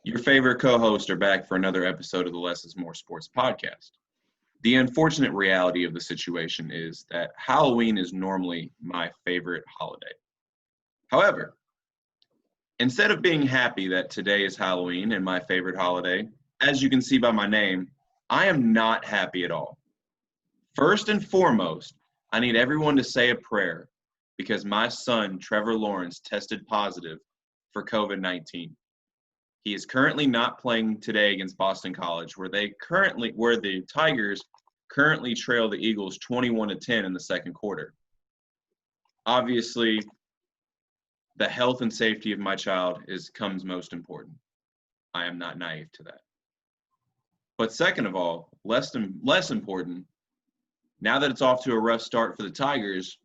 Your favorite co-hosts are back for another episode of the Less is More Sports podcast. The unfortunate reality of the situation is that Halloween is normally my favorite holiday. However, instead of being happy that today is Halloween and my favorite holiday, as you can see by my name, I am not happy at all. First and foremost, I need everyone to say a prayer because my son, Trevor Lawrence, tested positive for COVID-19. He is currently not playing today against Boston College, where the Tigers currently trail the Eagles 21-10 in the second quarter. Obviously, the health and safety of my child comes most important. I am not naive to that. But second of all, less important, now that it's off to a rough start for the Tigers,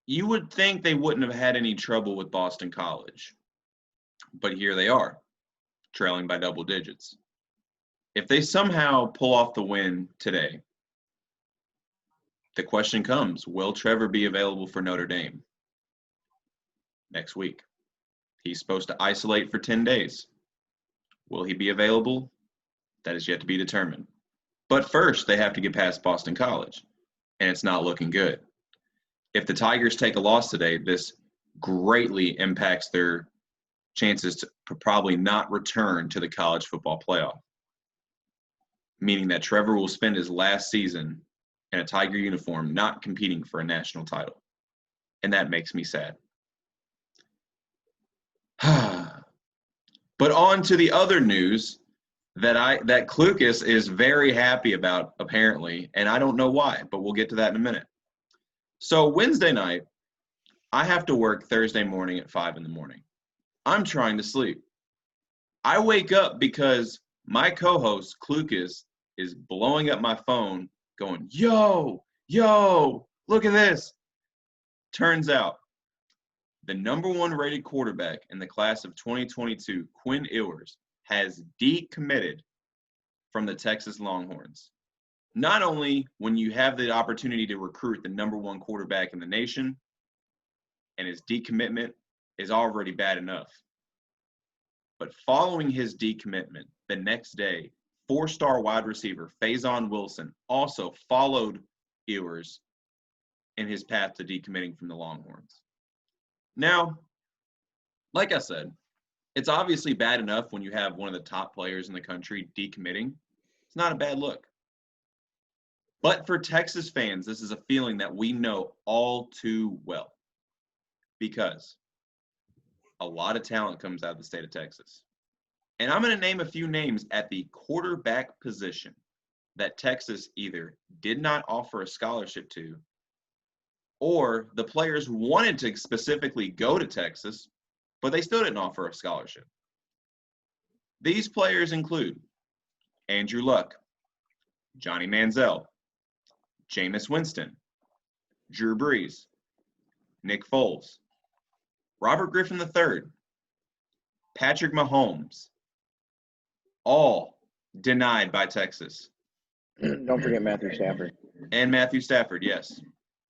you would think they wouldn't have had any trouble with Boston College. But here they are, trailing by double digits. If they somehow pull off the win today, the question comes, will Trevor be available for Notre Dame next week? He's supposed to isolate for 10 days. Will he be available? That is yet to be determined. But first, they have to get past Boston College, and it's not looking good. If the Tigers take a loss today, this greatly impacts their chances to probably not return to the college football playoff, meaning that Trevor will spend his last season in a Tiger uniform not competing for a national title. And that makes me sad. But on to the other news that Klucas is very happy about, apparently, and I don't know why, but we'll get to that in a minute. So Wednesday night, I have to work Thursday morning at 5 in the morning. I'm trying to sleep. I wake up because my co-host, Klucas, is blowing up my phone going, yo, look at this. Turns out the number one rated quarterback in the class of 2022, Quinn Ewers, has decommitted from the Texas Longhorns. Not only when you have the opportunity to recruit the number one quarterback in the nation, and his decommitment is already bad enough. But following his decommitment, the next day, four-star wide receiver Faison Wilson also followed Ewers in his path to decommitting from the Longhorns. Now, like I said, it's obviously bad enough when you have one of the top players in the country decommitting. It's not a bad look. But for Texas fans, this is a feeling that we know all too well because a lot of talent comes out of the state of Texas. And I'm going to name a few names at the quarterback position that Texas either did not offer a scholarship to or the players wanted to specifically go to Texas, but they still didn't offer a scholarship. These players include Andrew Luck, Johnny Manziel, Jameis Winston, Drew Brees, Nick Foles, Robert Griffin III, Patrick Mahomes, all denied by Texas. Don't forget Matthew Stafford. And Matthew Stafford, yes.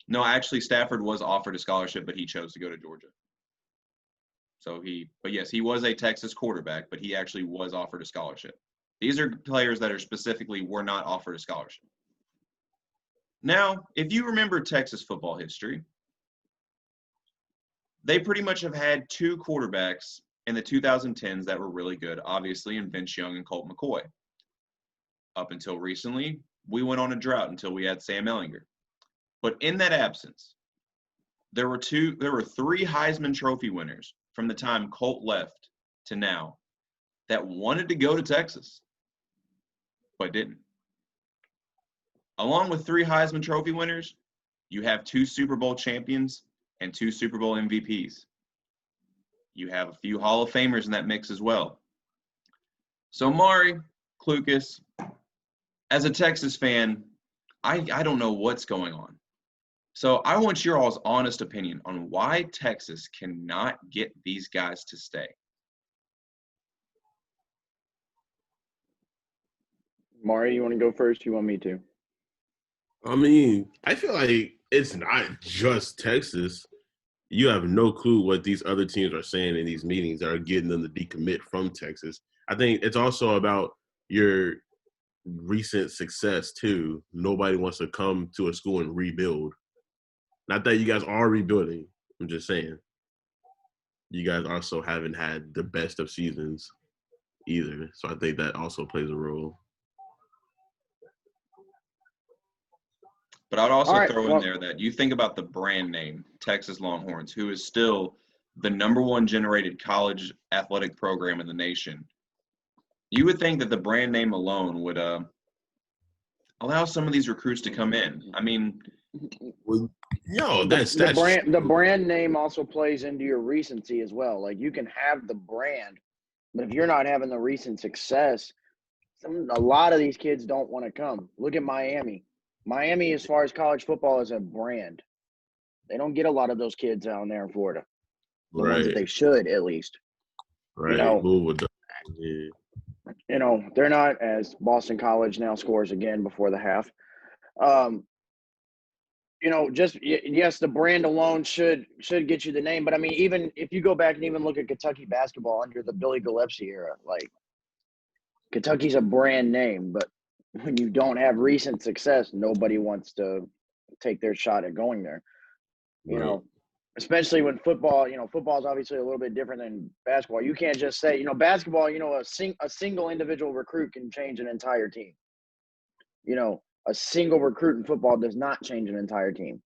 No, actually, Stafford was offered a scholarship, but he chose to go to Georgia. But yes, he was a Texas quarterback, but he actually was offered a scholarship. These are players that were not offered a scholarship. Now, if you remember Texas football history, they pretty much have had two quarterbacks in the 2010s that were really good, obviously, in Vince Young and Colt McCoy. Up until recently, we went on a drought until we had Sam Ehlinger. But in that absence, there were three Heisman Trophy winners from the time Colt left to now that wanted to go to Texas, but didn't. Along with three Heisman Trophy winners, you have two Super Bowl champions and two Super Bowl MVPs. You have a few Hall of Famers in that mix as well. So, Mari, Klucas, as a Texas fan, I don't know what's going on. So I want your all's honest opinion on why Texas cannot get these guys to stay. Mari, you want to go first? You want me to? I mean, I feel like it's not just Texas. you have no clue what these other teams are saying in these meetings that are getting them to decommit from Texas. I think it's also about your recent success too. Nobody wants to come to a school and rebuild. Not that you guys are rebuilding. I'm just saying you guys also haven't had the best of seasons either. So I think that also plays a role. But I'd also All right, throw in well, there that you think about the brand name, Texas Longhorns, who is still the number one generated college athletic program in the nation. You would think that the brand name alone would allow some of these recruits to come in. I mean, Well, yo, the brand name also plays into your recency as well. Like you can have the brand, but if you're not having the recent success, a lot of these kids don't want to come. Look at Miami. Miami, as far as college football, is a brand. They don't get a lot of those kids down there in Florida. The ones that right, they should, at least. right. They're not, as Boston College now scores again before the half. Yes, the brand alone should get you the name. But I mean, even if you go back and even look at Kentucky basketball under the Billy Gillispie era, like Kentucky's a brand name, but when you don't have recent success, nobody wants to take their shot at going there. Right. Especially when football, football is obviously a little bit different than basketball. You can't just say, basketball, a single individual recruit can change an entire team. A single recruit in football does not change an entire team.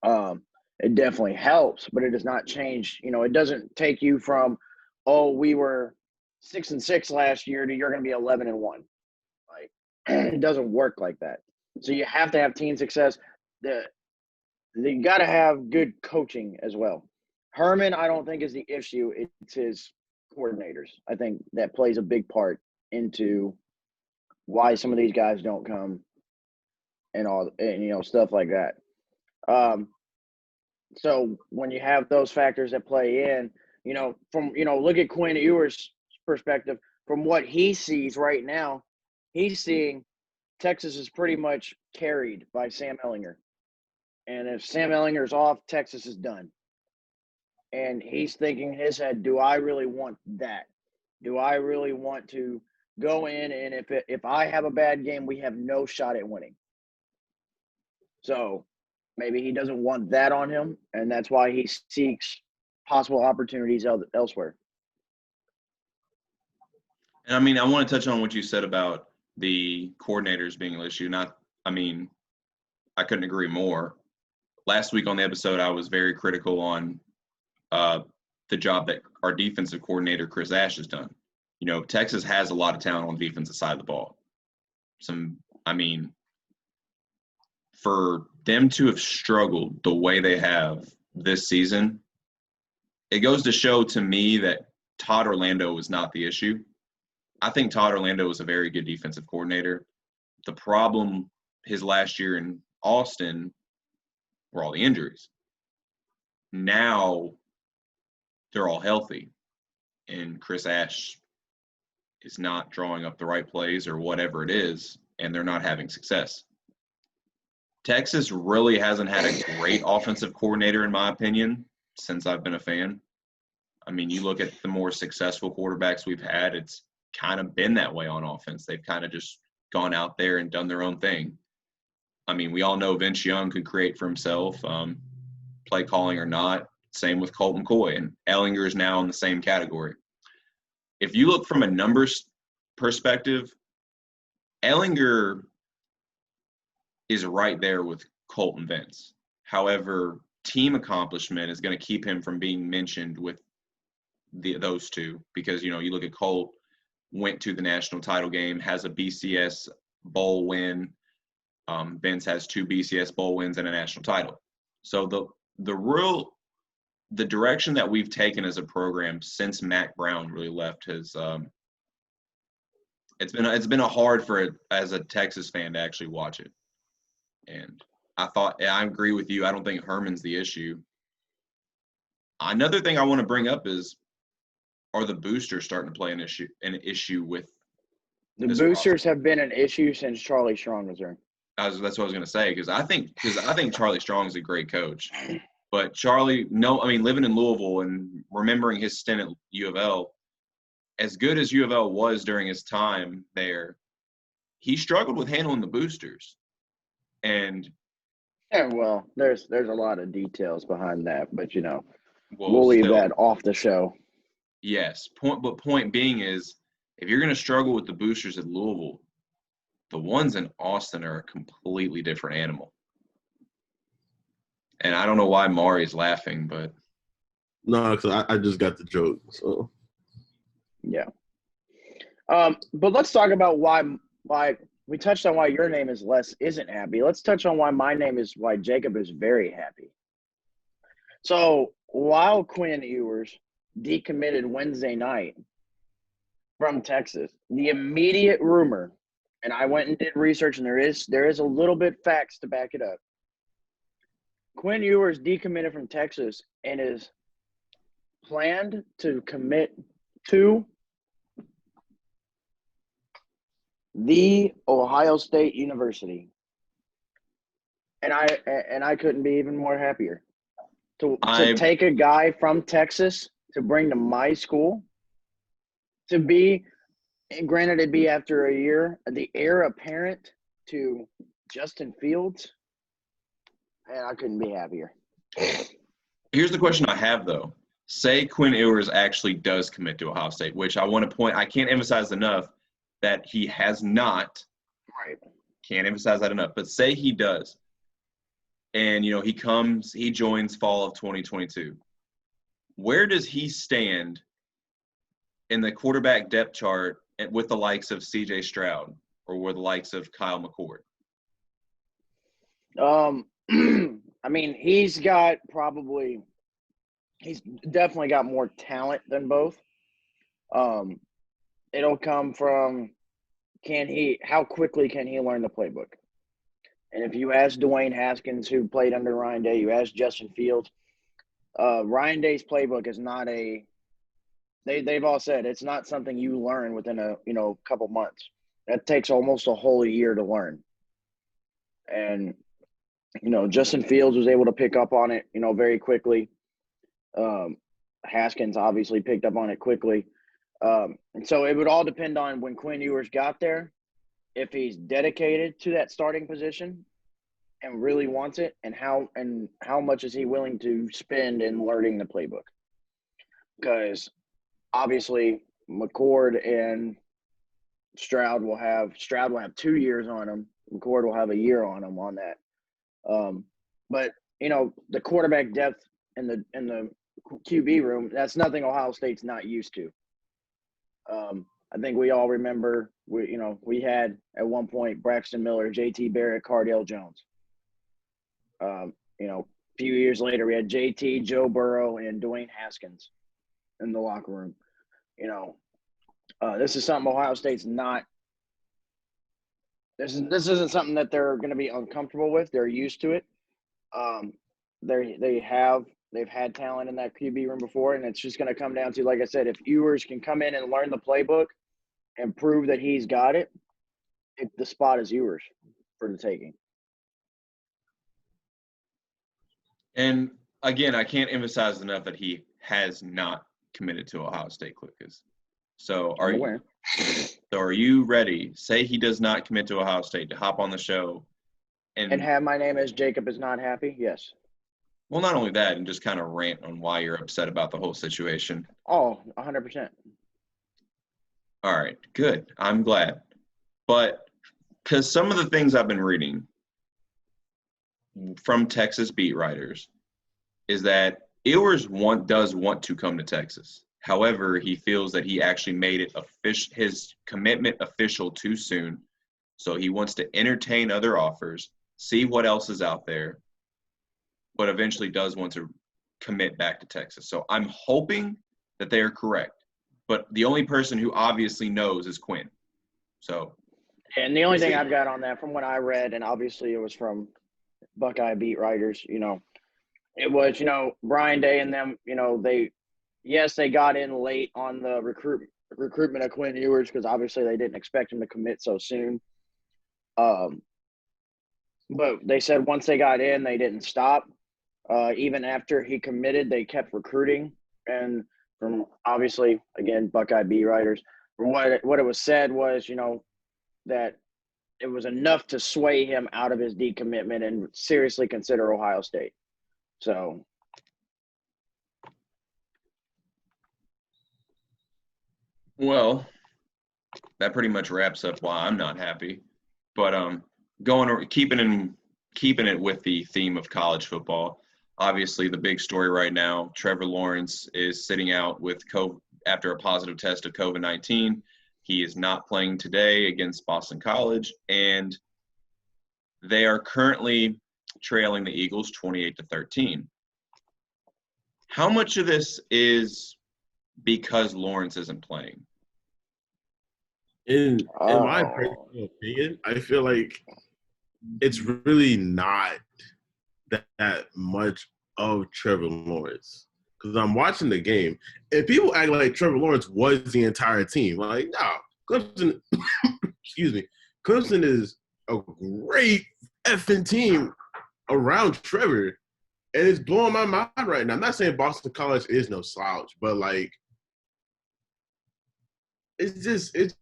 It definitely helps, but it does not change. It doesn't take you from, we were 6-6 last year to you're going to be 11-1. Like it doesn't work like that. So you have to have team success. You got to have good coaching as well. Herman, I don't think is the issue. It's his coordinators. I think that plays a big part into why some of these guys don't come and stuff like that. So when you have those factors that play in, look at Quinn Ewers' perspective. From what he sees right now, he's seeing Texas is pretty much carried by Sam Ehlinger. And if Sam Ehlinger's off, Texas is done. And he's thinking in his head, do I really want that? Do I really want to go in and if I have a bad game, we have no shot at winning? So maybe he doesn't want that on him, and that's why he seeks possible opportunities elsewhere. and I mean, I want to touch on what you said about the coordinators being an issue. I couldn't agree more. Last week on the episode, I was very critical on the job that our defensive coordinator, Chris Ash, has done. Texas has a lot of talent on the defensive side of the ball. For them to have struggled the way they have this season, it goes to show to me that Todd Orlando was not the issue. I think Todd Orlando was a very good defensive coordinator. The problem his last year in Austin were all the injuries. Now they're all healthy, and Chris Ash is not drawing up the right plays or whatever it is, and they're not having success. Texas really hasn't had a great offensive coordinator, in my opinion, since I've been a fan. I mean, you look at the more successful quarterbacks we've had, it's kind of been that way on offense. They've kind of just gone out there and done their own thing. I mean, we all know Vince Young could create for himself, play calling or not. Same with Colt McCoy, and Ehlinger is now in the same category. If you look from a numbers perspective, Ehlinger is right there with Colt and Vince. However, team accomplishment is going to keep him from being mentioned with those two because, you look at Colt, went to the national title game, has a BCS bowl win. Vince has 2 BCS bowl wins and a national title. So the direction that we've taken as a program since Mac Brown really left has it's been a hard as a Texas fan to actually watch it. And I agree with you. I don't think Herman's the issue. Another thing I want to bring up is, are the boosters starting to play an issue with the boosters have been an issue since Charlie Strong was there. That's what I was going to say because I think Charlie Strong is a great coach. But Charlie, no, I mean, living in Louisville and remembering his stint at U of L, as good as U of L was during his time there, he struggled with handling the boosters. And Yeah, well, there's a lot of details behind that, but well, we'll leave still, that off the show. yes. Point being is, if you're going to struggle with the boosters at Louisville, the ones in Austin are a completely different animal. And I don't know why Mari's laughing, but No, because I just got the joke. So Yeah. But let's talk about why we touched on why your name is Les isn't happy. Let's touch on why Jacob is very happy. So while Quinn Ewers decommitted Wednesday night from Texas, the immediate rumor, and I went and did research, and there is a little bit facts to back it up. Quinn Ewers decommitted from Texas and is planned to commit to the Ohio State University. And I couldn't be even more happier to take a guy from Texas to bring to my school to be, granted it'd be after a year, the heir apparent to Justin Fields, and I couldn't be happier. Here's the question I have, though. Say Quinn Ewers actually does commit to Ohio State, which I can't emphasize enough that he has not. Right. Can't emphasize that enough. But say he does. And, he joins fall of 2022. Where does he stand in the quarterback depth chart with the likes of C.J. Stroud or with the likes of Kyle McCord? I mean, he's definitely got more talent than both. It'll come from how quickly can he learn the playbook? And if you ask Dwayne Haskins, who played under Ryan Day, you ask Justin Fields, Ryan Day's playbook is not they've all said it's not something you learn within a couple months. That takes almost a whole year to learn. And Justin Fields was able to pick up on it, very quickly. Haskins obviously picked up on it quickly. And so it would all depend on when Quinn Ewers got there, if he's dedicated to that starting position and really wants it, and how much is he willing to spend in learning the playbook. Because obviously McCord and Stroud will have 2 years on him. McCord will have a year on him on that. But the quarterback depth in the QB room, that's nothing Ohio State's not used to. I think we all remember we had at one point Braxton Miller, JT Barrett, Cardale Jones. A few years later we had JT, Joe Burrow, and Dwayne Haskins in the locker room. This is something Ohio State's not. This isn't something that they're going to be uncomfortable with. They're used to it. They've had talent in that QB room before, and it's just going to come down to, like I said, if Ewers can come in and learn the playbook and prove that he's got it, the spot is Ewers for the taking. And again, I can't emphasize enough that he has not committed to Ohio State, Klucas. So are you ready? Say he does not commit to Ohio State, to hop on the show and have my name as Jacob is not happy? Yes. Well, not only that, and just kind of rant on why you're upset about the whole situation. Oh, 100%. All right, good. I'm glad. But because some of the things I've been reading from Texas beat writers is that Ewers does want to come to Texas. However, he feels that he actually made his commitment official too soon. So he wants to entertain other offers, see what else is out there, but eventually does want to commit back to Texas. So I'm hoping that they are correct. But the only person who obviously knows is Quinn. So, and the only thing I've got on that from what I read, and obviously it was from Buckeye beat writers, it was, Brian Day and them, they got in late on the recruitment of Quinn Ewers because obviously they didn't expect him to commit so soon. But they said once they got in, they didn't stop. Even after he committed, they kept recruiting. And from obviously, again, Buckeye beat writers, from what it was said was, that it was enough to sway him out of his decommitment and seriously consider Ohio State. So, Well, that pretty much wraps up why I'm not happy. But keeping it with the theme of college football. Obviously, the big story right now: Trevor Lawrence is sitting out with COVID after a positive test of COVID-19. He is not playing today against Boston College, and they are currently trailing the Eagles 28-13. How much of this is because Lawrence isn't playing? In my personal opinion, I feel like it's really not that much of Trevor Lawrence. Because I'm watching the game, and people act like Trevor Lawrence was the entire team. Like, no, Clemson, excuse me, Clemson is a great effing team around Trevor, and it's blowing my mind right now. I'm not saying Boston College is no slouch, but like, it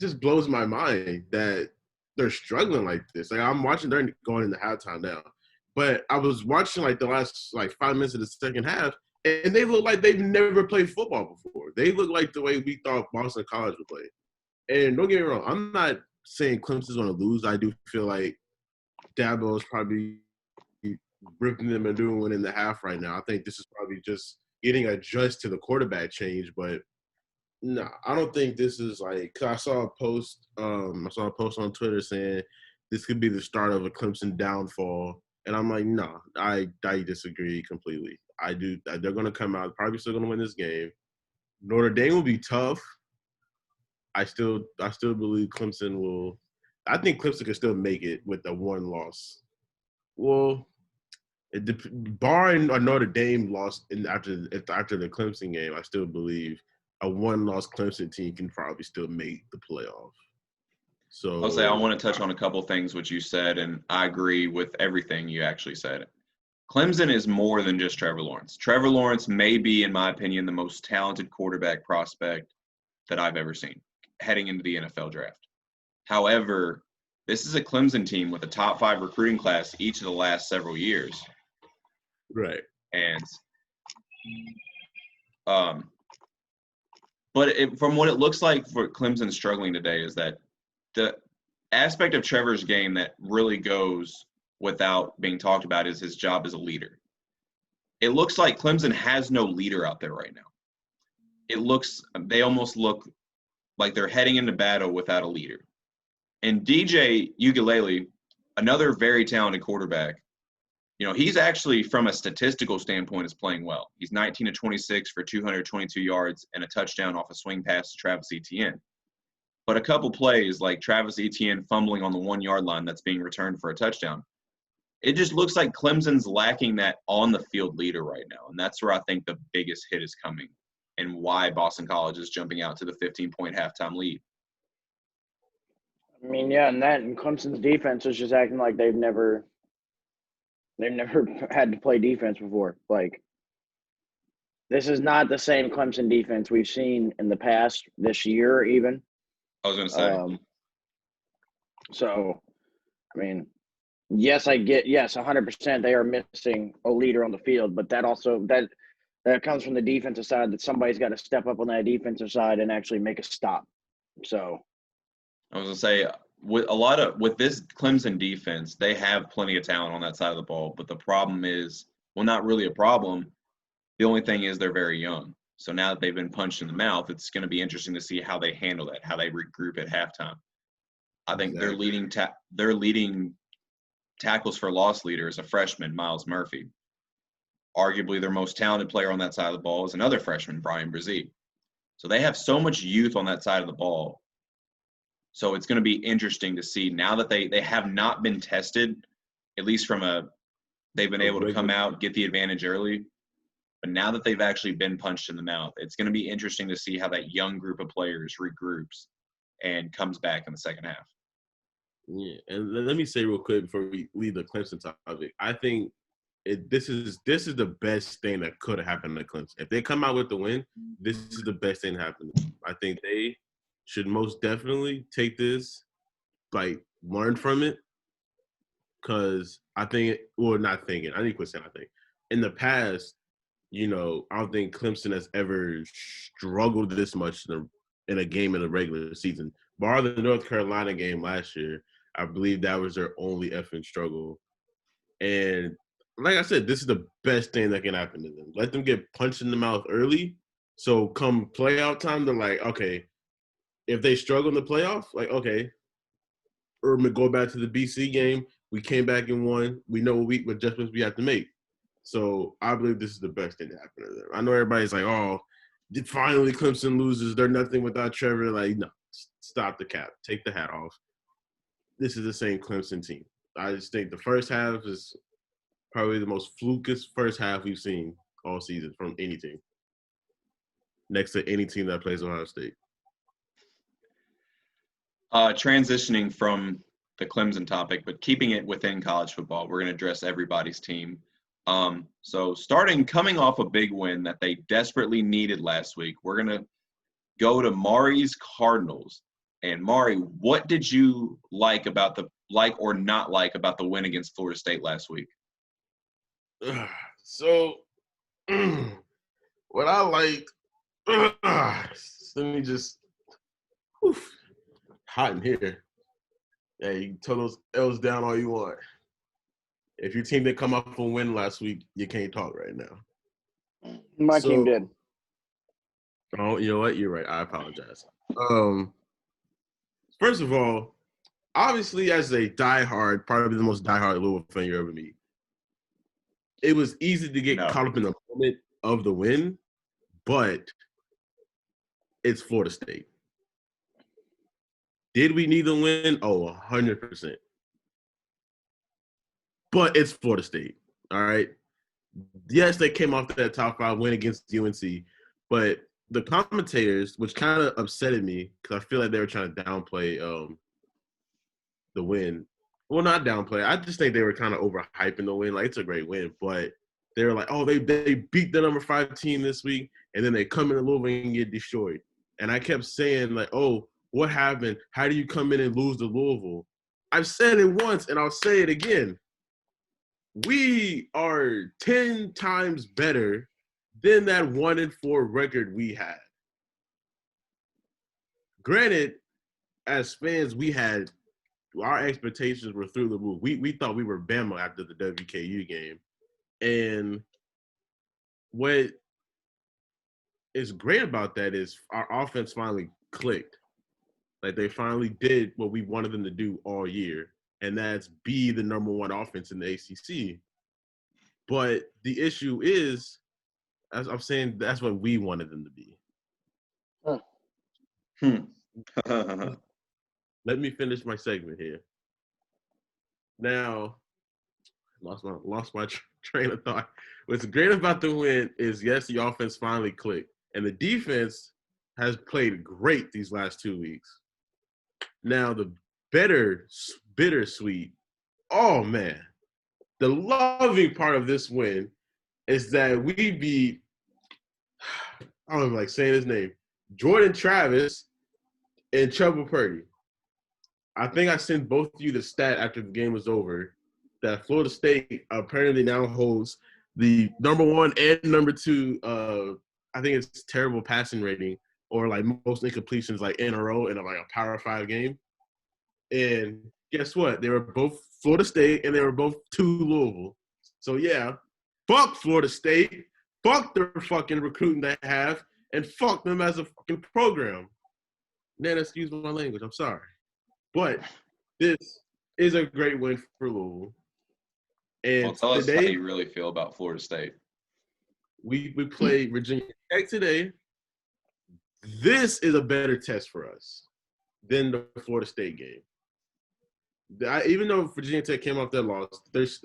just blows my mind that they're struggling like this. Like, I'm watching, they're going into halftime now, but I was watching like the last like 5 minutes of the second half, and they look like they've never played football before. They look like the way we thought Boston College would play. And don't get me wrong, I'm not saying Clemson's going to lose. I do feel like Dabo is probably ripping them a new one in the half right now. I think this is probably just getting adjusted to the quarterback change, but no, I don't think this is like. 'Cause I saw a post. I saw a post on Twitter saying this could be the start of a Clemson downfall, and I'm like, no, I disagree completely. I do. They're going to come out, probably still going to win this game. Notre Dame will be tough. I still believe Clemson will. I think Clemson can still make it with a one loss. Well, barring a Notre Dame loss after the Clemson game, I still believe a one-loss Clemson team can probably still make the playoff. So I'll say I want to touch on a couple things which you said, and I agree with everything you actually said. Clemson is more than just Trevor Lawrence. Trevor Lawrence may be, in my opinion, the most talented quarterback prospect that I've ever seen heading into the NFL draft. However, this is a Clemson team with a top 5 recruiting class each of the last several years. right. And but from what it looks like for Clemson struggling today is that the aspect of Trevor's game that really goes without being talked about is his job as a leader. It looks like Clemson has no leader out there right now. They almost look like they're heading into battle without a leader. And DJ Ugalele, another very talented quarterback, he's actually, from a statistical standpoint, is playing well. He's 19-26 for 222 yards and a touchdown off a swing pass to Travis Etienne. But a couple plays, like Travis Etienne fumbling on the 1-yard line that's being returned for a touchdown, it just looks like Clemson's lacking that on-the-field leader right now. And that's where I think the biggest hit is coming and why Boston College is jumping out to the 15-point halftime lead. I mean, yeah, and Clemson's defense is just acting like they've never had to play defense before. Like, this is not the same Clemson defense we've seen in the past, this year even. I was going to say. So, I mean, yes, 100% they are missing a leader on the field, but that also that comes from the defensive side, that somebody's got to step up on that defensive side and actually make a stop. So, I was going to say, with this Clemson defense, they have plenty of talent on that side of the ball, but the problem is, well, not really a problem. The only thing is they're very young. So now that they've been punched in the mouth, it's going to be interesting to see how they handle that, how they regroup at halftime. I think their leading tackles for loss leader is a freshman, Miles Murphy. Arguably their most talented player on that side of the ball is another freshman, Brian Brzee. So they have so much youth on that side of the ball. So it's going to be interesting to see now that they have not been tested, at least they've been able to come out, get the advantage early. But now that they've actually been punched in the mouth, it's going to be interesting to see how that young group of players regroups and comes back in the second half. Yeah, and let me say real quick before we leave the Clemson topic, I think this is the best thing that could have happened to Clemson. If they come out with the win, this is the best thing that happened. I think they should most definitely take this, like, learn from it. Because I think, well, not thinking, I need to quit saying I think. In the past, I don't think Clemson has ever struggled this much in a game in the regular season. Bar the North Carolina game last year, I believe that was their only effing struggle. And like I said, this is the best thing that can happen to them. Let them get punched in the mouth early. So come playoff time, they're like, okay, if they struggle in the playoff, like, okay, or go back to the BC game. We came back and won. We know what adjustments we have to make. So I believe this is the best thing to happen to them. I know everybody's like, oh, finally Clemson loses. They're nothing without Trevor. Like, no, stop the cap. Take the hat off. This is the same Clemson team. I just think the first half is probably the most flukiest first half we've seen all season from any team. Next to any team that plays Ohio State. Transitioning from the Clemson topic, but keeping it within college football, we're going to address everybody's team. So coming off a big win that they desperately needed last week, we're going to go to Mari's Cardinals. And Mari, what did you like or not like about the win against Florida State last week? So, what I liked, let me just, hot in here. Hey, you can tell those L's down all you want. If your team didn't come off a win last week, you can't talk right now. My team did. Oh, you know what? You're right. I apologize. First of all, obviously, as a diehard, probably the most diehard Louisville fan you ever meet, it was easy to get caught up in the moment of the win, but it's Florida State. Did we need the win? Oh, 100%. But it's Florida State, all right? Yes, they came off that top 5 win against UNC, but the commentators, which kind of upsetted me because I feel like they were trying to downplay the win. Well, not downplay. I just think they were kind of overhyping the win. Like, it's a great win, but they were like, oh, they beat the number 5 team this week, and then they come into Louisville and get destroyed. And I kept saying, like, oh, what happened? How do you come in and lose to Louisville? I've said it once, and I'll say it again. We are 10 times better than that 1-4 record we had. Granted, as fans, our expectations were through the roof. We thought we were Bama after the WKU game. And what is great about that is our offense finally clicked. Like, they finally did what we wanted them to do all year, and that's be the number 1 offense in the ACC. But the issue is, as I'm saying, that's what we wanted them to be. Let me finish my segment here. Now, lost my train of thought. What's great about the win is, yes, the offense finally clicked, and the defense has played great these last 2 weeks. Now, the bittersweet, oh man, the loving part of this win is that we beat, I don't even like saying his name, Jordan Travis and Chuba Purdy. I think I sent both of you the stat after the game was over that Florida State apparently now holds the number 1 and number 2, I think it's terrible passing rating, or like most incompletions like in a row in like a Power 5 game. And guess what? They were both Florida State and they were both 2 Louisville. So yeah, fuck Florida State, fuck their fucking recruiting they have, and fuck them as a fucking program. Man, excuse my language. I'm sorry. But this is a great win for Louisville. And tell us today, how you really feel about Florida State. We play Virginia Tech today. This is a better test for us than the Florida State game. Even though Virginia Tech came off that loss,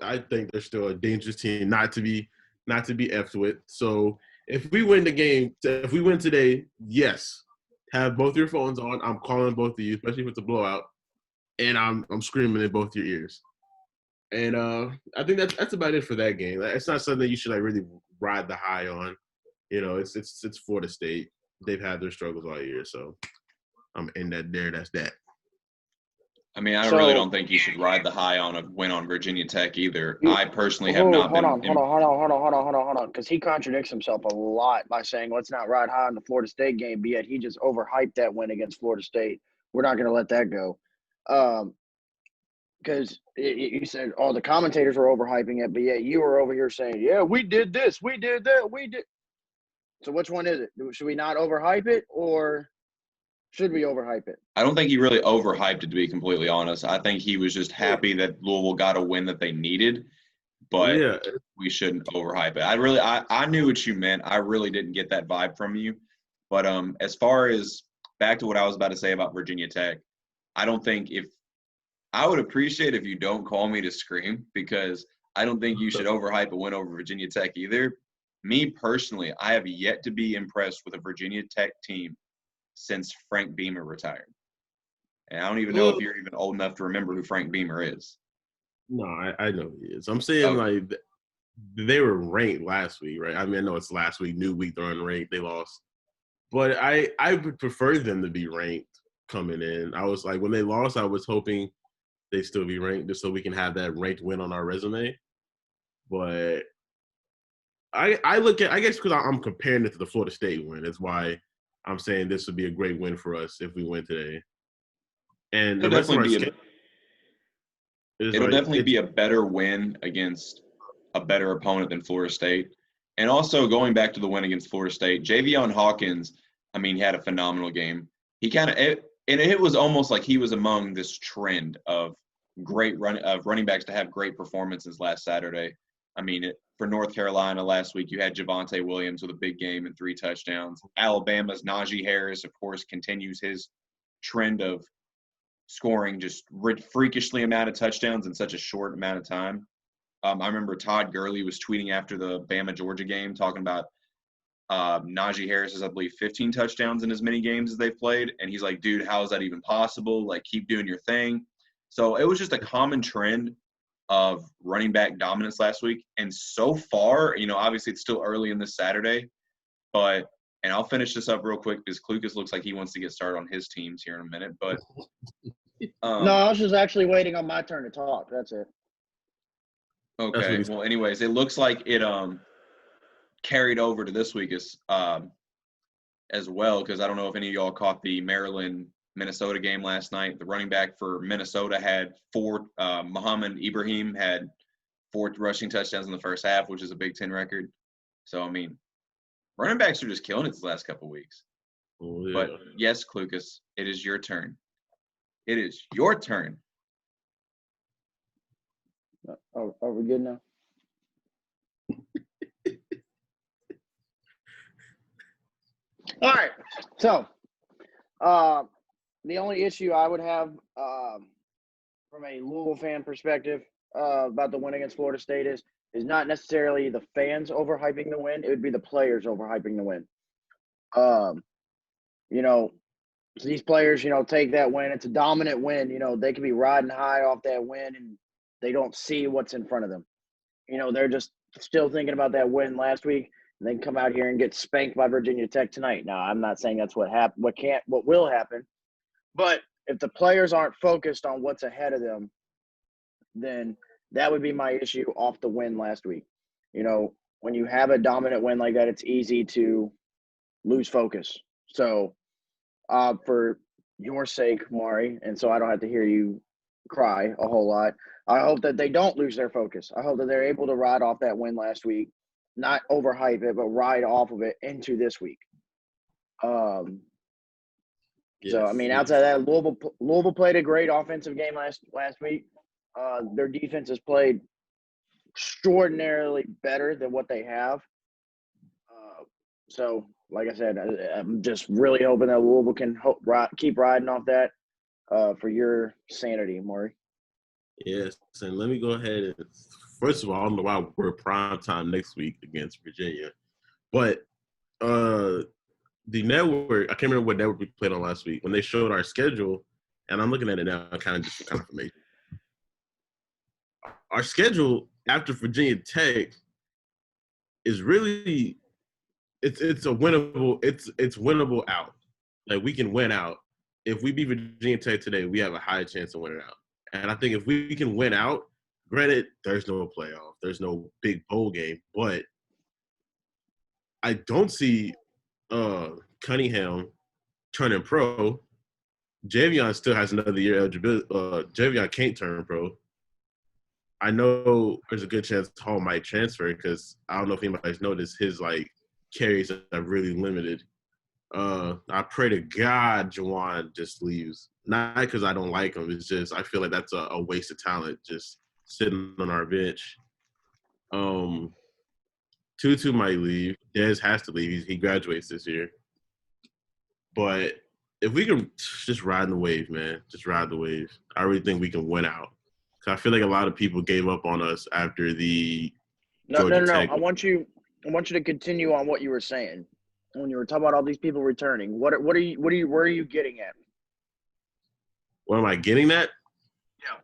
I think they're still a dangerous team not to be effed with. So if we win today, yes, have both your phones on. I'm calling both of you, especially if it's a blowout, and I'm screaming in both your ears. And I think that's about it for that game. It's not something you should like really ride the high on. You know, it's Florida State. They've had their struggles all year, so I'm in that there. That's that. I mean, I So- really don't think you should ride the high on a win on Virginia Tech either. I personally have Oh, not been. hold on, because he contradicts himself a lot by saying let's not ride high on the Florida State game, but yet he just overhyped that win against Florida State. We're not going to let that go, because you said the commentators were overhyping it, but yet you were over here saying, yeah, we did this, we did that, we did. So which one is it? Should we not overhype it, or should we overhype it? I don't think he really overhyped it, to be completely honest. I think he was just happy that Louisville got a win that they needed, but we shouldn't overhype it. I knew what you meant. I really didn't get that vibe from you. But as far as back to what I was about to say about Virginia Tech, I don't think I would appreciate if you don't call me to scream, because I don't think you should overhype a win over Virginia Tech either. Me personally, I have yet to be impressed with a Virginia Tech team since Frank Beamer retired. And I don't even know if you're even old enough to remember who Frank Beamer is. No, I know he is. I'm saying, like, they were ranked last week, right? I mean, I know it's last week, new week, they're unranked, they lost. But I would prefer them to be ranked coming in. I was like, when they lost, I was hoping they'd still be ranked just so we can have that ranked win on our resume. But I look at, I guess because I'm comparing it to the Florida State win, that's why I'm saying this would be a great win for us if we win today. And the rest of our schedule, it'll definitely be a better win against a better opponent than Florida State. And also going back to the win against Florida State, Javion Hawkins, I mean, he had a phenomenal game. He kind of – and it was almost like he was among this trend of running backs to have great performances last Saturday. I mean, for North Carolina last week, you had Javonte Williams with a big game and 3 touchdowns. Alabama's Najee Harris, of course, continues his trend of scoring just freakishly amount of touchdowns in such a short amount of time. I remember Todd Gurley was tweeting after the Bama-Georgia game talking about Najee Harris has, I believe, 15 touchdowns in as many games as they've played. And he's like, dude, how is that even possible? Like, keep doing your thing. So it was just a common trend of running back dominance last week. And so far, obviously it's still early in this Saturday, but – and I'll finish this up real quick because Klucas looks like he wants to get started on his teams here in a minute. But no, I was just actually waiting on my turn to talk. That's it. Okay. Well, anyways, it looks like it carried over to this week as well, because I don't know if any of y'all caught the Maryland-Minnesota game last night. The running back for Minnesota had 4 Muhammad Ibrahim had 4 rushing touchdowns in the first half, which is a Big Ten record. So, I mean, running backs are just killing it this last couple of weeks. Oh, yeah. But, yes, Klucas, it is your turn. It is your turn. Oh, are we good now? All right. So, the only issue I would have from a Louisville fan perspective about the win against Florida State is not necessarily the fans overhyping the win. It would be the players overhyping the win. These players, take that win. It's a dominant win. They could be riding high off that win, and they don't see what's in front of them. They're just still thinking about that win last week, and then come out here and get spanked by Virginia Tech tonight. Now, I'm not saying that's what happened, what will happen, but if the players aren't focused on what's ahead of them, then that would be my issue off the win last week. When you have a dominant win like that, it's easy to lose focus. So, for your sake, Maury, and so I don't have to hear you cry a whole lot, I hope that they don't lose their focus. I hope that they're able to ride off that win last week, not overhype it, but ride off of it into this week. So, I mean, outside of that, Louisville played a great offensive game last week. Their defense has played extraordinarily better than what they have. So, like I said, I'm just really hoping that Louisville can keep riding off that for your sanity, Maury. Yes, and let me go ahead and first of all, I don't know why we're prime time next week against Virginia, but the network, I can't remember what network we played on last week, when they showed our schedule, and I'm looking at it now, kind of just for confirmation. our schedule after Virginia Tech is really it's a winnable it's winnable out. Like we can win out. If we beat Virginia Tech today, we have a high chance of winning out. And I think if we can win out, granted, there's no playoff, there's no big bowl game, but I don't see Cunningham turning pro. Javion still has another year eligibility. Javion can't turn pro. I know there's a good chance Hall might transfer because I don't know if anybody's noticed his carries are really limited. I pray to God Juwan just leaves. Not because I don't like him. It's just I feel like that's a waste of talent just sitting on our bench. Tutu might leave. Dez has to leave. He graduates this year. But if we can just ride the wave, man, just ride the wave. I really think we can win out. Because I feel like a lot of people gave up on us after the Georgia Tech. I want you to continue on what you were saying when you were talking about all these people returning. Where are you getting at? What am I getting at? Yeah.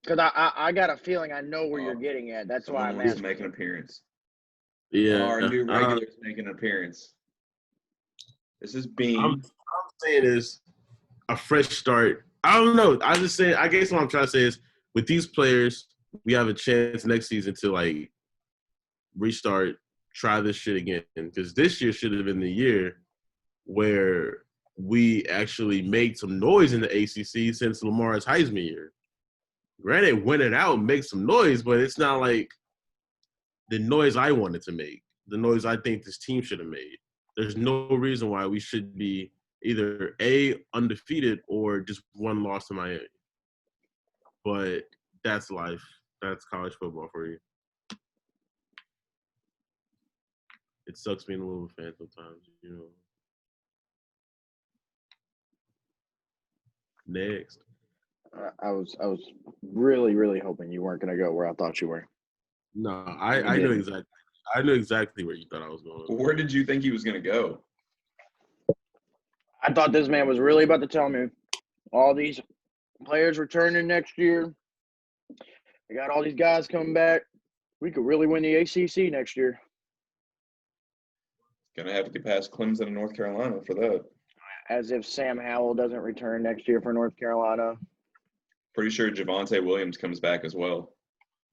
Because I got a feeling I know where you're getting at. That's why I'm asking. To make an appearance. Yeah. Our new regulars making an appearance. This is Beam. I'm saying is a fresh start. I don't know. I'm just saying. I guess what I'm trying to say is with these players, we have a chance next season to restart, try this shit again. Because this year should have been the year where we actually made some noise in the ACC since Lamar's Heisman year. Granted, win it out, make some noise, but it's not like the noise I wanted to make, the noise I think this team should have made. There's no reason why we should be either undefeated or just one loss to Miami. But that's life. That's college football for you. It sucks being a Louisville fan sometimes, you know. Next. I was really, really hoping you weren't going to go where I thought you were. No, I knew exactly. I knew exactly where you thought I was going. Where did you think he was going to go? I thought this man was really about to tell me all these players returning next year. They got all these guys coming back. We could really win the ACC next year. Going to have to get past Clemson and North Carolina for that. As if Sam Howell doesn't return next year for North Carolina. Pretty sure Javonte Williams comes back as well.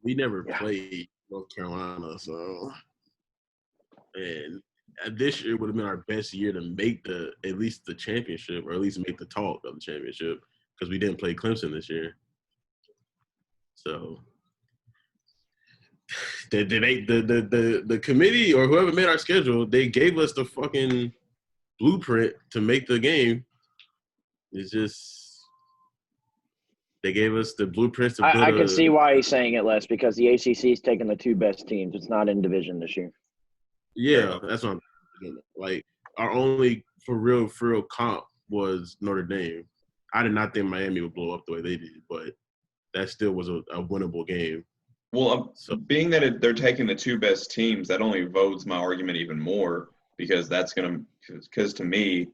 We never played North Carolina, so and this year would have been our best year to make at least the championship, or at least make the talk of the championship, because we didn't play Clemson this year. So the committee or whoever made our schedule, they gave us the fucking blueprint to make the game. It's just they gave us the blueprints to build. I can see why he's saying it less, because the ACC is taking the two best teams. It's not in division this year. Yeah, that's what I'm thinking. Like our only for real comp was Notre Dame. I did not think Miami would blow up the way they did, but that still was a winnable game. Well, being that they're taking the two best teams, that only votes my argument even more, because because to me,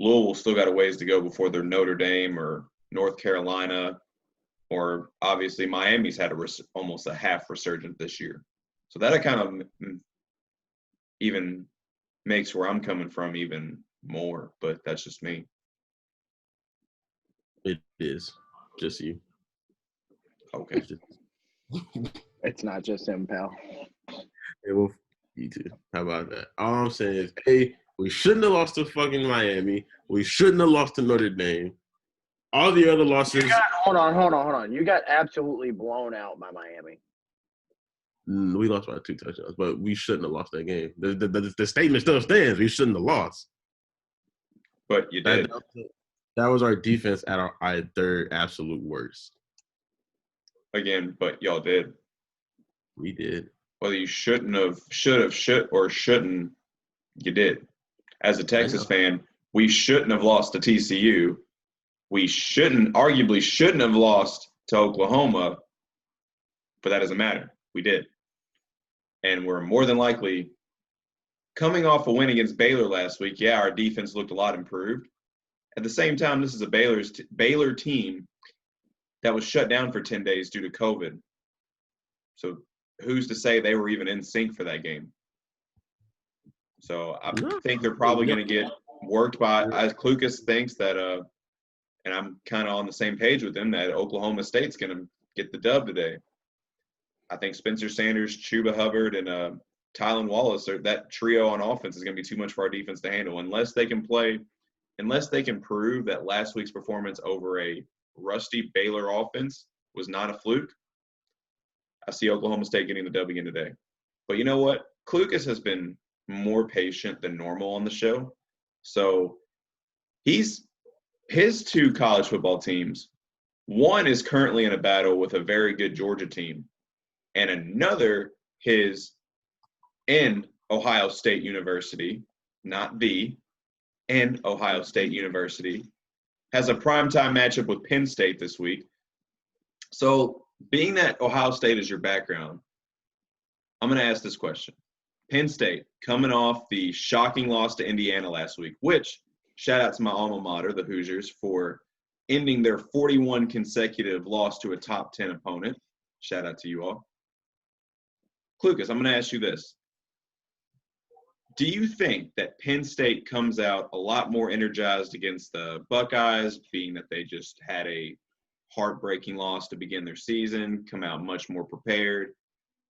Louisville still got a ways to go before they're Notre Dame or North Carolina, or obviously Miami's had almost a half resurgence this year. So that kind of even makes where I'm coming from even more, but that's just me. It is just you. Okay. It's not just him, pal. It will you too. How about that? All I'm saying is, we shouldn't have lost to fucking Miami. We shouldn't have lost to Notre Dame. All the other losses. Hold on. You got absolutely blown out by Miami. We lost by 2 touchdowns, but we shouldn't have lost that game. The statement still stands. We shouldn't have lost. But you did. That was our defense at our third absolute worst. Again, but y'all did. We did. Whether you should, or shouldn't, you did. As a Texas fan, we shouldn't have lost to TCU. We arguably shouldn't have lost to Oklahoma, but that doesn't matter. We did. And we're more than likely coming off a win against Baylor last week. Yeah, our defense looked a lot improved. At the same time, this is a Baylor team that was shut down for 10 days due to COVID. So who's to say they were even in sync for that game? So I think they're probably going to get worked by, as Klucas thinks that, and I'm kind of on the same page with him, that Oklahoma State's going to get the dub today. I think Spencer Sanders, Chuba Hubbard, and Tylan Wallace, that trio on offense is going to be too much for our defense to handle unless they can prove that last week's performance over a rusty Baylor offense was not a fluke. I see Oklahoma State getting the dub again today. But you know what? Klucas has been more patient than normal on the show. So his two college football teams, one is currently in a battle with a very good Georgia team, and another is in Ohio State University, not the, and Ohio State University, has a primetime matchup with Penn State this week. So being that Ohio State is your background, I'm going to ask this question. Penn State, coming off the shocking loss to Indiana last week, which, shout out to my alma mater, the Hoosiers, for ending their 41 consecutive loss to a top 10 opponent. Shout out to you all. Klucas, I'm going to ask you this. Do you think that Penn State comes out a lot more energized against the Buckeyes, being that they just had a heartbreaking loss to begin their season, come out much more prepared?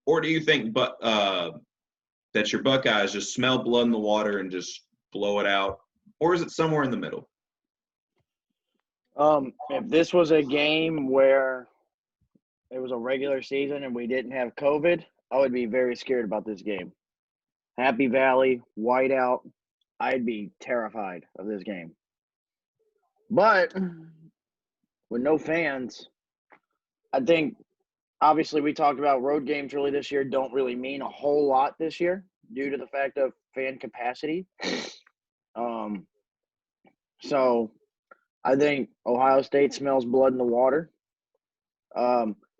Or do you think that your Buckeyes just smell blood in the water and just blow it out? Or is it somewhere in the middle? If this was a game where it was a regular season and we didn't have COVID, I would be very scared about this game. Happy Valley, whiteout, I'd be terrified of this game. But with no fans, I think obviously we talked about road games really this year don't really mean a whole lot this year due to the fact of fan capacity. So I think Ohio State smells blood in the water.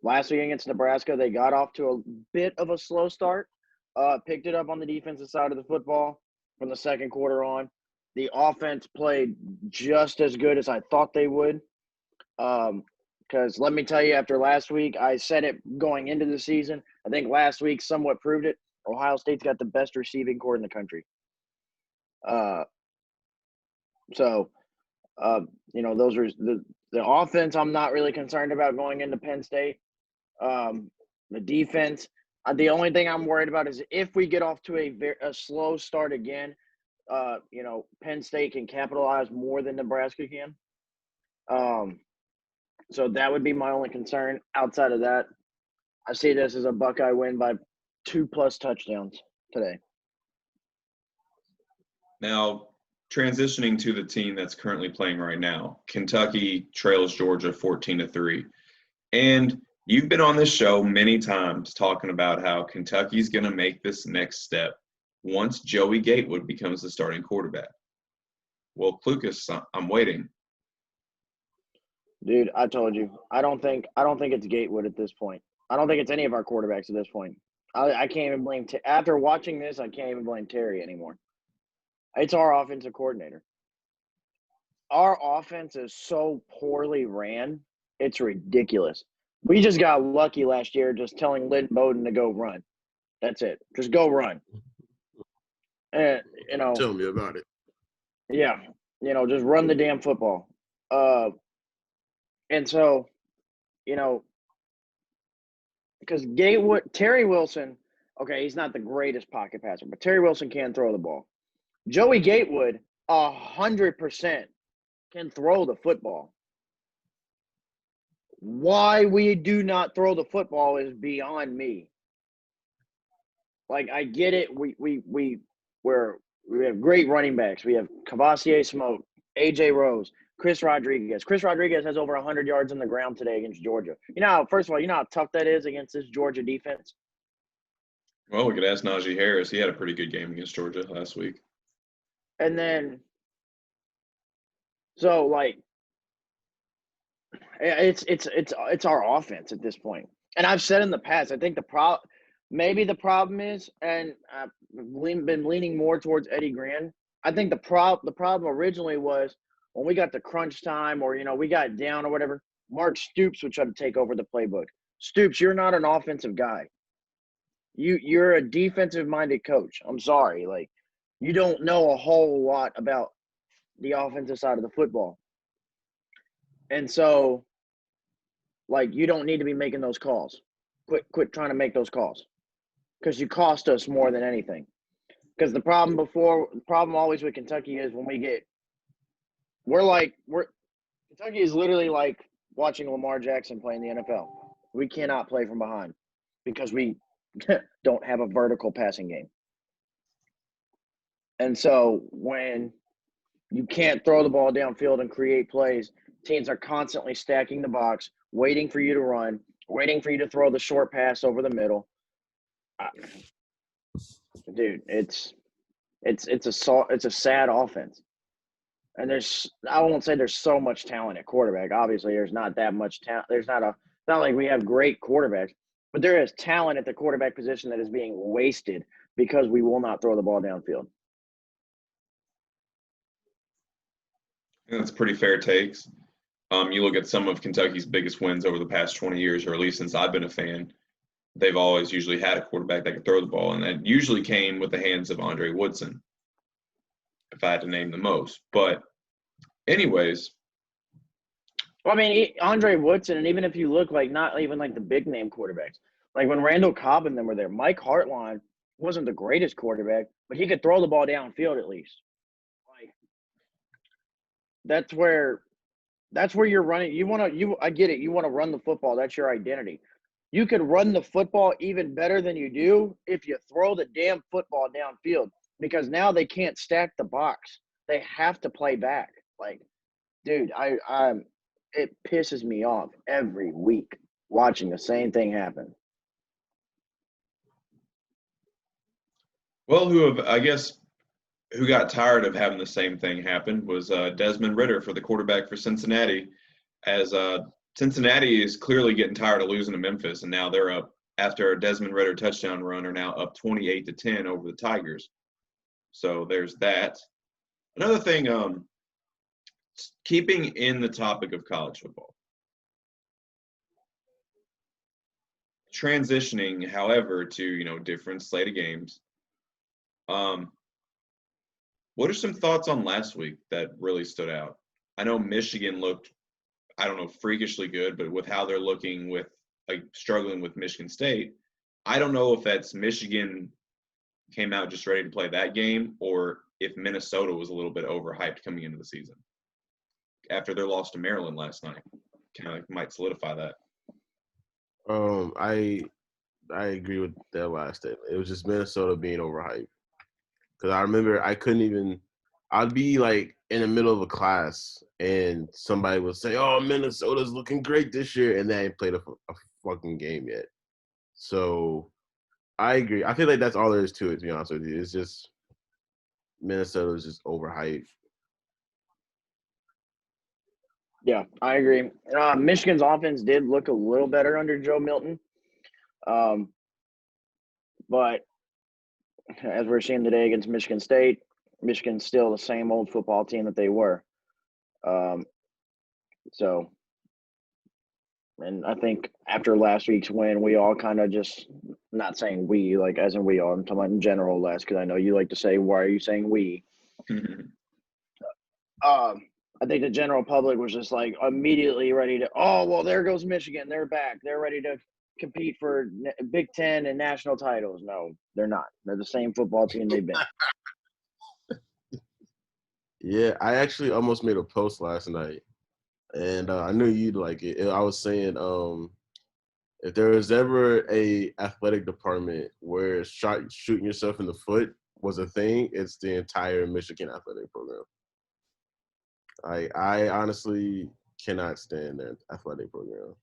Last week against Nebraska, they got off to a bit of a slow start. Picked it up on the defensive side of the football from the second quarter on. The offense played just as good as I thought they would. Because let me tell you, after last week, I said it going into the season. I think last week somewhat proved it. Ohio State's got the best receiving core in the country. Those are the offense I'm not really concerned about going into Penn State. The defense, the only thing I'm worried about is if we get off to a slow start again, Penn State can capitalize more than Nebraska can. So that would be my only concern. Outside of that, I see this as a Buckeye win by 2+ touchdowns today. Now, transitioning to the team that's currently playing right now, Kentucky trails Georgia 14-3. And you've been on this show many times talking about how Kentucky's going to make this next step once Joey Gatewood becomes the starting quarterback. Well, Klucas, I'm waiting. Dude, I told you. I don't think it's Gatewood at this point. I don't think it's any of our quarterbacks at this point. I can't even blame – after watching this, I can't even blame Terry anymore. It's our offensive coordinator. Our offense is so poorly ran, it's ridiculous. We just got lucky last year just telling Lynn Bowden to go run. That's it. Just go run. And, Tell me about it. Yeah. Just run the damn football. And so, because Terry Wilson, okay, he's not the greatest pocket passer, but Terry Wilson can throw the ball. Joey Gatewood, 100% can throw the football. Why we do not throw the football is beyond me. Like, I get it. We have great running backs. We have Cavassier Smoke, AJ Rose, Chris Rodriguez. Chris Rodriguez has over 100 yards on the ground today against Georgia. First of all, how tough that is against this Georgia defense? Well, we could ask Najee Harris. He had a pretty good game against Georgia last week. And then, so like, it's our offense at this point. And I've said in the past, I think maybe the problem is, and I've been leaning more towards Eddie Gran. I think the problem originally was when we got the crunch time or, we got down or whatever, Mark Stoops would try to take over the playbook. Stoops, you're not an offensive guy. You're a defensive-minded coach. I'm sorry. Like, you don't know a whole lot about the offensive side of the football. And so, like, you don't need to be making those calls. Quit trying to make those calls because you cost us more than anything. Because the problem always with Kentucky is when Kentucky is literally like watching Lamar Jackson play in the NFL. We cannot play from behind because we don't have a vertical passing game. And so when you can't throw the ball downfield and create plays, teams are constantly stacking the box, waiting for you to run, waiting for you to throw the short pass over the middle. Dude, it's a sad offense. And I won't say there's so much talent at quarterback. Obviously, there's not that much talent. It's not like we have great quarterbacks, but there is talent at the quarterback position that is being wasted because we will not throw the ball downfield. I think that's pretty fair takes. You look at some of Kentucky's biggest wins over the past 20 years, or at least since I've been a fan, they've always usually had a quarterback that could throw the ball, and that usually came with the hands of Andre Woodson, if I had to name the most. But anyways. Well, I mean, Andre Woodson, and even if you look like not even like the big name quarterbacks, like when Randall Cobb and them were there, Mike Hartline wasn't the greatest quarterback, but he could throw the ball downfield at least. Like that's where you're running. I get it. You want to run the football. That's your identity. You could run the football even better than you do if you throw the damn football downfield because now they can't stack the box. They have to play back. Like, dude, it pisses me off every week watching the same thing happen. Well, who got tired of having the same thing happen was Desmond Ridder for the quarterback for Cincinnati, as Cincinnati is clearly getting tired of losing to Memphis, and now they're up after a Desmond Ridder touchdown run are now up 28-10 over the Tigers. So there's that. Another thing, keeping in the topic of college football. Transitioning, however, to, different slate of games. What are some thoughts on last week that really stood out? I know Michigan looked, I don't know, freakishly good, but with how they're looking with struggling with Michigan State, I don't know if that's Michigan came out just ready to play that game or if Minnesota was a little bit overhyped coming into the season. After their loss to Maryland last night, kind of might solidify that. I agree with that last statement. It was just Minnesota being overhyped. Because I remember I'd be like in the middle of a class and somebody would say, "Oh, Minnesota's looking great this year," and they ain't played a fucking game yet. So I agree. I feel like that's all there is to it, to be honest with you. It's just Minnesota's just overhyped. Yeah, I agree. Michigan's offense did look a little better under Joe Milton. But as we're seeing today against Michigan State, Michigan's still the same old football team that they were. So, and I think after last week's win, we all kind of just, not saying we, like as in we all, I'm talking about in general, Les, because I know you like to say, why are you saying we? I think the general public was just like immediately ready to, oh, well, there goes Michigan. They're back. They're ready to compete for Big Ten and national titles. No, they're not. They're the same football team they've been. Yeah, I actually almost made a post last night, and I knew you'd like it. I was saying, if there was ever a athletic department where shooting yourself in the foot was a thing, it's the entire Michigan athletic program. I honestly cannot stand their athletic program.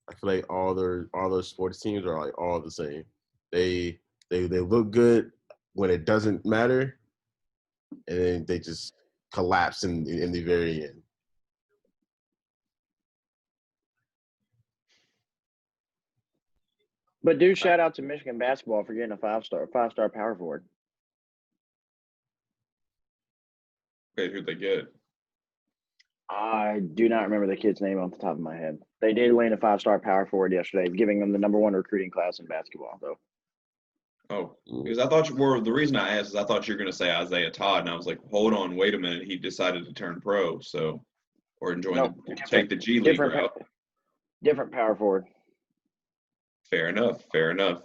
I feel like all their sports teams are like all the same. They look good when it doesn't matter, and then they just collapse in the very end. But do shout out to Michigan basketball for getting a five-star power forward. Okay, who'd they get? I do not remember the kid's name off the top of my head. They did land a 5-star power forward yesterday, giving them the #1 recruiting class in basketball, though. Oh, because I thought the reason I asked is I thought you were going to say Isaiah Todd, and I was like, hold on, wait a minute, he decided to turn pro, so or Nope, take the G League route. different power forward. Fair enough. Fair enough.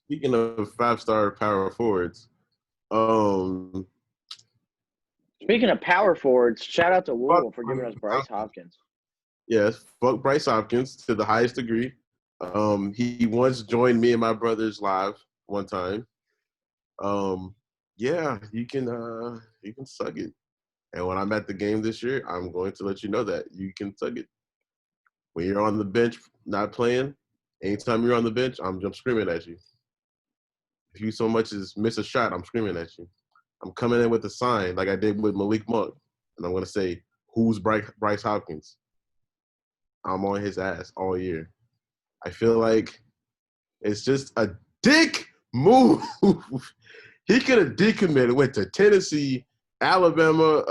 Speaking of 5-star power forwards, Speaking of power forwards, shout out to Louisville for giving us Bryce Hopkins. yes, fuck Bryce Hopkins to the highest degree. He once joined me and my brothers live one time. Yeah, you can suck it. And when I'm at the game this year, I'm going to let you know that you can suck it. When you're on the bench not playing, anytime you're on the bench, I'm screaming at you. If you so much as miss a shot, I'm screaming at you. I'm coming in with a sign like I did with Malik Monk, and I'm going to say, who's Bryce Hopkins? I'm on his ass all year. I feel like it's just a dick move. He could have decommitted, went to Tennessee, Alabama,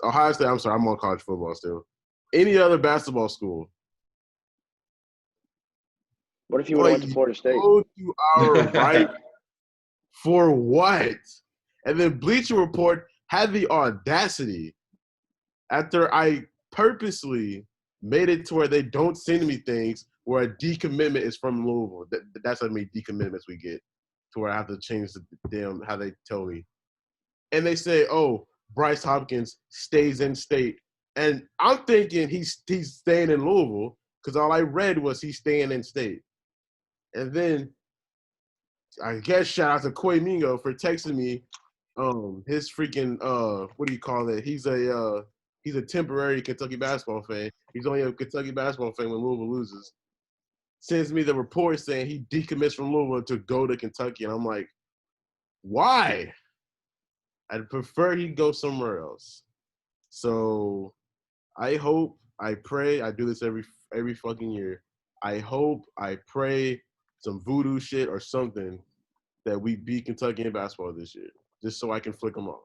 Ohio State. I'm sorry, I'm on college football still. Any other basketball school. What if you would have went to Florida State? Go to our right for what? And then Bleacher Report had the audacity, after I purposely made it to where they don't send me things where a decommitment is from Louisville. That's how many decommitments we get, to where I have to change the damn how they tell me. And they say, oh, Bryce Hopkins stays in state. And I'm thinking he's staying in Louisville because all I read was he's staying in state. And then I guess shout out to Koi Mingo for texting me his freaking what do you call it? He's a temporary Kentucky basketball fan. He's only a Kentucky basketball fan when Louisville loses. Sends me the report saying he decommits from Louisville to go to Kentucky. And I'm like, why? I'd prefer he go somewhere else. So I hope, I pray, I do this every fucking year. I hope, I pray some voodoo shit or something that we beat Kentucky in basketball this year, just so I can flick them off.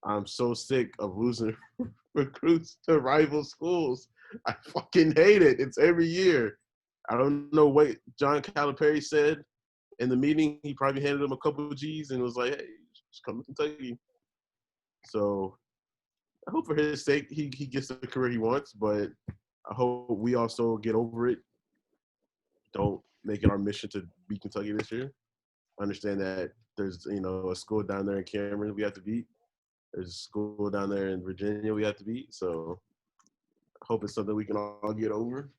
I'm so sick of losing recruits to rival schools. I fucking hate it. It's every year. I don't know what John Calipari said in the meeting. He probably handed him a couple of G's and was like, hey, just come to Kentucky. So I hope for his sake he gets the career he wants, but I hope we also get over it. Don't make it our mission to beat Kentucky this year. Understand that there's, a school down there in Cameron we have to beat. There's a school down there in Virginia we have to beat. So I hope it's something we can all get over.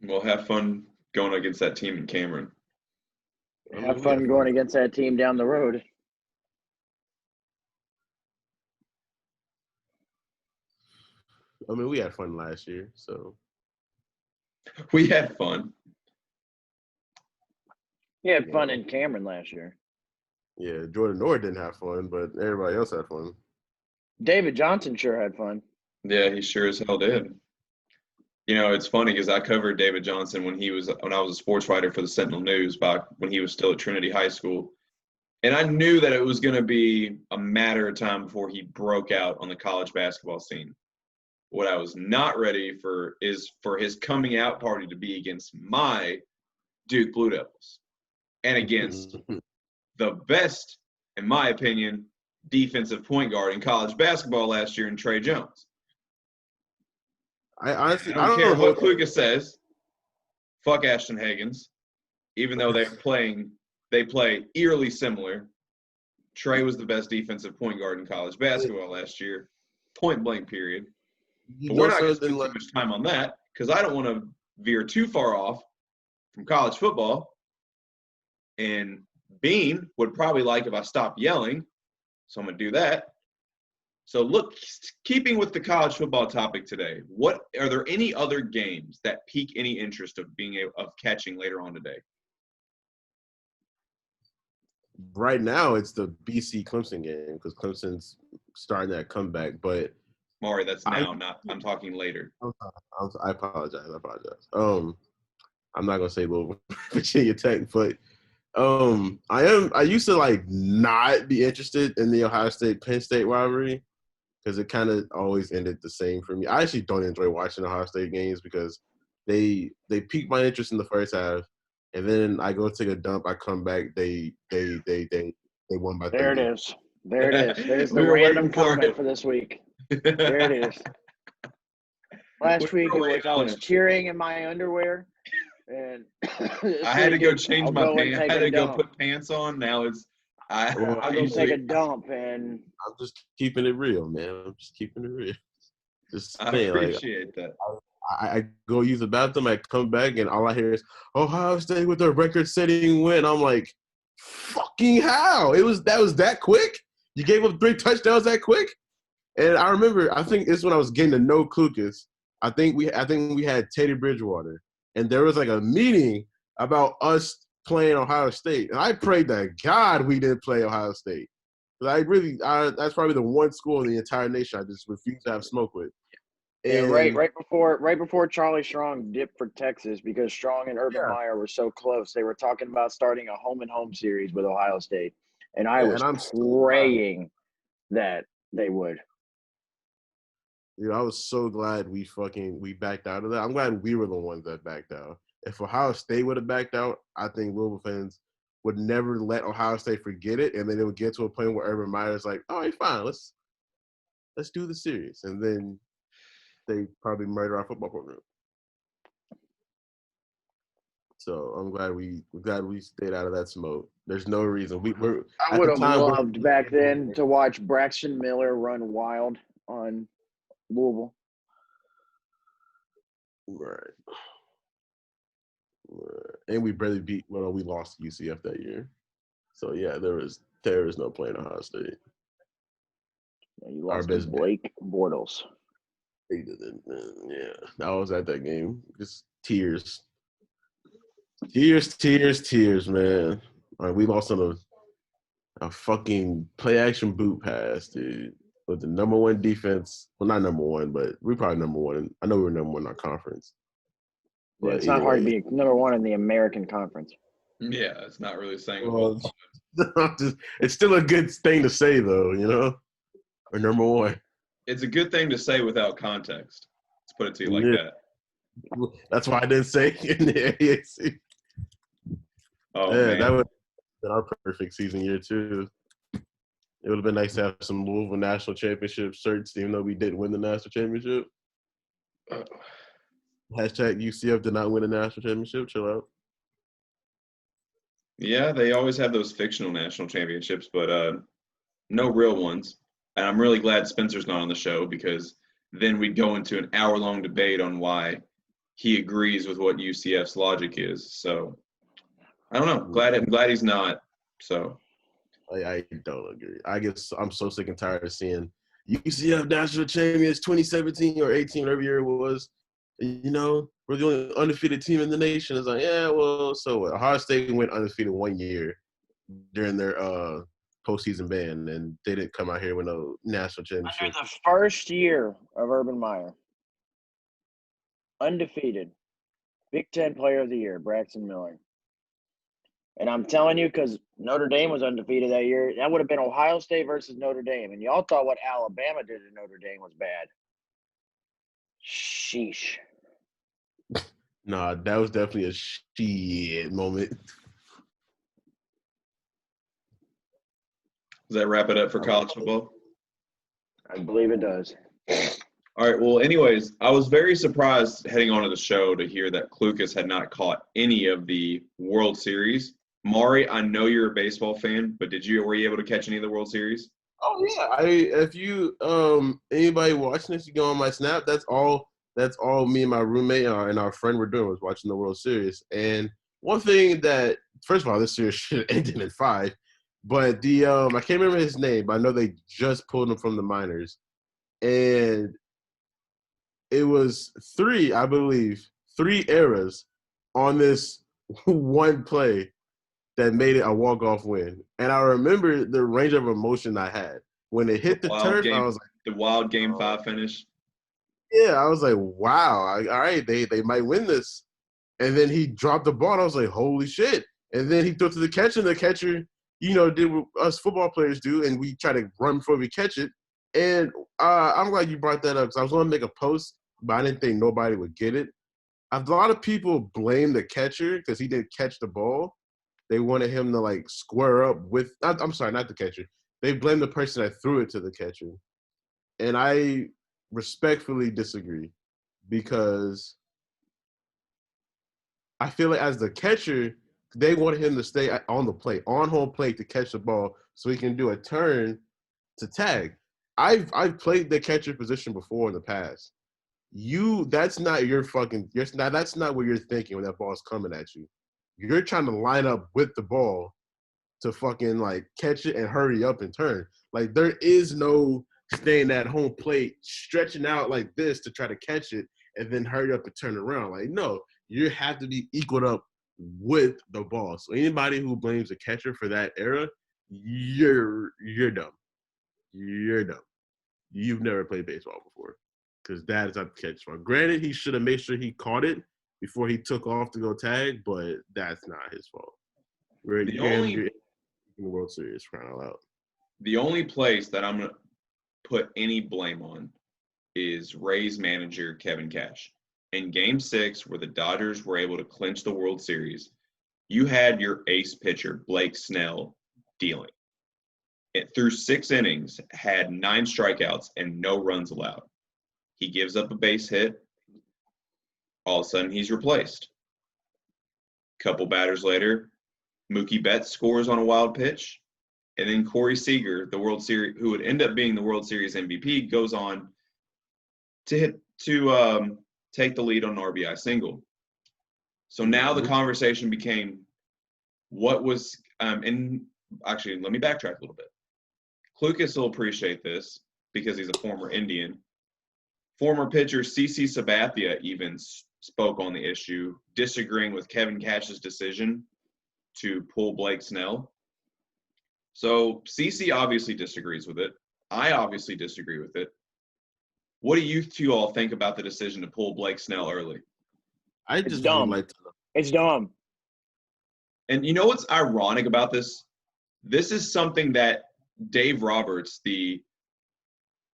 We'll have fun going against that team in Cameron. Have fun going against that team down the road. I mean, we had fun last year, so. We had fun. He had fun in Cameron last year. Yeah, Jordan Noor didn't have fun, but everybody else had fun. David Johnson sure had fun. Yeah, he sure as hell did. It's funny because I covered David Johnson when I was a sports writer for the Sentinel News back when he was still at Trinity High School. And I knew that it was going to be a matter of time before he broke out on the college basketball scene. What I was not ready for is for his coming out party to be against my Duke Blue Devils and against the best, in my opinion, defensive point guard in college basketball last year in Trey Jones. I honestly I don't care what Klucas says. Fuck Ashton Higgins. Even though they play eerily similar. Trey was the best defensive point guard in college basketball last year. Point blank period. But we're not going to spend too much time on that because I don't want to veer too far off from college football. And Bean would probably like if I stopped yelling. So I'm going to do that. So look, keeping with the college football topic today, are there any other games that pique any interest of catching later on today? Right now, it's the BC Clemson game because Clemson's starting that comeback. But Maury, that's now, I'm talking later. I apologize. I'm not gonna say Louisville, Virginia Tech, but I used to not be interested in the Ohio State Penn State rivalry. because it kind of always ended the same for me. I actually don't enjoy watching Ohio State games because they pique my interest in the first half, and then I go take a dump. I come back, they won by There it 30. is. There it is. There's the We were random waiting for comment it. for this week. There it is. Last We week were it was waiting I on was it. cheering in my underwear, and this I had to week go it's, change I'll my go and pants. I take had a to go dump. put pants on. Now it's Well, I'll go take a dump, and I'm just keeping it real, man. I'm just keeping it real. Just I saying, like, appreciate that. I go use the bathroom, I come back, and all I hear is Ohio State with a record-setting win. I'm like, fucking how? That was that quick? You gave up 3 touchdowns that quick? And I remember, I think it's when I was getting to know Klucas. I think we had Teddy Bridgewater, and there was like a meeting about us playing Ohio State, and I prayed to God we didn't play Ohio State. But that's probably the one school in the entire nation I just refuse to have smoke with. yeah, And right before Charlie Strong dipped for Texas because Strong and Urban Meyer were so close, they were talking about starting a home and home series with Ohio State, and I was I'm praying that they would. Dude, I was so glad we backed out of that. I'm glad we were the ones that backed out. If Ohio State would have backed out, I think Louisville fans would never let Ohio State forget it, and then it would get to a point where Urban Meyer's like, "All right, fine, let's do the series," and then they probably murder our football program. So I'm glad we stayed out of that smoke. There's no reason we're. I would have loved back then to watch Braxton Miller run wild on Louisville. Right. And we barely we lost UCF that year. So yeah, there is no playing Ohio State. Yeah, you lost to Blake Bortles. Yeah, I was at that game. Just tears, man. Like, we lost on a fucking play action boot pass, dude. With the number one defense, well, not number one, but we're probably number one. I know we were number one in our conference. But it's not hard to be number one in the American Conference. Yeah, it's not really saying a whole lot. It's still a good thing to say, though, you know? Or number one. It's a good thing to say without context. Let's put it to you like that. That's why I didn't say it in the AAC. Oh, yeah, man. That would have been our perfect season year, too. It would have been nice to have some Louisville National Championship shirts, even though we didn't win the National Championship. Hashtag UCF did not win a national championship. Chill out. Yeah, they always have those fictional national championships, but no real ones. And I'm really glad Spencer's not on the show because then we'd go into an hour-long debate on why he agrees with what UCF's logic is. So I don't know. I'm glad he's not. So I don't agree. I guess I'm so sick and tired of seeing UCF national champions 2017 or 18, whatever year it was. You know, we're the only undefeated team in the nation. It's like, yeah, well, so what? Ohio State went undefeated 1 year during their postseason ban, and they didn't come out here with no national championship. Under the first year of Urban Meyer, undefeated, Big Ten Player of the Year, Braxton Miller. And I'm telling you, because Notre Dame was undefeated that year, that would have been Ohio State versus Notre Dame. And y'all thought what Alabama did to Notre Dame was bad. Sheesh. Nah, that was definitely a shit moment. Does that wrap it up for college football? I believe it does. All right. Well, anyways, I was very surprised heading onto the show to hear that Klucas had not caught any of the World Series. Maury, I know you're a baseball fan, but were you able to catch any of the World Series? Oh yeah. If you anybody watching this, you go on my Snap. That's all me and my roommate and our friend were doing was watching the World Series. And one thing that, first of all, this series should have ended in 5. But I can't remember his name, but I know they just pulled him from the minors. And it was 3 errors on this one play that made it a walk-off win. And I remember the range of emotion I had. When it hit the turf, I was like, the wild Game 5 finish. Yeah, I was like, wow, all right, they might win this. And then he dropped the ball, and I was like, holy shit. And then he threw to the catcher, and the catcher, did what us football players do, and we try to run before we catch it. And I'm glad you brought that up because I was going to make a post, but I didn't think nobody would get it. A lot of people blame the catcher because he didn't catch the ball. They wanted him to like square up with. I'm sorry, not the catcher. They blame the person that threw it to the catcher, and I respectfully disagree because I feel like as the catcher, they wanted him to stay on the plate, on home plate to catch the ball, so he can do a turn to tag. I've played the catcher position before in the past. That's not your fucking. That's not what you're thinking when that ball's coming at you. You're trying to line up with the ball to fucking like catch it and hurry up and turn. Like there is no staying at home plate, stretching out like this to try to catch it and then hurry up and turn around. Like no, you have to be equaled up with the ball. So anybody who blames the catcher for that era, you're dumb. You're dumb. You've never played baseball before because that is not the catch ball. Granted, he should have made sure he caught it before he took off to go tag, but that's not his fault. You're in the World Series, crying out loud. The only place that I'm going to put any blame on is Rays manager Kevin Cash. In Game 6, where the Dodgers were able to clinch the World Series, you had your ace pitcher, Blake Snell, dealing. It, through 6 innings, had 9 strikeouts and no runs allowed. He gives up a base hit. All of a sudden, he's replaced. Couple batters later, Mookie Betts scores on a wild pitch. And then Corey Seager, the World Series, who would end up being the World Series MVP, goes on to take the lead on an RBI single. So now the conversation became what was and actually, let me backtrack a little bit. Klucas will appreciate this because he's a former Indian. Former pitcher CC Sabathia even spoke on the issue, disagreeing with Kevin Cash's decision to pull Blake Snell. So CC obviously disagrees with it. I obviously disagree with it. What do you two all think about the decision to pull Blake Snell early? I just would like to know. It's dumb. And you know what's ironic about this? This is something that Dave Roberts, the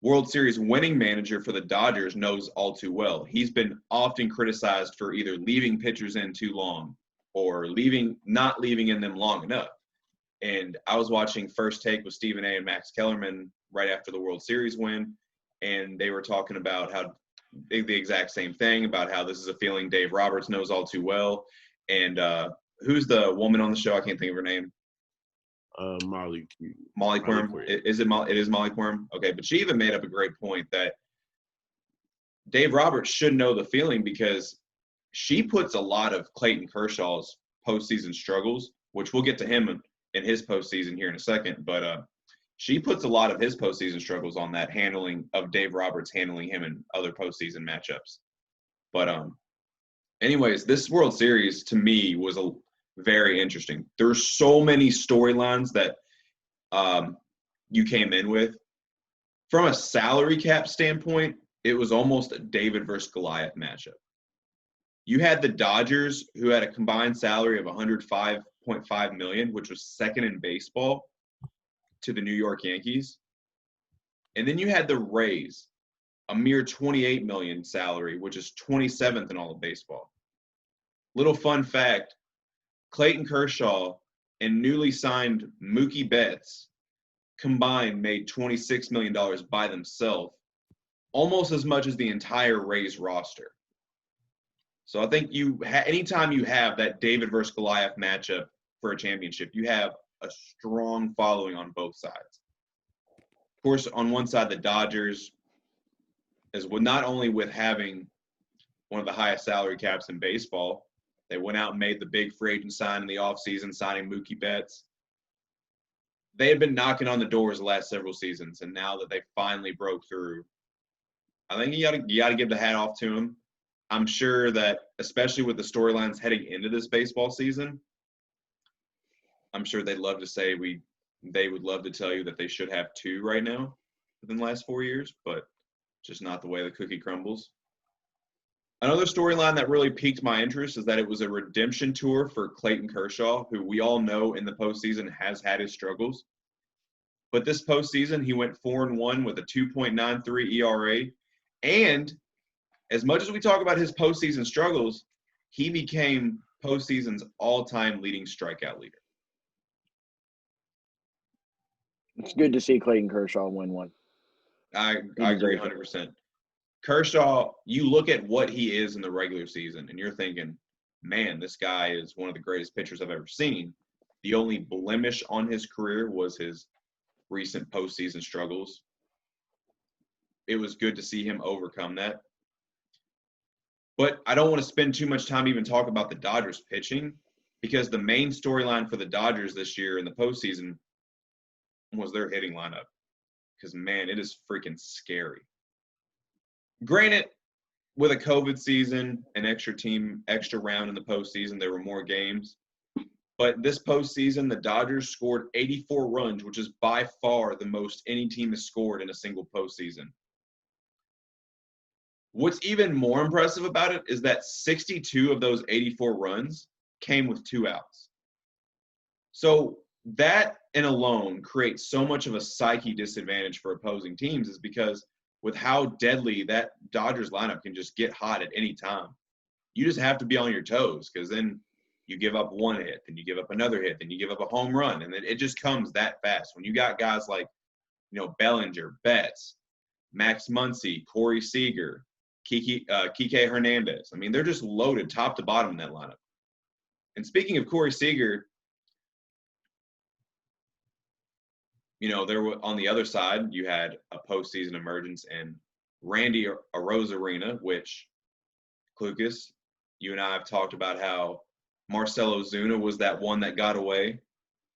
World Series winning manager for the Dodgers, knows all too well. He's been often criticized for either leaving pitchers in too long or not leaving in them long enough. And I was watching First Take with Stephen A. and Max Kellerman right after the World Series win, and they were talking about how the exact same thing, about how this is a feeling Dave Roberts knows all too well. And who's the woman on the show? I can't think of her name. Molly Quirm. Is it Molly? It is Molly Quirm. Okay, but she even made up a great point that Dave Roberts should know the feeling because she puts a lot of Clayton Kershaw's postseason struggles, which we'll get to him in his postseason here in a second. But she puts a lot of his postseason struggles on that handling of Dave Roberts handling him in other postseason matchups. But anyways, this World Series to me was very interesting. There's so many storylines that you came in with. From a salary cap standpoint, it was almost a David versus Goliath matchup. You had the Dodgers, who had a combined salary of $105.5 million, which was second in baseball to the New York Yankees. And then you had the Rays, a mere $28 million salary, which is 27th in all of baseball. Little fun fact, Clayton Kershaw and newly signed Mookie Betts combined made $26 million by themselves, almost as much as the entire Rays roster. So I think anytime you have that David versus Goliath matchup for a championship, you have a strong following on both sides. Of course, on one side, the Dodgers, not only with having one of the highest salary caps in baseball, they went out and made the big free agent sign in the offseason, signing Mookie Betts. They had been knocking on the doors the last several seasons, and now that they finally broke through, I think you got to give the hat off to them. I'm sure that, especially with the storylines heading into this baseball season, I'm sure they'd love to say they would love to tell you that they should have 2 right now within the last 4 years, but just not the way the cookie crumbles. Another storyline that really piqued my interest is that it was a redemption tour for Clayton Kershaw, who we all know in the postseason has had his struggles. But this postseason, he went 4-1 with a 2.93 ERA. And as much as we talk about his postseason struggles, he became postseason's all-time leading strikeout leader. It's good to see Clayton Kershaw win one. I agree 100%. Kershaw, you look at what he is in the regular season, and you're thinking, man, this guy is one of the greatest pitchers I've ever seen. The only blemish on his career was his recent postseason struggles. It was good to see him overcome that. But I don't want to spend too much time even talking about the Dodgers pitching, because the main storyline for the Dodgers this year in the postseason was their hitting lineup. Because, man, it is freaking scary. Granted, with a COVID season, an extra round in the postseason, there were more games. But this postseason, the Dodgers scored 84 runs, which is by far the most any team has scored in a single postseason. What's even more impressive about it is that 62 of those 84 runs came with 2 outs. So that in alone creates so much of a psyche disadvantage for opposing teams, is because with how deadly that Dodgers lineup can just get hot at any time. You just have to be on your toes, because then you give up one hit, then you give up another hit, then you give up a home run, and then it just comes that fast. When you got guys like, Bellinger, Betts, Max Muncy, Corey Seager, Kike Hernandez. I mean, they're just loaded top to bottom in that lineup. And speaking of Corey Seager, there were, on the other side, you had a postseason emergence in Randy Arozarena, which, Klucas, you and I have talked about how Marcell Ozuna was that one that got away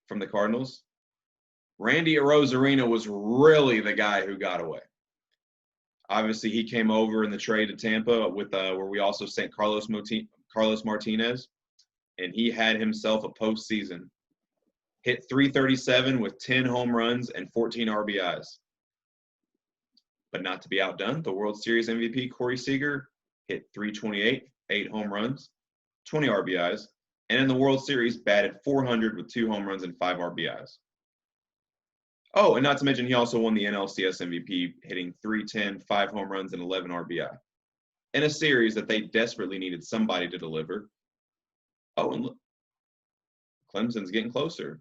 from the Cardinals. Randy Arozarena was really the guy who got away. Obviously, he came over in the trade to Tampa with where we also sent Carlos Martinez, and he had himself a postseason. Hit .337 with 10 home runs and 14 RBIs. But not to be outdone, the World Series MVP, Corey Seager, hit .328, 8 home runs, 20 RBIs, and in the World Series batted .400 with 2 home runs and 5 RBIs. Oh, and not to mention he also won the NLCS MVP, hitting .310, 5 home runs, and 11 RBI. In a series that they desperately needed somebody to deliver. Oh, and look, Clemson's getting closer.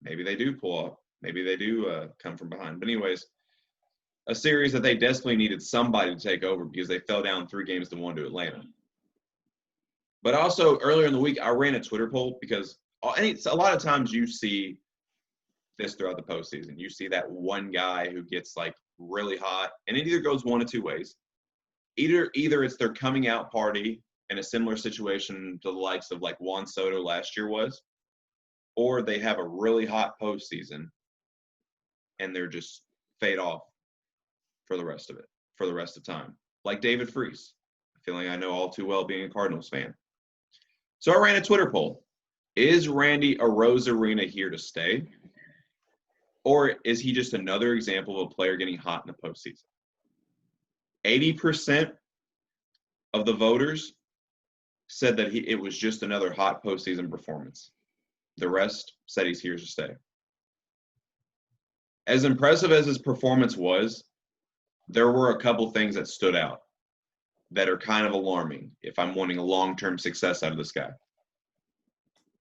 Maybe they do pull up. Maybe they do come from behind. But anyways, a series that they desperately needed somebody to take over because they fell down 3-1 to Atlanta. But also, earlier in the week, I ran a Twitter poll because a lot of times you see this throughout the postseason. You see that one guy who gets, really hot, and it either goes one of two ways. Either it's their coming out party in a similar situation to the likes of Juan Soto last year was, or they have a really hot postseason and they're just fade off for the rest of time. Like David Freese, a feeling I know all too well being a Cardinals fan. So I ran a Twitter poll. Is Randy Arozarena here to stay? Or is he just another example of a player getting hot in the postseason? 80% of the voters said that it was just another hot postseason performance. The rest said he's here to stay. As impressive as his performance was, there were a couple things that stood out that are kind of alarming if I'm wanting a long-term success out of this guy.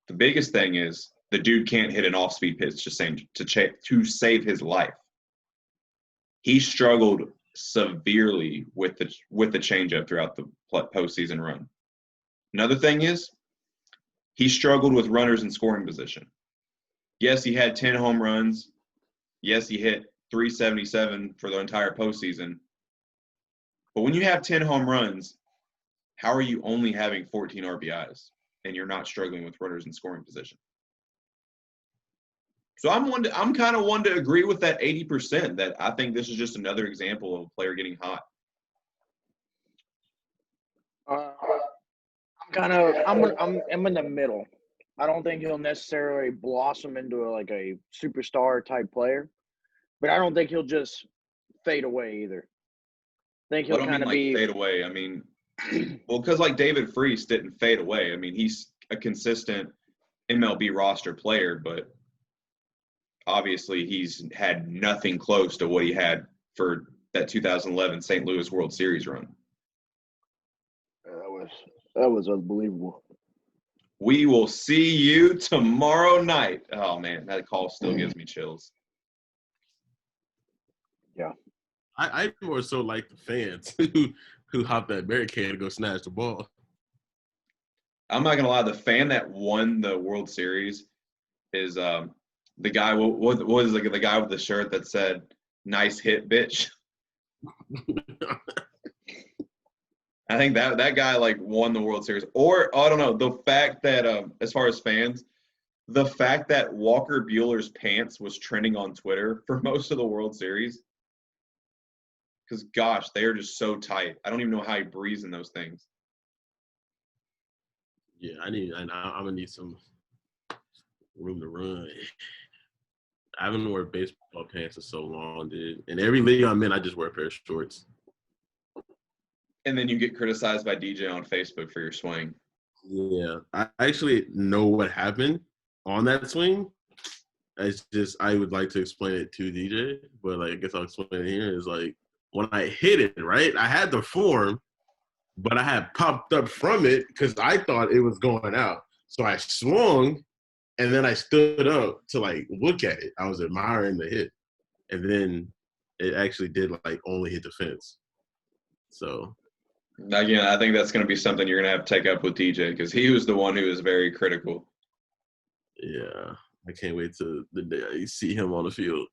The biggest thing is the dude can't hit an off-speed pitch to save his life. He struggled severely with the changeup throughout the postseason run. Another thing is he struggled with runners in scoring position. Yes, he had 10 home runs. Yes, he hit .377 for the entire postseason. But when you have 10 home runs, how are you only having 14 RBIs and you're not struggling with runners in scoring position? So I'm kind of one to agree with that 80% that I think this is just another example of a player getting hot. I'm in the middle. I don't think he'll necessarily blossom into a superstar type player, but I don't think he'll just fade away either. I think he'll kind of be fade away. I mean, well, because David Freese didn't fade away. I mean, he's a consistent MLB roster player, but obviously he's had nothing close to what he had for that 2011 St. Louis World Series run. That was unbelievable. We will see you tomorrow night. Oh, man, that call still gives me chills. Yeah. I more so like the fans who hop that barricade to go snatch the ball. I'm not going to lie. The fan that won the World Series is the guy. What was the guy with the shirt that said, "Nice hit, bitch"? I think that guy like won the World Series. Or I don't know, the fact that as far as fans, the fact that Walker Bueller's pants was trending on Twitter for most of the World Series. Because gosh, they are just so tight. I don't even know how he breathes in those things. Yeah, I'm gonna need some room to run. I haven't worn baseball pants in so long, dude. And every league I'm in, I just wear a pair of shorts. And then you get criticized by DJ on Facebook for your swing. Yeah, I actually know what happened on that swing. It's just I would like to explain it to DJ, but like I guess I'll explain it here. Is like when I hit it, right? I had the form, but I had popped up from it because I thought it was going out. So I swung, and then I stood up to like look at it. I was admiring the hit, and then it actually did like only hit the fence. So Again, I think that's going to be something you're going to have to take up with DJ because he was the one who was very critical. yeah, I can't wait to the day I see him on the field.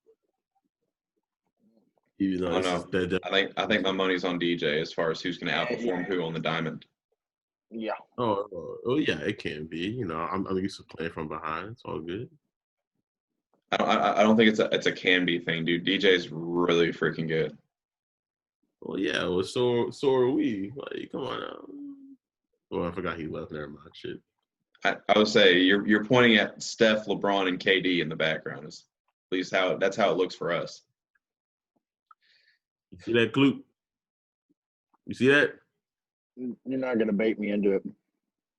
Even though I don't know. I think my money's on DJ as far as who's going to outperform who on the diamond. Yeah. Oh, yeah, it can be. You know, I'm used to playing from behind. It's all good. I don't think it's a can be thing, dude. DJ's really freaking good. Well, yeah. Well, so are we. Like, come on now. Well, I forgot he left. Never mind. Shit. I would say you're pointing at Steph, LeBron, and KD in the background. Is at least that's how it looks for us. You see that, Klucas? You see that? You're not gonna bait me into it.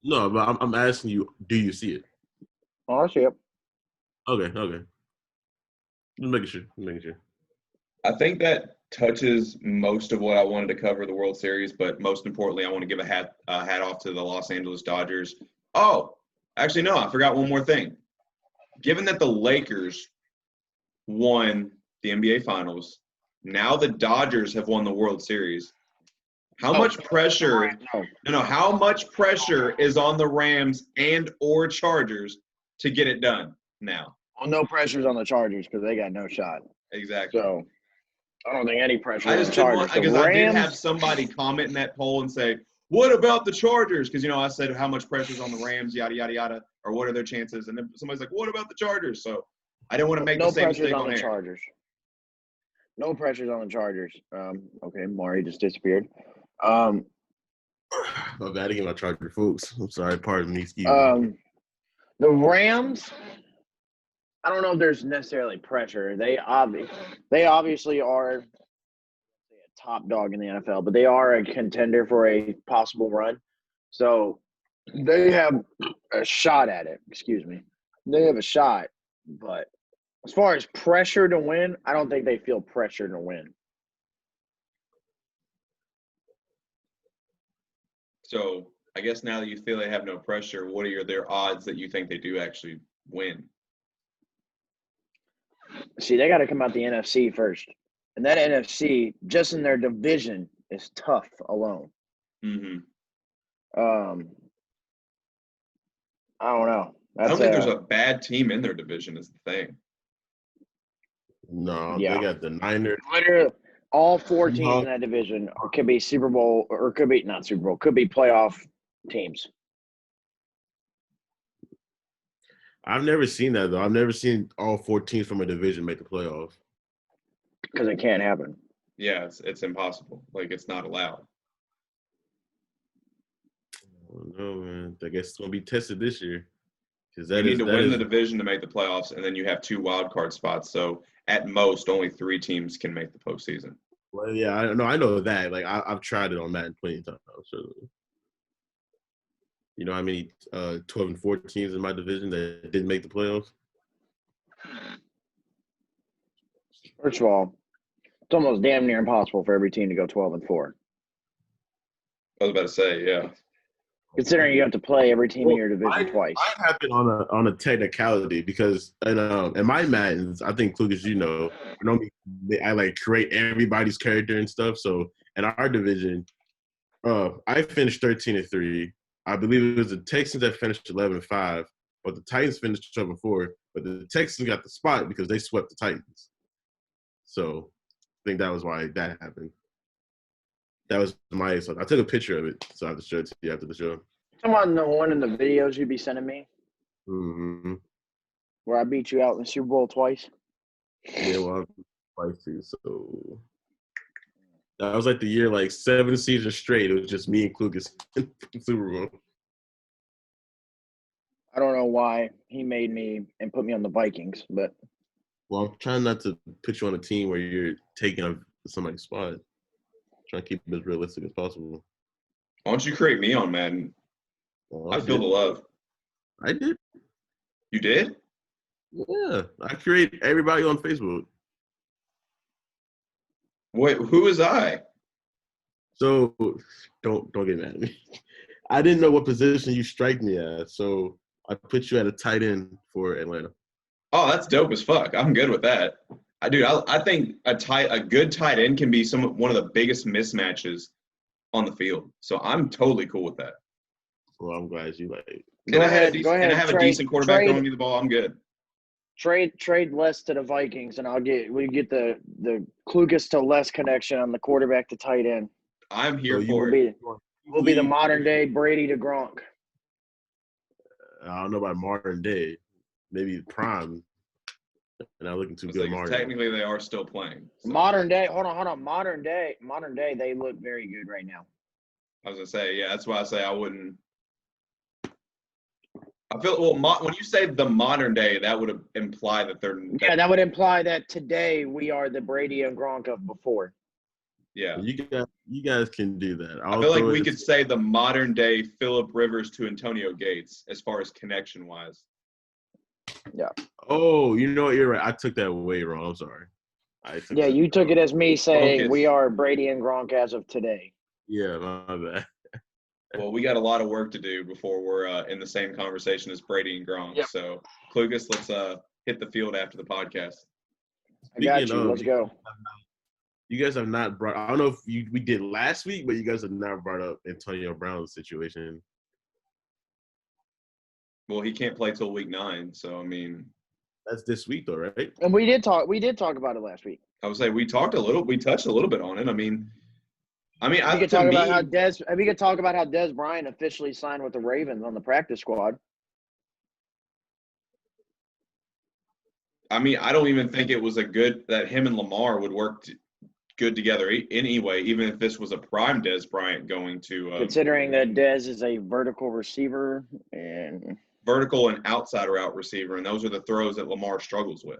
No, but I'm asking you. Do you see it? Oh, I see it. Okay. Just making sure. I think that touches most of what I wanted to cover the World Series, but most importantly, I want to give a hat off to the Los Angeles Dodgers. Oh, actually, no, I forgot one more thing. Given that the Lakers won the NBA Finals, now the Dodgers have won the World Series. How much pressure? How much pressure is on the Rams and or Chargers to get it done now? Well, no pressure's on the Chargers because they got no shot. Exactly. So I don't think any pressure I on the just didn't Chargers. want because I did have somebody comment in that poll and say, "What about the Chargers?" Because I said how much pressure's on the Rams, yada yada yada, or what are their chances? And then somebody's like, "What about the Chargers?" So I didn't want to make the same mistake on the air. Chargers. No pressures on the Chargers. Okay, Maury just disappeared. My bad, I get my Charger folks. I'm sorry, pardon me. Excuse me. The Rams. I don't know if there's necessarily pressure. They obviously are a top dog in the NFL, but they are a contender for a possible run. So they have a shot at it. Excuse me. They have a shot, but as far as pressure to win, I don't think they feel pressure to win. So I guess now that you feel they have no pressure, what are their odds that you think they do actually win? See, they got to come out the NFC first. And that NFC, just in their division, is tough alone. Mm-hmm. I don't know. I don't think there's a bad team in their division is the thing. No, They got the Niners. Literally, all four teams in that division could be Super Bowl or could be not Super Bowl, could be playoff teams. I've never seen that, though. I've never seen all 4 teams from a division make the playoff. Because it can't happen. Yeah, it's impossible. Like, it's not allowed. I don't know, man. I guess it's going to be tested this year. You need to win the division to make the playoffs, and then you have 2 wild card spots. So, at most, only 3 teams can make the postseason. Well, yeah, I know that. Like, I've tried it on Madden plenty of times. So. You know how many 12 and 4 teams in my division that didn't make the playoffs? First of all, it's almost damn near impossible for every team to go 12-4. I was about to say, yeah. Considering you have to play every team in your division Mine twice. happened on a technicality because in my Maddens, I think Klucas, I like create everybody's character and stuff. So in our division, I finished 13-3. I believe it was the Texans that finished 11-5, but the Titans finished 12-4. But the Texans got the spot because they swept the Titans. So I think that was why that happened. That was my. So I took a picture of it, so I have to show it to you after the show. Someone the one in the videos you'd be sending me Mm-hmm. where I beat you out in the Super Bowl twice. Yeah, well, twice too. So that was like the year, like 7 seasons straight. It was just me and Klucas in Super Bowl. I don't know why he made me and put me on the Vikings, but Well, I'm trying not to put you on a team where you're taking somebody's spot. Trying to keep it as realistic as possible. Why don't you create me on Madden? Well, I feel the love. I did. You did? Yeah, I create everybody on Facebook. Wait, who is I? So don't get mad at me. I didn't know what position you strike me at, so I put you at a tight end for Atlanta. Oh, that's dope as fuck. I'm good with that. I think a good tight end can be one of the biggest mismatches on the field. So I'm totally cool with that. Well, I'm glad you like it. Go ahead. And I have a decent quarterback throwing me the ball. I'm good. Trade Les to the Vikings, and we get the Klucas to Les connection on the quarterback to tight end. I'm here for it. We'll be the modern day Brady to Gronk. I don't know about modern day, maybe prime. And I'm looking too good. Like, technically, they are still playing. So. Modern day, hold on. Modern day, they look very good right now. I was gonna say, yeah, that's why I say I wouldn't. I feel when you say the modern day, that would imply that they're. Yeah, that would imply that today we are the Brady and Gronk of before. Yeah, you guys can do that. I feel like we could say the modern day Phillip Rivers to Antonio Gates as far as connection wise. Yeah. Oh, you know what? You're right. I took that way wrong. I'm sorry. You took it as me saying we are Brady and Gronk as of today. Yeah, my bad. Well, we got a lot of work to do before we're in the same conversation as Brady and Gronk. Yep. So, Klucas, let's hit the field after the podcast. I got you. Let's go. You guys have not brought – I don't know if we did last week, but you guys have not brought up Antonio Brown's situation. Well, he can't play till week 9, so, I mean – That's this week, though, right? And we did talk about it last week. I would say we touched a little bit on it. I mean, we could talk about how Dez Bryant officially signed with the Ravens on the practice squad. I mean, I don't even think it was that him and Lamar would work good together anyway, even if this was a prime Dez Bryant going to considering that Dez is a vertical receiver and vertical and outside route receiver, and those are the throws that Lamar struggles with.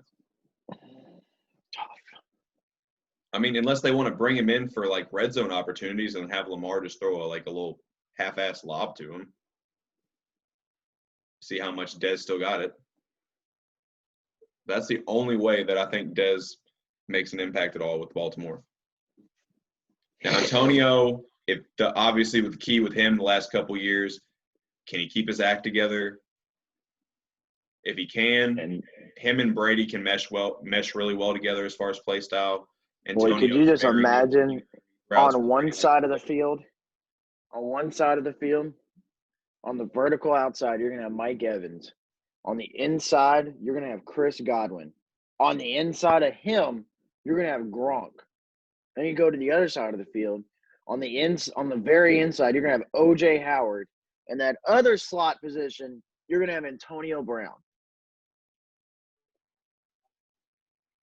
I mean, unless they want to bring him in for like red zone opportunities and have Lamar just throw a little half-ass lob to him. See how much Dez still got it. That's the only way that I think Dez makes an impact at all with Baltimore. Now, Antonio, obviously with the key with him the last couple of years, can he keep his act together? If he can, and him and Brady can mesh really well together as far as play style. Boy, could you just imagine on one side of the field, on the vertical outside, you're going to have Mike Evans. On the inside, you're going to have Chris Godwin. On the inside of him, you're going to have Gronk. Then you go to the other side of the field. On the very inside, you're going to have O.J. Howard. And that other slot position, you're going to have Antonio Brown.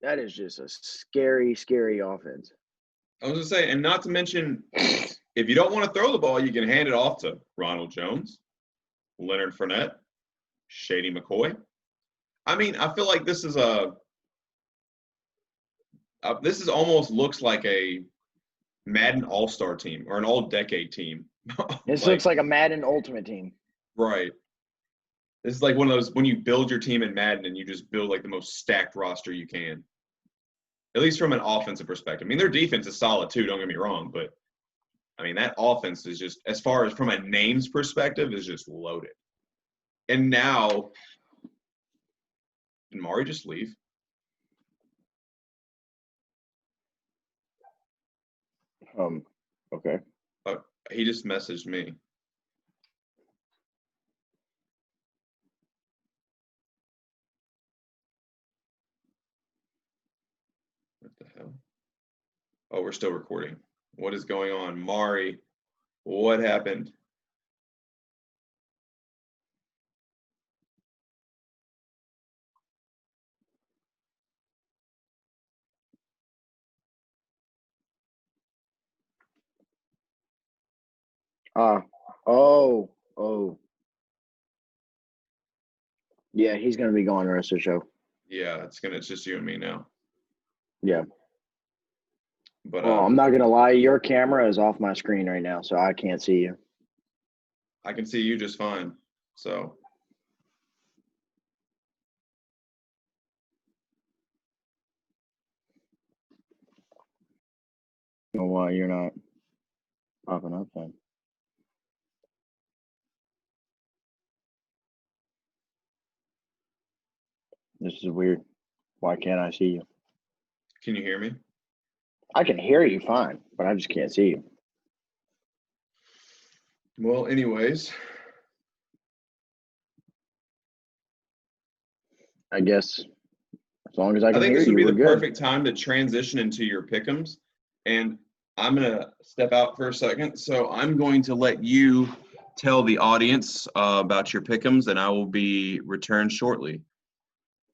That is just a scary, scary offense. I was going to say, and not to mention, if you don't want to throw the ball, you can hand it off to Ronald Jones, Leonard Fournette, Shady McCoy. I mean, I feel like this is almost looks like a Madden All-Star team or an all-decade team. This looks like a Madden Ultimate Team. Right. This is like one of those when you build your team in Madden and you just build like the most stacked roster you can. at least from an offensive perspective. I mean, their defense is solid too, don't get me wrong, but I mean, that offense is just, as far as from a names perspective, is just loaded. And now, did Mari just leave? Okay. Oh, he just messaged me. What the hell? Oh, we're still recording. What is going on? Mari, what happened? Oh. Yeah, he's going to be gone the rest of the show. Yeah, it's just you and me now. Yeah. But Well, I'm not going to lie. Your camera is off my screen right now, so I can't see you. I can see you just fine. So I don't know why you're not popping up then. This is weird. Why can't I see you? can you hear me? I can hear you fine, but I just can't see you. Well, anyways, I guess as long as I I can think hear this would you, be we're the good. perfect time to transition into your pick'ems. And I'm going to step out for a second. So I'm going to let you tell the audience about your pick'ems, and I will be returned shortly.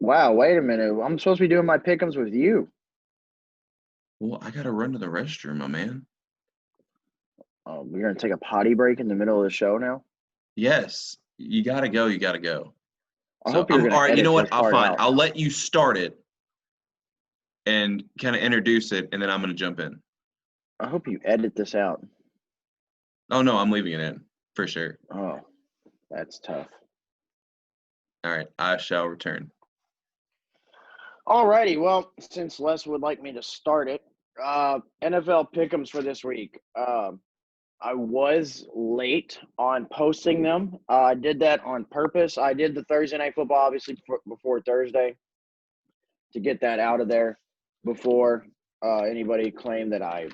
Wow, wait a minute. I'm supposed to be doing my pick'ems with you. Well, I got to run to the restroom, my man. We're going to take a potty break in the middle of the show now? Yes, you got to go. You got to go. I So hope you're going all to right, you edit know what? this I'll part fine. out. I'll let you start it and kind of introduce it, and then I'm going to jump in. I hope you edit this out. Oh, no, I'm leaving it in for sure. Oh, that's tough. All right, I shall return. All righty. Well, since Les would like me to start it, NFL pick'ems for this week. I was late on posting them. I did that on purpose. I did the Thursday Night Football, obviously, before Thursday to get that out of there before anybody claimed that I,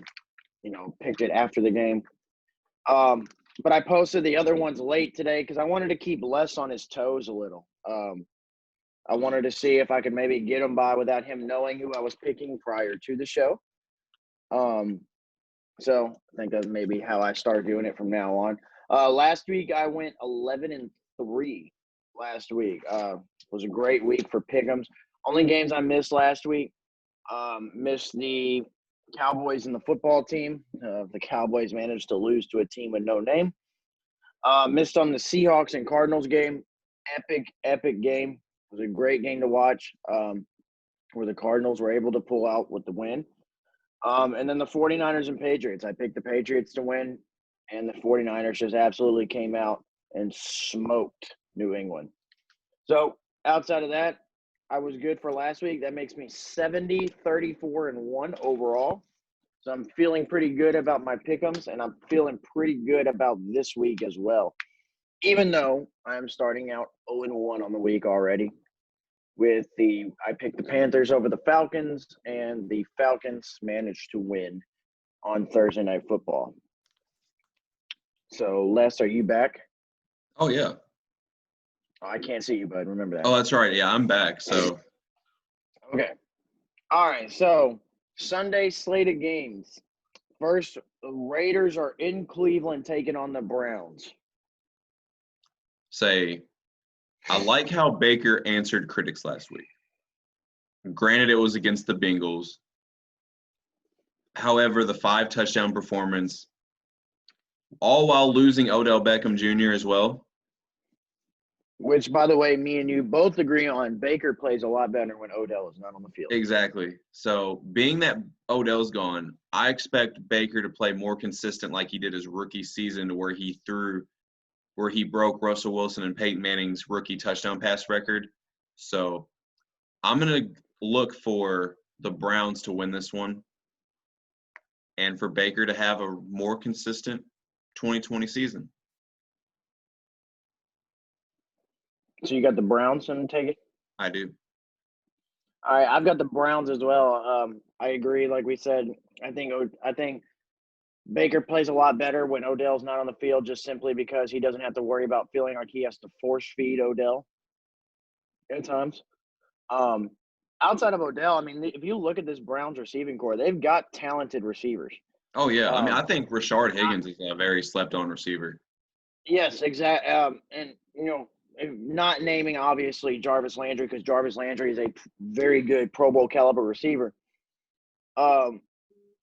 picked it after the game. But I posted the other ones late today because I wanted to keep Les on his toes a little. I wanted to see if I could maybe get him by without him knowing who I was picking prior to the show. So I think that's maybe how I start doing it from now on. Last week I went 11-3. Last week was a great week for pick'ems. Only games I missed last week. Missed the Cowboys and the football team. The Cowboys managed to lose to a team with no name. Missed on the Seahawks and Cardinals game. Epic game. It was a great game to watch where the Cardinals were able to pull out with the win. And then the 49ers and Patriots. I picked the Patriots to win, and the 49ers just absolutely came out and smoked New England. So outside of that, I was good for last week. That makes me 70, 34, and 1 overall. So I'm feeling pretty good about my pick'ems, and I'm feeling pretty good about this week as well. Even though I'm starting out 0-1 on the week already. I picked the Panthers over the Falcons, and the Falcons managed to win on Thursday Night Football. So, Les, are you back? Oh, yeah. Oh, I can't see you, bud. Remember that. Oh, that's right. Yeah, I'm back. So, Okay. All right. So, Sunday slate of games. First, the Raiders are in Cleveland taking on the Browns. I like how Baker answered critics last week. Granted, it was against the Bengals. However, the 5-touchdown performance, all while losing Odell Beckham Jr. as well. Which, by the way, me and you both agree on. Baker plays a lot better when Odell is not on the field. Exactly. So, being that Odell's gone, I expect Baker to play more consistent like he did his rookie season, where he broke Russell Wilson and Peyton Manning's rookie touchdown pass record. So, I'm going to look for the Browns to win this one and for Baker to have a more consistent 2020 season. So you got the Browns and take it? I do. All right, I've got the Browns as well. I agree. Like we said, I think Baker plays a lot better when Odell's not on the field, just simply because he doesn't have to worry about feeling like he has to force feed Odell at times. Outside of Odell, I mean, if you look at this Browns receiving core, they've got talented receivers. Oh, yeah. I mean, I Um, think Rashard Higgins is a very slept-on receiver. yes, exactly. And not naming obviously Jarvis Landry, because Jarvis Landry is a very good Pro Bowl caliber receiver. I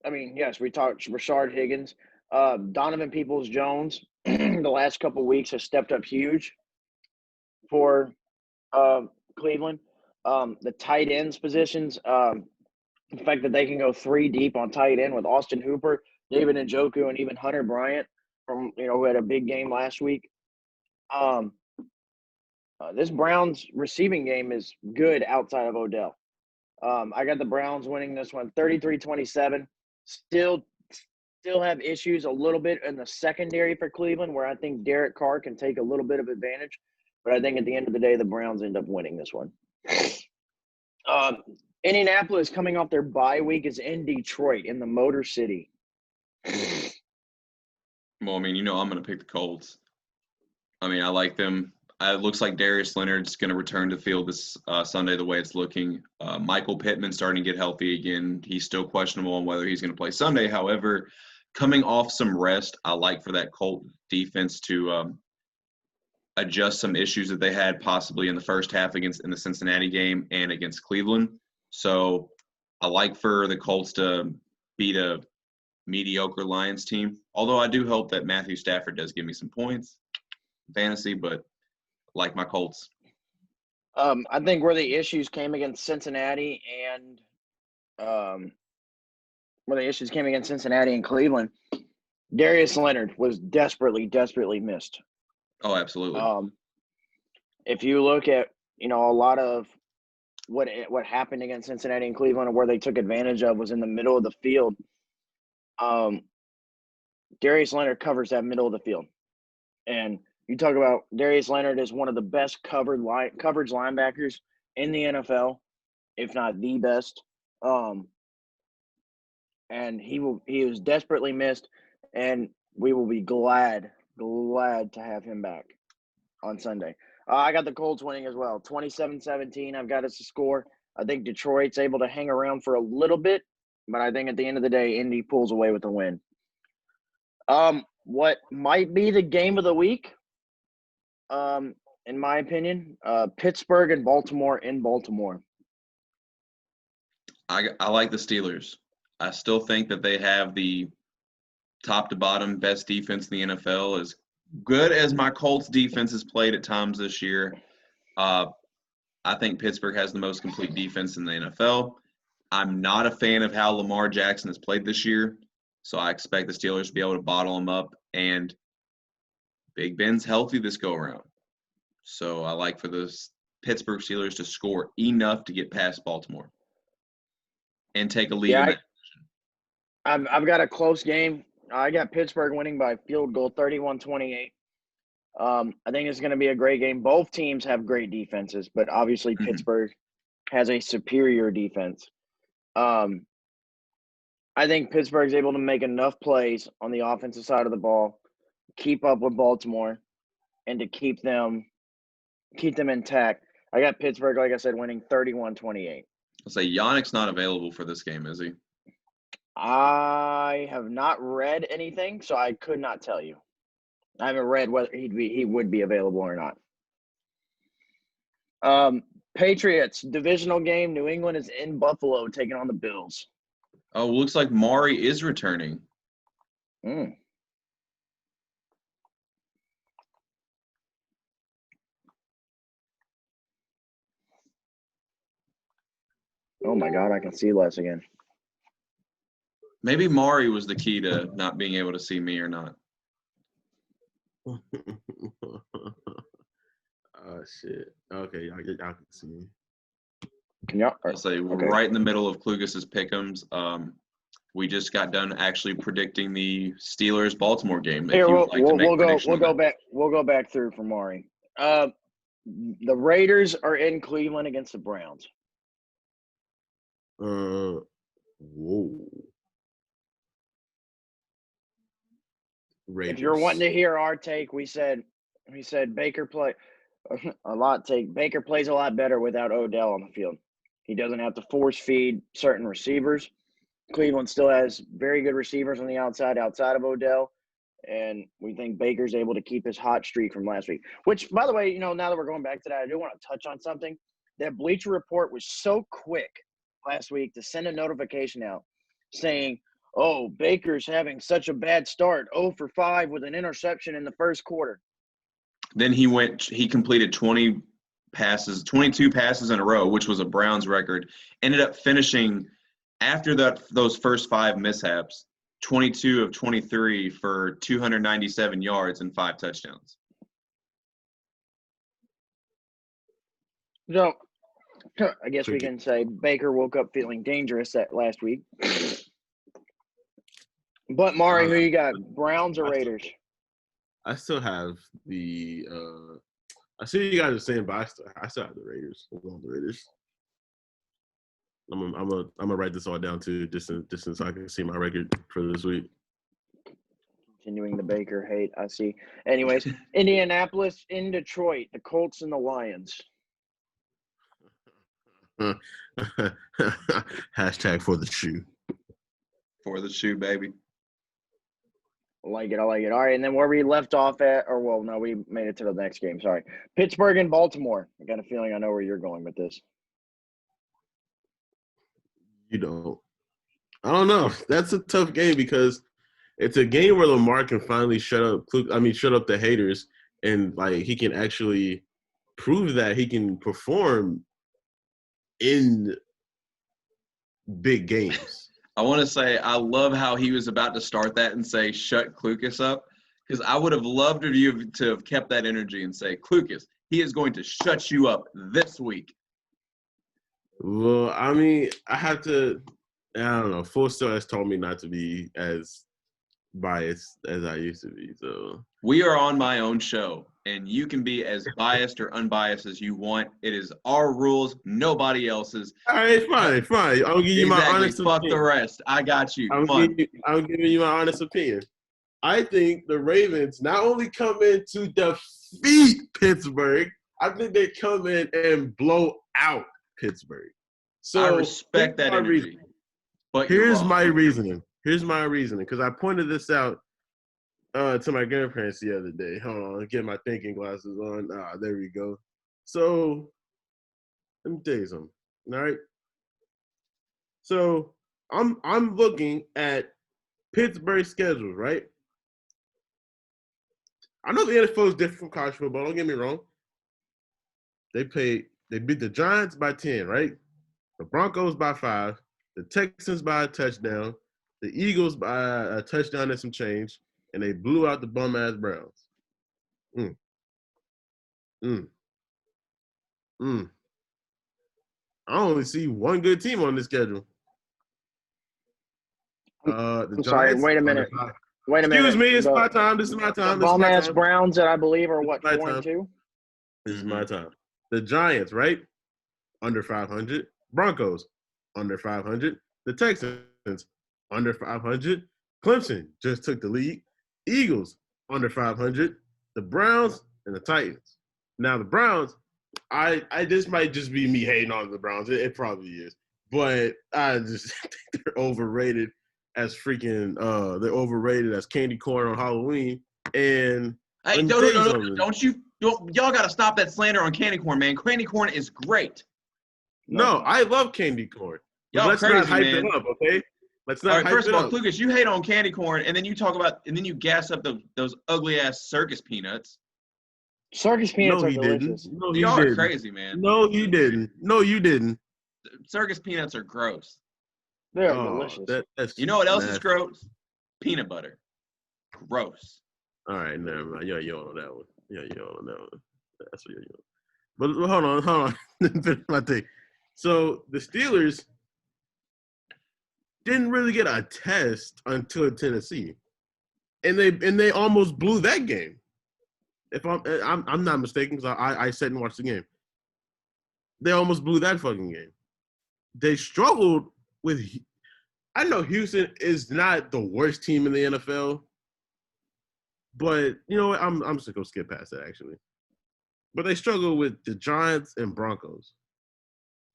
mean, yes, we talked Rashard Higgins, Donovan Peoples-Jones. The last couple of weeks has stepped up huge for Cleveland. The tight ends positions, the fact that they can go 3 deep on tight end with Austin Hooper, David Njoku, and even Hunter Bryant from who had a big game last week. This Browns receiving game is good outside of Odell. I got the Browns winning this one 33-27. Still have issues a little bit in the secondary for Cleveland, where I think Derek Carr can take a little bit of advantage. But I think at the end of the day, the Browns end up winning this one. Indianapolis, coming off their bye week, is in Detroit in the Motor City. Well, I mean, I'm going to pick the Colts. I mean, I like them. It looks like Darius Leonard's going to return to the field this Sunday the way it's looking. Michael Pittman's starting to get healthy again. He's still questionable on whether he's going to play Sunday. However, coming off some rest, I like for that Colt defense to adjust some issues that they had possibly in the first half in the Cincinnati game and against Cleveland. So I like for the Colts to beat a mediocre Lions team, although I do hope that Matthew Stafford does give me some points in fantasy, but like my Colts. I think where the issues came against Cincinnati and Cleveland, Darius Leonard was desperately missed. Oh, absolutely. If you look at a lot of what happened against Cincinnati and Cleveland, and where they took advantage of was in the middle of the field. Darius Leonard covers that middle of the field, and you talk about Darius Leonard is one of the best coverage linebackers in the NFL, if not the best. And he was desperately missed, and we will be glad to have him back on Sunday. I got the Colts winning as well, 27-17. I've got us to score. I think Detroit's able to hang around for a little bit, but I think at the end of the day, Indy pulls away with the win. What might be the game of the week, in my opinion, Pittsburgh and Baltimore in Baltimore. I like the Steelers. I still think that they have the top to bottom best defense in the NFL. As good as my Colts defense has played at times this year, I think Pittsburgh has the most complete defense in the NFL. I'm not a fan of how Lamar Jackson has played this year, so I expect the Steelers to be able to bottle him up. And Big Ben's healthy this go-around. So I like for the Pittsburgh Steelers to score enough to get past Baltimore and take a lead in that. I've got a close game. I got Pittsburgh winning by field goal, 31-28. I think it's going to be a great game. Both teams have great defenses, but obviously Pittsburgh has a superior defense. I think Pittsburgh's able to make enough plays on the offensive side of the ball, keep up with Baltimore, and to keep them intact. I got Pittsburgh, like I said, winning 31-28. I'll say Yannick's not available for this game, is he? I have not read anything, so I could not tell you. I haven't read whether he would be available or not. Patriots divisional game. New England is in Buffalo taking on the Bills. Oh, looks like Mari is returning. Oh my God, I can see less again. Maybe Mari was the key to not being able to see me or not. Oh shit. Okay, y'all can see me. I'll say we're right in the middle of Klucas's pick'ems. We just got done actually predicting the Steelers-Baltimore game. Here, we'll go back through for Maury. The Raiders are in Cleveland against the Browns. Whoa. Raiders. If you're wanting to hear our take, we said Baker plays a lot better without Odell on the field. He doesn't have to force feed certain receivers. Cleveland still has very good receivers on the outside of Odell, and we think Baker's able to keep his hot streak from last week. Which, by the way, now that we're going back to that, I do want to touch on something. That Bleacher Report was so quick last week to send a notification out saying, "Oh, Baker's having such a bad start, 0 for 5 with an interception in the first quarter." Then he completed 22 passes in a row, which was a Browns record. Ended up finishing after those first 5 mishaps, 22 of 23 for 297 yards and 5 touchdowns. So, I guess we can say Baker woke up feeling dangerous that last week. But, Maury, who you got, Browns or Raiders? I still have the I see you guys are saying, but I still have the Raiders. I'm going with the Raiders. I'm gonna write this all down too, just so I can see my record for this week. Continuing the Baker hate, I see. Anyways, Indianapolis in Detroit, the Colts and the Lions. Hashtag for the shoe. For the shoe, baby. I like it. All right, and then where we left off at, we made it to the next game. Sorry. Pittsburgh and Baltimore. I got a feeling I know where you're going with this. You don't. I don't know. That's a tough game because it's a game where Lamar can finally shut up the haters, and like he can actually prove that he can perform in big games. I want to say I love how he was about to start that and say, "Shut Klucas up," because I would have loved for you to have kept that energy and say, "Klucas, he is going to shut you up this week." Well, I mean, I don't know. Full Sail has told me not to be as biased as I used to be. So we are on my own show, and you can be as biased or unbiased as you want. It is our rules, nobody else's. All right, fine. I'll give you my honest opinion. Fuck the rest. I got you. I'm giving you my honest opinion. I think the Ravens not only come in to defeat Pittsburgh, I think they come in and blow out Pittsburgh. So I respect that energy. But here's my reasoning. Because I pointed this out to my grandparents the other day. Hold on, get my thinking glasses on. There we go. So let me tell you something. All right. So I'm looking at Pittsburgh's schedule, right? I know the NFL is different from college football. Don't get me wrong. They beat the Giants by 10, right? The Broncos by 5. The Texans by a touchdown. The Eagles by a touchdown and some change. And they blew out the bum-ass Browns. I only see one good team on this schedule. The Giants. Sorry, wait a minute. Excuse me, it's my time. This is my time. The bum-ass Browns that I believe are, 4-2? This is my time. The Giants, right? Under 500. Broncos, under 500. The Texans, under 500. Clemson just took the lead. Eagles, under 500. The Browns and the Titans. Now, the Browns, this might just be me hating on the Browns. It probably is. But I just think they're overrated as they're overrated as candy corn on Halloween. And hey, y'all got to stop that slander on candy corn, man. Candy corn is great. No, I love candy corn. Y'all let's crazy, not hype man. it up, okay? Let's not hype it up. First of all, Klucas, you hate on candy corn, and then you talk about, and then you gas up those ugly ass circus peanuts. Circus peanuts are delicious. No, y'all are crazy, man. No, you didn't. Circus peanuts are gross. They're delicious. You know what else is gross? Peanut butter. Gross. All right, never mind. You're on that one. That's what you're on. But hold on. My thing. So the Steelers didn't really get a test until Tennessee, and they almost blew that game. If I'm not mistaken, because I sat and watched the game. They almost blew that fucking game. They struggled with. I know Houston is not the worst team in the NFL, but you know what? I'm just gonna skip past that actually. But they struggle with the Giants and Broncos.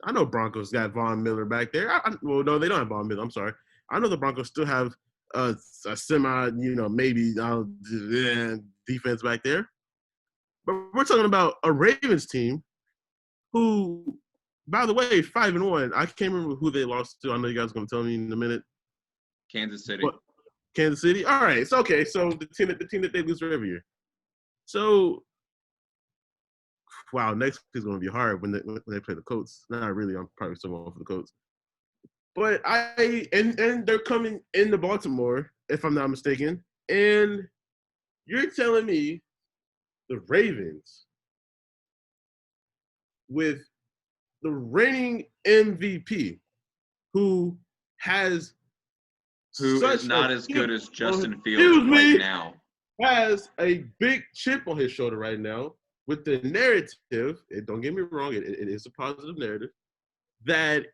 I know Broncos got Von Miller back there. Well, no, they don't have Von Miller. I'm sorry. I know the Broncos still have a semi, maybe defense back there. But we're talking about a Ravens team who, by the way, 5-1. I can't remember who they lost to. I know you guys are going to tell me in a minute. Kansas City. But, Kansas City? All right. So, okay. So the team that they lose every year. So, wow, next week is going to be hard when they play the Colts. Not really. I'm probably still going for the Colts. But and they're coming into Baltimore, if I'm not mistaken. And you're telling me the Ravens with the reigning MVP who is not as good as Justin Fields right now. Has a big chip on his shoulder right now with the narrative, and don't get me wrong, it is a positive narrative, that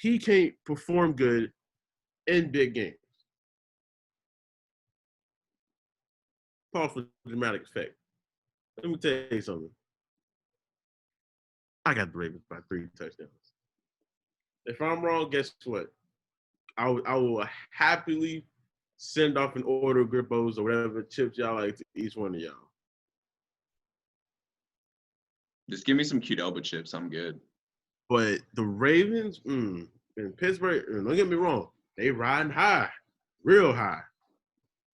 he can't perform good in big games. Pause for dramatic effect. Let me tell you something. I got the Ravens by 3 touchdowns. If I'm wrong, guess what? I will happily send off an order of Grippos or whatever chips y'all like to each one of y'all. Just give me some Qdoba chips. I'm good. But the Ravens, in Pittsburgh, don't get me wrong, they riding high, real high.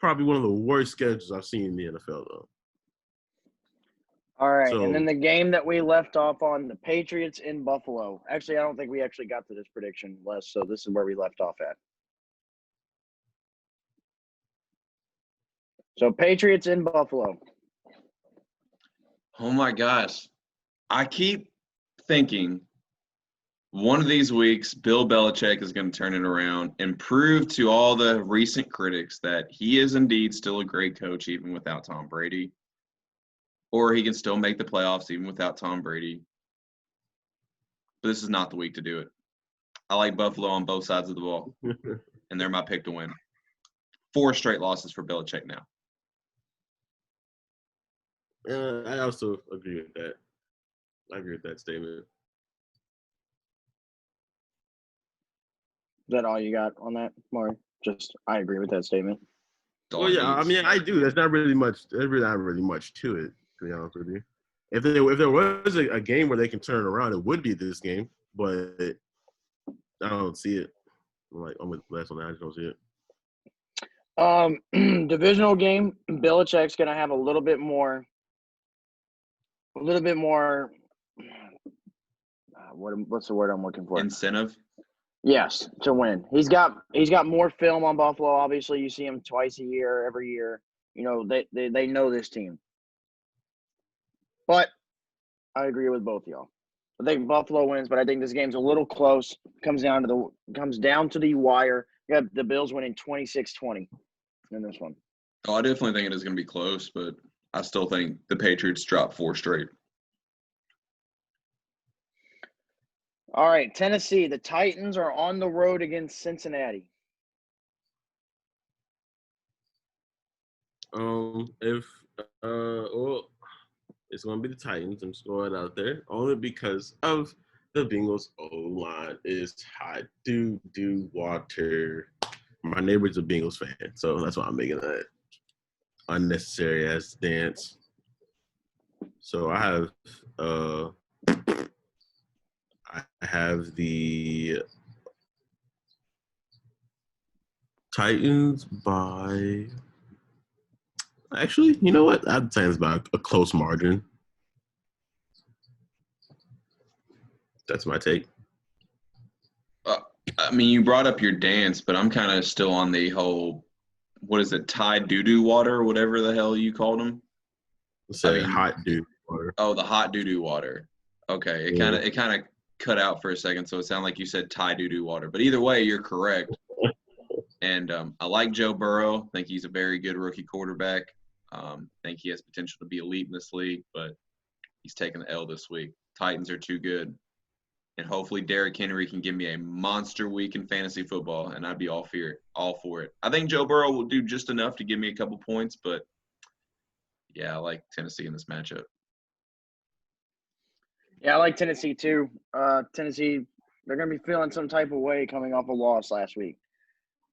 Probably one of the worst schedules I've seen in the NFL, though. All right, and then the game that we left off on, the Patriots in Buffalo. Actually, I don't think we actually got to this prediction, Les, so this is where we left off at. So, Patriots in Buffalo. Oh, my gosh. I keep thinking one of these weeks, Bill Belichick is going to turn it around and prove to all the recent critics that he is indeed still a great coach even without Tom Brady. Or he can still make the playoffs even without Tom Brady. But this is not the week to do it. I like Buffalo on both sides of the ball, and they're my pick to win. 4 straight losses for Belichick now. I also agree with that. I agree with that statement. Is that all you got on that, Maury? Just, I agree with that statement. Well, yeah, I mean, I do. There's not really much. There's really not really much to it, to be honest with you. If there was a game where they can turn it around, it would be this game. But I don't see it. I'm with Les on that. I just don't see it. Divisional game. Belichick's gonna have a little bit more. What's the word I'm looking for? Incentive. Yes, to win. He's got more film on Buffalo. Obviously, you see him twice a year, every year. They know this team. But I agree with both of y'all. I think Buffalo wins, but I think this game's a little close. Comes down to the wire. You got the Bills winning 26-20 in this one. Oh, I definitely think it is going to be close, but I still think the Patriots drop 4 straight. All right, Tennessee. The Titans are on the road against Cincinnati. It's going to be the Titans. I'm just going out there only because of the Bengals O-line is hot doo water. My neighbor's a Bengals fan, so that's why I'm making that unnecessary ass dance. So I have the Titans by. Actually, you know what? I'd say it's by a close margin. That's my take. I mean, you brought up your dance, but I'm kind of still on the whole, what is it, Tide doo-doo water or whatever the hell you called them? Hot doo water. Oh, the hot doo-doo water. Okay, it kind of cut out for a second, so it sounded like you said Thai doo-doo water. But either way, you're correct. And I like Joe Burrow. I think he's a very good rookie quarterback. I think he has potential to be elite in this league, but he's taking the L this week. Titans are too good. And hopefully Derrick Henry can give me a monster week in fantasy football, and I'd be all for it. I think Joe Burrow will do just enough to give me a couple points, but, yeah, I like Tennessee in this matchup. Yeah, I like Tennessee too. Tennessee, they're going to be feeling some type of way coming off a loss last week.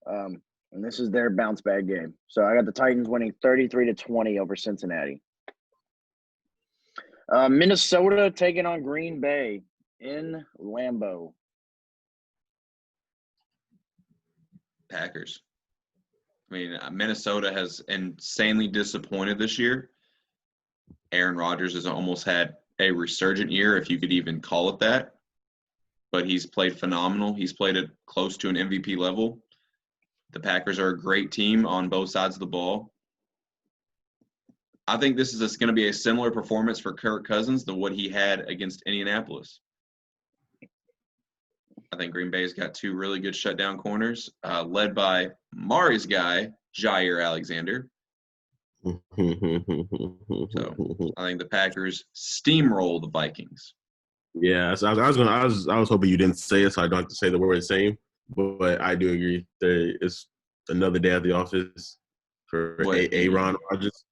And this is their bounce back game. So I got the Titans winning 33-20 over Cincinnati. Minnesota taking on Green Bay in Lambeau. Packers. I mean, Minnesota has insanely disappointed this year. Aaron Rodgers has almost had a resurgent year, if you could even call it that. But he's played phenomenal. He's played at close to an MVP level. The Packers are a great team on both sides of the ball. I think this is going to be a similar performance for Kirk Cousins than what he had against Indianapolis. I think Green Bay's got two really good shutdown corners, led by Mari's guy, Jair Alexander. So I think the Packers steamroll the Vikings. Yeah, so I was hoping you didn't say it, so I don't have to say the word same. But I do agree. It's another day at the office for Aaron Rodgers.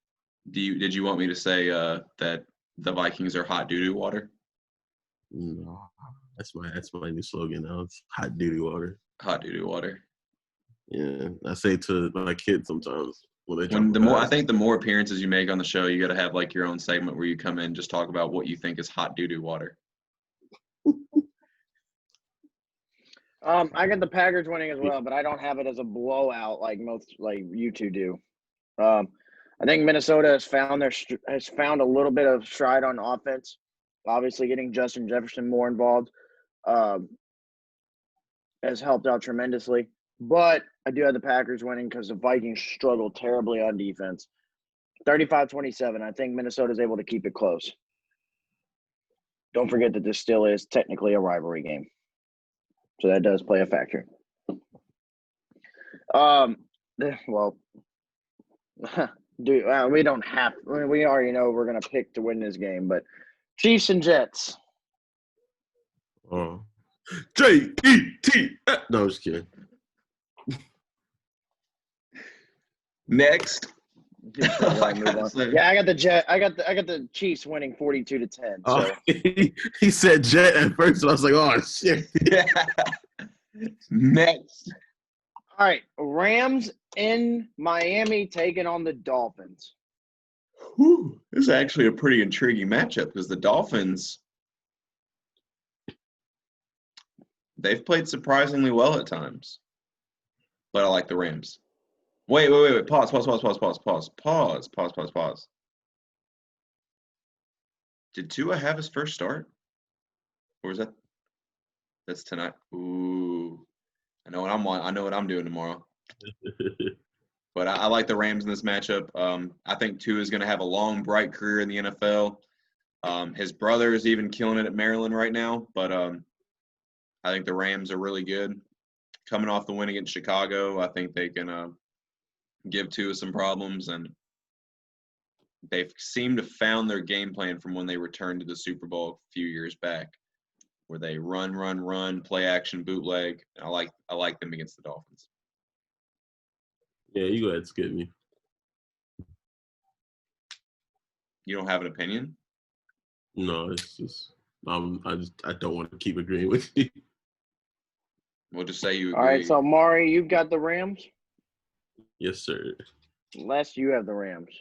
Did you want me to say that the Vikings are hot doo-doo water? No, that's my new slogan now. It's hot doo-doo water. Hot doo-doo water. Yeah, I say it to my kids sometimes. I think the more appearances you make on the show, you got to have like your own segment where you come in and just talk about what you think is hot doo-doo water. I got the Packers winning as well, but I don't have it as a blowout like you two do. I think Minnesota has found a little bit of stride on offense. Obviously, getting Justin Jefferson more involved has helped out tremendously. But I do have the Packers winning because the Vikings struggled terribly on defense. 35-27. I think Minnesota is able to keep it close. Don't forget that this still is technically a rivalry game. So that does play a factor. We don't have – we already know we're going to pick to win this game, but Chiefs and Jets. J-E-T. No, I'm just kidding. Next. Yeah, I got the Chiefs winning 42-10. So. Oh, he said Jet at first, and I was like, oh shit. Yeah. Next. All right, Rams in Miami taking on the Dolphins. Whew. This is actually a pretty intriguing matchup because the Dolphins, they've played surprisingly well at times. But I like the Rams. Wait. Pause. Did Tua have his first start? Or was that's tonight? Ooh. I know what I'm doing tomorrow. But I like the Rams in this matchup. I think Tua is going to have a long, bright career in the NFL. His brother is even killing it at Maryland right now. But I think the Rams are really good. Coming off the win against Chicago, I think they can give Tua some problems. And they've seemed to found their game plan from when they returned to the Super Bowl a few years back, where they run, play action, bootleg. I like them against the Dolphins. Yeah, you go ahead and skip me. You don't have an opinion? No, it's just I don't want to keep agreeing with you. We'll just say you agree. All right, so Mari, you've got the Rams? Yes, sir. Les, you have the Rams.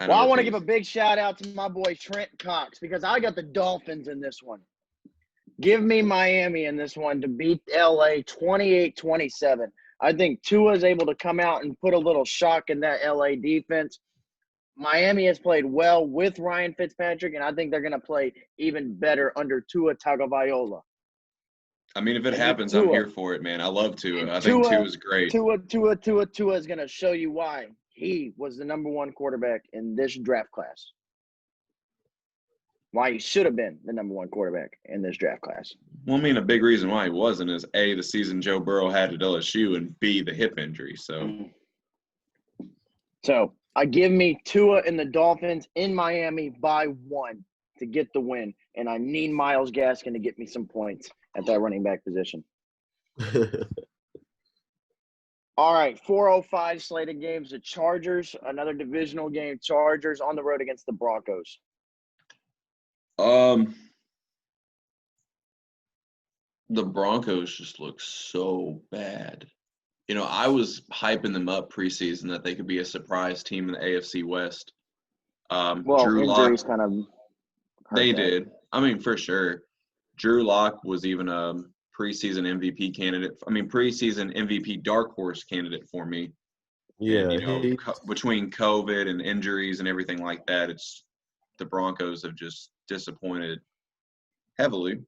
I want to give a big shout out to my boy Trent Cox because I got the Dolphins in this one. Give me Miami in this one to beat LA 28-27. I think Tua is able to come out and put a little shock in that LA defense. Miami has played well with Ryan Fitzpatrick, and I think they're going to play even better under Tua Tagovailoa. I mean, if it happens, I'm here for it, man. I love Tua. I think Tua is great. Tua is going to show you why he was the number one quarterback in this draft class. why he should have been the number one quarterback in this draft class. Well, I mean, a big reason why he wasn't is A, the season Joe Burrow had at LSU, and B, the hip injury. So I give me Tua and the Dolphins in Miami by 1 to get the win, and I need Myles Gaskin to get me some points at that running back position. All right, 4:05 slated games. The Chargers, another divisional game. Chargers on the road against the Broncos. The Broncos just look so bad. You know, I was hyping them up preseason that they could be a surprise team in the AFC West. Drew injuries Lock, kind of they did. I mean, for sure. Drew Lock was even a preseason MVP candidate. I mean, preseason MVP dark horse candidate for me. Yeah, And, you know, between COVID and injuries and everything like that, it's the Broncos have just disappointed heavily.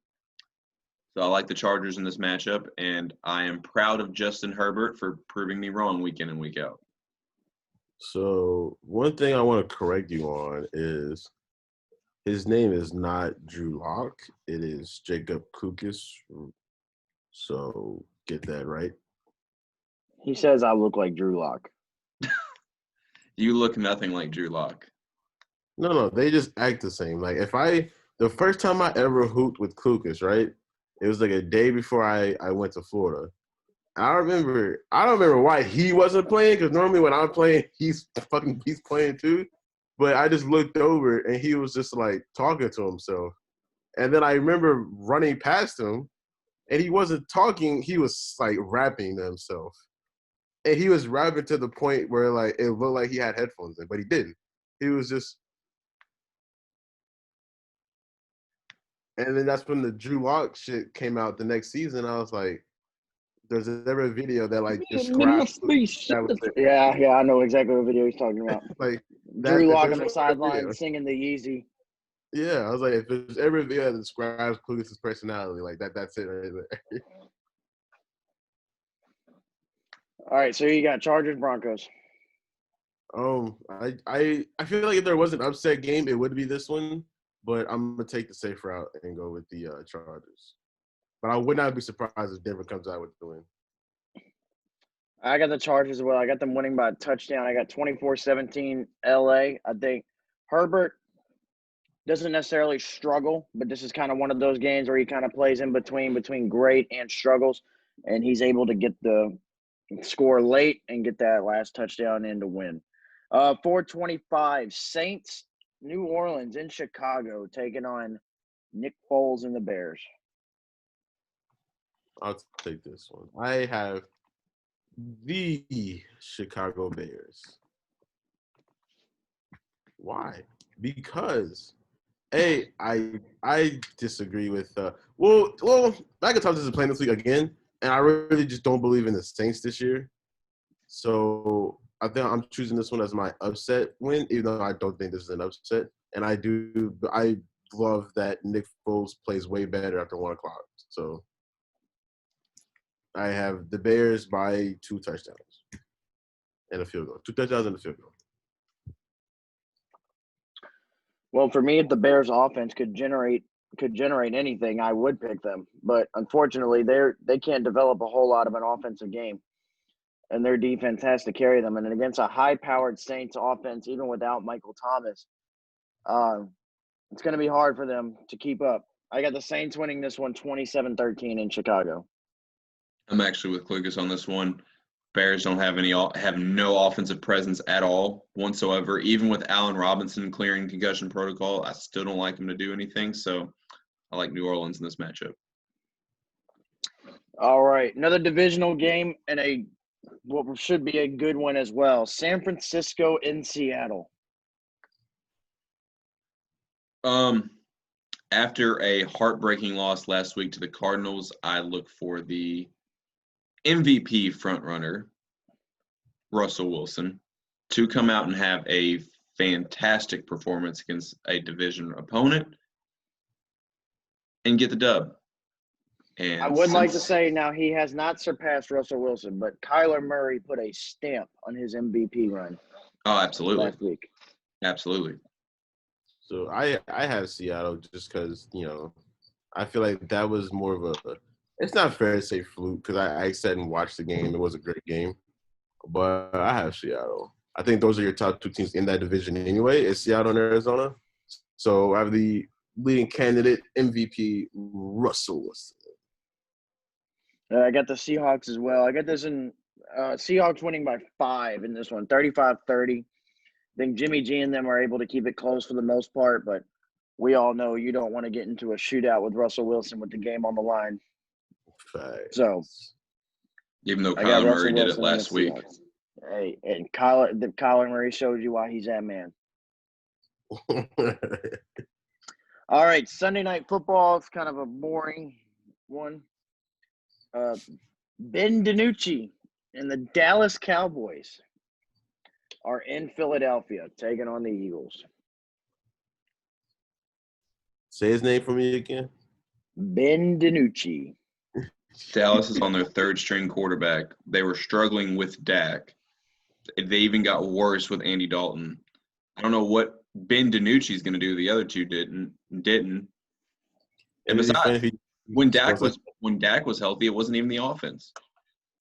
So I like the Chargers in this matchup, and I am proud of Justin Herbert for proving me wrong week in and week out. So one thing I want to correct you on is his name is not Drew Lock. It is Jacob Klucas. So get that right. He says I look like Drew Lock. You look nothing like Drew Lock. No, they just act the same. Like the first time I ever hooped with Klucas, right? It was like a day before I went to Florida. I don't remember why he wasn't playing, because normally when I'm playing, he's playing too. But I just looked over and he was just like talking to himself. And then I remember running past him and he wasn't talking, he was like rapping to himself. And he was rapping to the point where like it looked like he had headphones in, but he didn't. He was just. And then that's when the Drew Lock shit came out the next season. I was like, there's ever a video that like describes that. Yeah, I know exactly what video he's talking about. Like Drew Lock on the sideline singing the Yeezy. Yeah, I was like, if there's ever a video that describes Klucas' personality, like that's it right there. All right, so you got Chargers, Broncos. I feel like if there was an upset game, it would be this one, but I'm gonna take the safe route and go with the Chargers. But I would not be surprised if Denver comes out with the win. I got the Chargers as well. I got them winning by a touchdown. I got 24-17 LA. I think Herbert doesn't necessarily struggle, but this is kind of one of those games where he kind of plays in between great and struggles, and he's able to get the score late and get that last touchdown in to win. 4:25 Saints, New Orleans in Chicago, taking on Nick Foles and the Bears. I'll take this one. I have the Chicago Bears. Why? Because I disagree with well McIntosh isn't playing this week again, and I really just don't believe in the Saints this year. So I think I'm choosing this one as my upset win, even though I don't think this is an upset. And I love that Nick Foles plays way better after 1 o'clock. So I have the Bears by 2 touchdowns and a field goal. 2 touchdowns and a field goal. Well, for me, if the Bears offense could generate anything, I would pick them. But unfortunately, they can't develop a whole lot of an offensive game, and their defense has to carry them. And against a high-powered Saints offense, even without Michael Thomas, it's going to be hard for them to keep up. I got the Saints winning this one 27-13 in Chicago. I'm actually with Klucas on this one. Bears don't have no offensive presence at all whatsoever. Even with Allen Robinson clearing concussion protocol, I still don't like him to do anything. So I like New Orleans in this matchup. All right, another divisional game and what should be a good one as well. San Francisco in Seattle. After a heartbreaking loss last week to the Cardinals, I look for the MVP frontrunner, Russell Wilson, to come out and have a fantastic performance against a division opponent and get the dub. And I would like to say now he has not surpassed Russell Wilson, but Kyler Murray put a stamp on his MVP run. Oh, absolutely. Last week. Absolutely. So I had Seattle just because, I feel like that was more of a – it's not fair to say fluke because I sat and watched the game. It was a great game. But I have Seattle. I think those are your top two teams in that division anyway. It's Seattle and Arizona. So I have the leading candidate, MVP, Russell Wilson. I got the Seahawks as well. I got this in Seahawks winning by 5 in this one, 35-30. I think Jimmy G and them are able to keep it close for the most part, but we all know you don't want to get into a shootout with Russell Wilson with the game on the line. Facts. So, even though I got Kyler Russell Murray did it Wilson and last the week. Seahawks. Hey, and Kyler Murray showed you why he's that man. All right, Sunday Night Football is kind of a boring one. Ben DiNucci and the Dallas Cowboys are in Philadelphia taking on the Eagles. Say his name for me again. Ben DiNucci. Dallas is on their third-string quarterback. They were struggling with Dak. They even got worse with Andy Dalton. I don't know what Ben DiNucci is going to do. The other two didn't. And besides, when Dak was healthy, it wasn't even the offense.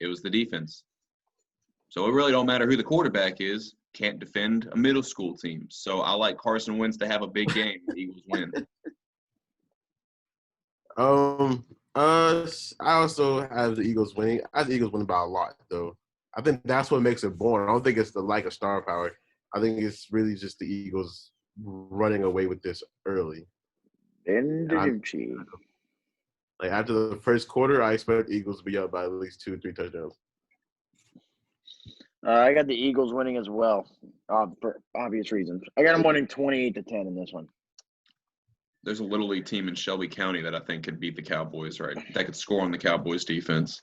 It was the defense. So it really don't matter who the quarterback is. Can't defend a middle school team. So I like Carson Wentz to have a big game. The Eagles win. I also have the Eagles winning. I have the Eagles winning by a lot, though. I think that's what makes it boring. I don't think it's the lack of star power. I think it's really just the Eagles running away with this early. Ben DiNucci. Like after the first quarter, I expect the Eagles to be up by at least 2-3 touchdowns. I got the Eagles winning as well, for obvious reasons. I got them winning 28-10 in this one. There's a Little League team in Shelby County that I think could beat the Cowboys, right? That could score on the Cowboys' defense.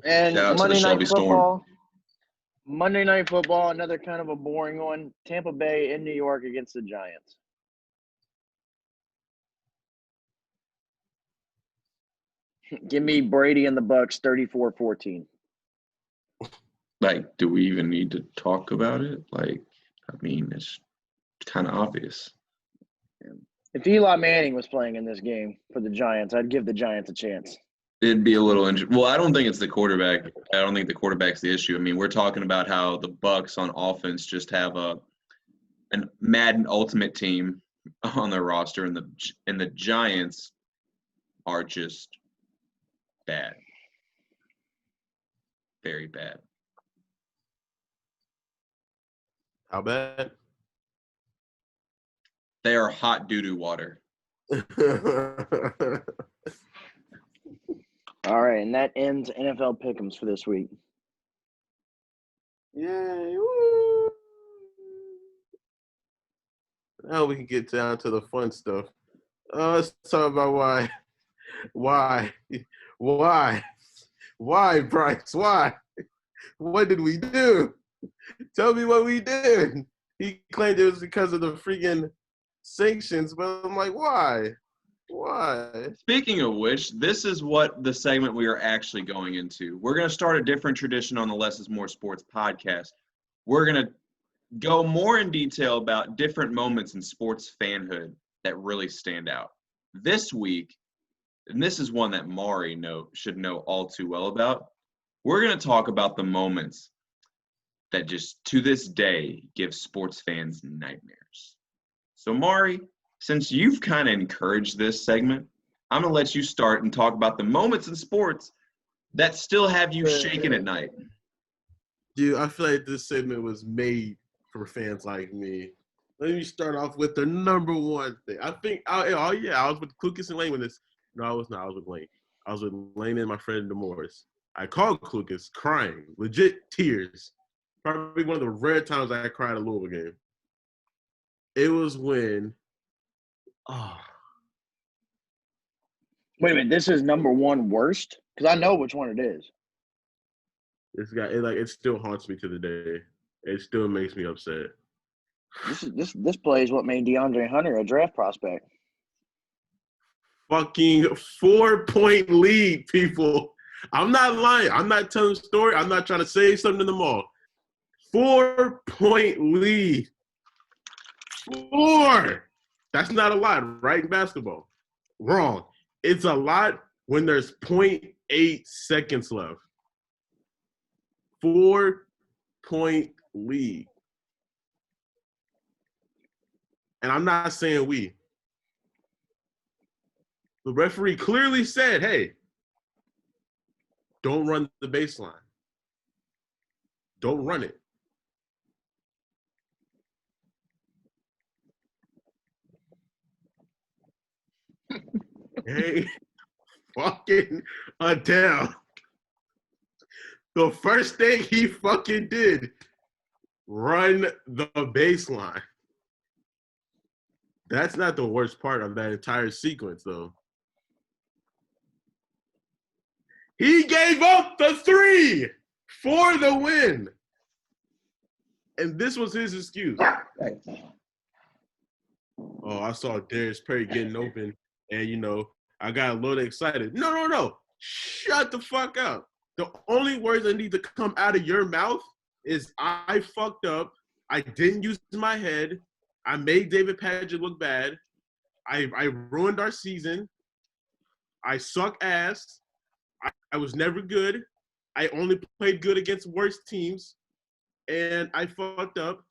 And Shout out to the Monday Night Shelby Storm. Football. Monday Night Football, another kind of a boring one. Tampa Bay in New York against the Giants. Give me Brady and the Bucks 34-14. Like, do we even need to talk about it? Like, I mean, it's kind of obvious. If Eli Manning was playing in this game for the Giants, I'd give the Giants a chance. It'd be a little interesting. Well, I don't think it's the quarterback. I don't think the quarterback's the issue. I mean, we're talking about how the Bucks on offense just have a Madden Ultimate team on their roster, and the Giants are just bad, very bad. How bad? They are hot doo-doo water. All right, and that ends NFL Pick'ems for this week. Yay! Woo! Now we can get down to the fun stuff. Let's talk about why, Bryce? Why? What did we do? Tell me what we did. He claimed it was because of the freaking sanctions, but I'm like, why? Why? Speaking of which, this is what the segment we are actually going into. We're going to start a different tradition on the Less is More Sports podcast. We're going to go more in detail about different moments in sports fanhood that really stand out. This week, and this is one that Maury should know all too well about, we're going to talk about the moments that just to this day give sports fans nightmares. So, Maury, since you've kind of encouraged this segment, I'm going to let you start and talk about the moments in sports that still have you shaking at night. Dude, I feel like this segment was made for fans like me. Let me start off with the number one thing. I was with Klucas and Lane with this. No, I was not. I was with Lane. I was with Lane and my friend DeMorris. I called Klucas crying, legit tears. Probably one of the rare times I cried at a Louisville game. It was when Wait a minute, this is number one worst? Because I know which one it is. this guy, it still haunts me to the day. It still makes me upset. This play is what made DeAndre Hunter a draft prospect. Fucking 4-point lead, people. I'm not lying. I'm not telling a story. I'm not trying to say something to them all. 4-point lead. 4. That's not a lot, right, in basketball? Wrong. It's a lot when there's 0.8 seconds left. 4-point lead. And I'm not saying we. The referee clearly said, hey, don't run the baseline. Don't run it. Hey, fucking Adele. The first thing he fucking did, run the baseline. That's not the worst part of that entire sequence, though. He gave up the 3 for the win. And this was his excuse. Oh, I saw Darius Perry getting open, and, I got a little excited. No. Shut the fuck up. The only words that need to come out of your mouth is I fucked up. I didn't use my head. I made David Padgett look bad. I ruined our season. I suck ass. I was never good. I only played good against worse teams. And I fucked up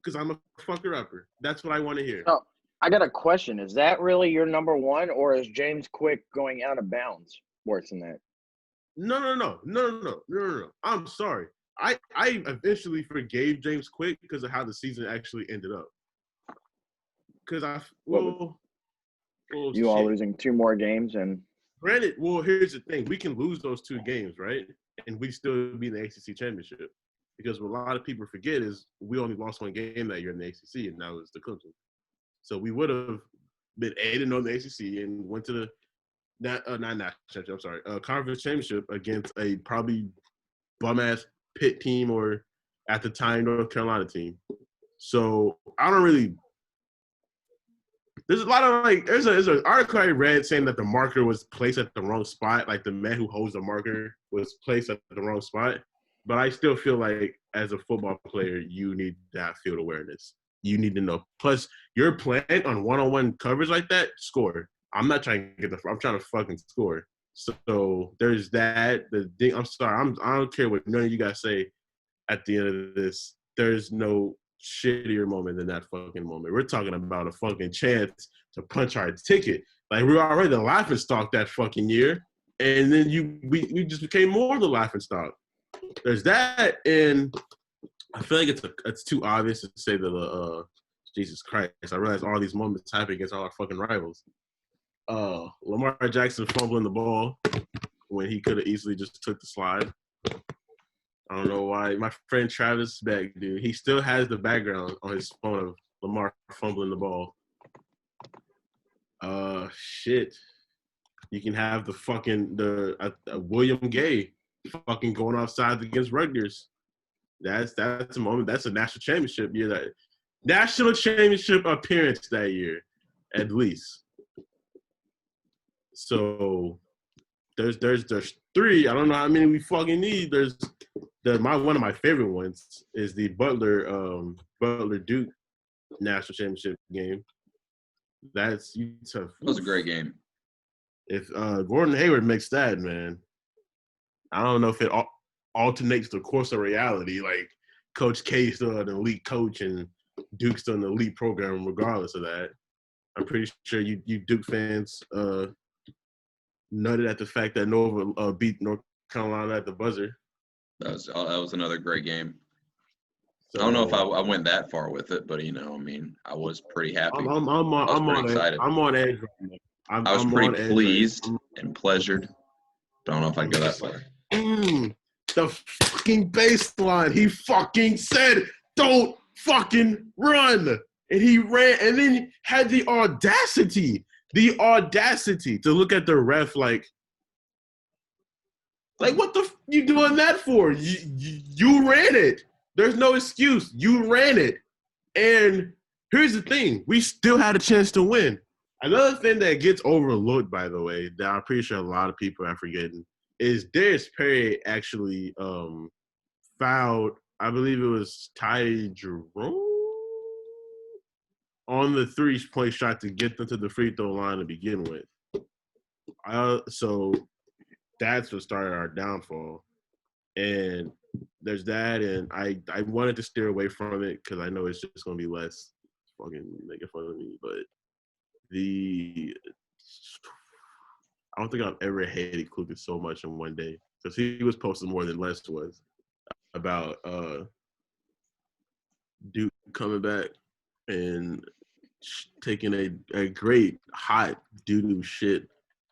because I'm a fucker-upper. That's what I want to hear. So, I got a question. Is that really your number one, or is James Quick going out of bounds worse than that? No. I'm sorry. I eventually forgave James Quick because of how the season actually ended up. Because you all losing 2 more games and granted, here's the thing. We can lose those 2 games, right? And we still be in the ACC championship. Because what a lot of people forget is we only lost 1 game that year in the ACC, and that was the Clemson. So we would have been 8-0 in the ACC and went to the conference championship against a probably bum-ass Pitt team or, at the time, North Carolina team. So I don't really – there's a lot of, there's an article I read saying that the marker was placed at the wrong spot, like the man who holds the marker was placed at the wrong spot. But I still feel like as a football player, you need that field awareness. You need to know. Plus, you're playing on one-on-one coverage like that, score. I'm not trying to I'm trying to fucking score. So there's that. I'm sorry. I don't care what none of you guys say at the end of this. There's no shittier moment than that fucking moment. We're talking about a fucking chance to punch our ticket. Like, we were already the laughingstock that fucking year. And then we just became more of the laughingstock. There's that, and I feel like it's too obvious to say that Jesus Christ. I realize all these moments happen against all our fucking rivals. Lamar Jackson fumbling the ball when he could have easily just took the slide. I don't know why. My friend Travis Beck, dude, he still has the background on his phone of Lamar fumbling the ball. Shit. You can have the fucking William Gay fucking going offside against Rutgers. That's a moment. That's a national championship year. National championship appearance that year, at least. So there's 3. I don't know how many we fucking need. There's one of my favorite ones is the Butler Duke national championship game. That's tough. That was a great game. If Gordon Hayward makes that, man, I don't know if it alternates the course of reality. Like, Coach K is still an elite coach and Duke's still an elite program regardless of that. I'm pretty sure you Duke fans nutted at the fact that Nova beat North Carolina at the buzzer. That was another great game. So, I don't know if I went that far with it, but I was pretty happy. I'm on excited. I'm on edge right now. I was pretty pleased and pleasured. Don't know if I can go that far. The fucking baseline. He fucking said, "Don't fucking run," and he ran, and then had the audacity to look at the ref like what the you doing that for? You ran it. There's no excuse. You ran it. And here's the thing. We still had a chance to win. Another thing that gets overlooked, by the way, that I'm pretty sure a lot of people are forgetting, is Darius Perry actually fouled, I believe it was Ty Jerome? on the 3-point shot to get them to the free throw line to begin with. So that's what started our downfall. And there's that, and I wanted to steer away from it because I know it's just going to be less fucking making fun of me. But I don't think I've ever hated Klucas so much in one day because he was posting more than Les was about Duke coming back and taking a great hot doo-doo shit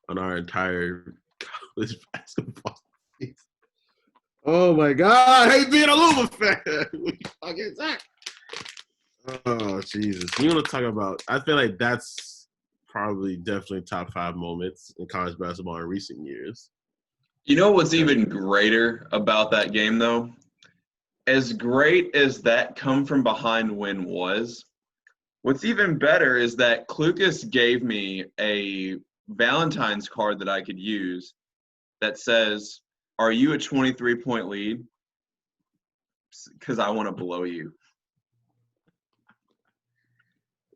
on our entire college basketball season. Oh my God, I hate being a Luma fan. Oh Jesus. You want to talk about, I feel like that's probably definitely top 5 moments in college basketball in recent years. You know what's even greater about that game, though? As great as that come from behind win was, what's even better is that Klucas gave me a Valentine's card that I could use that says, "Are you a 23-point lead? Because I want to blow you."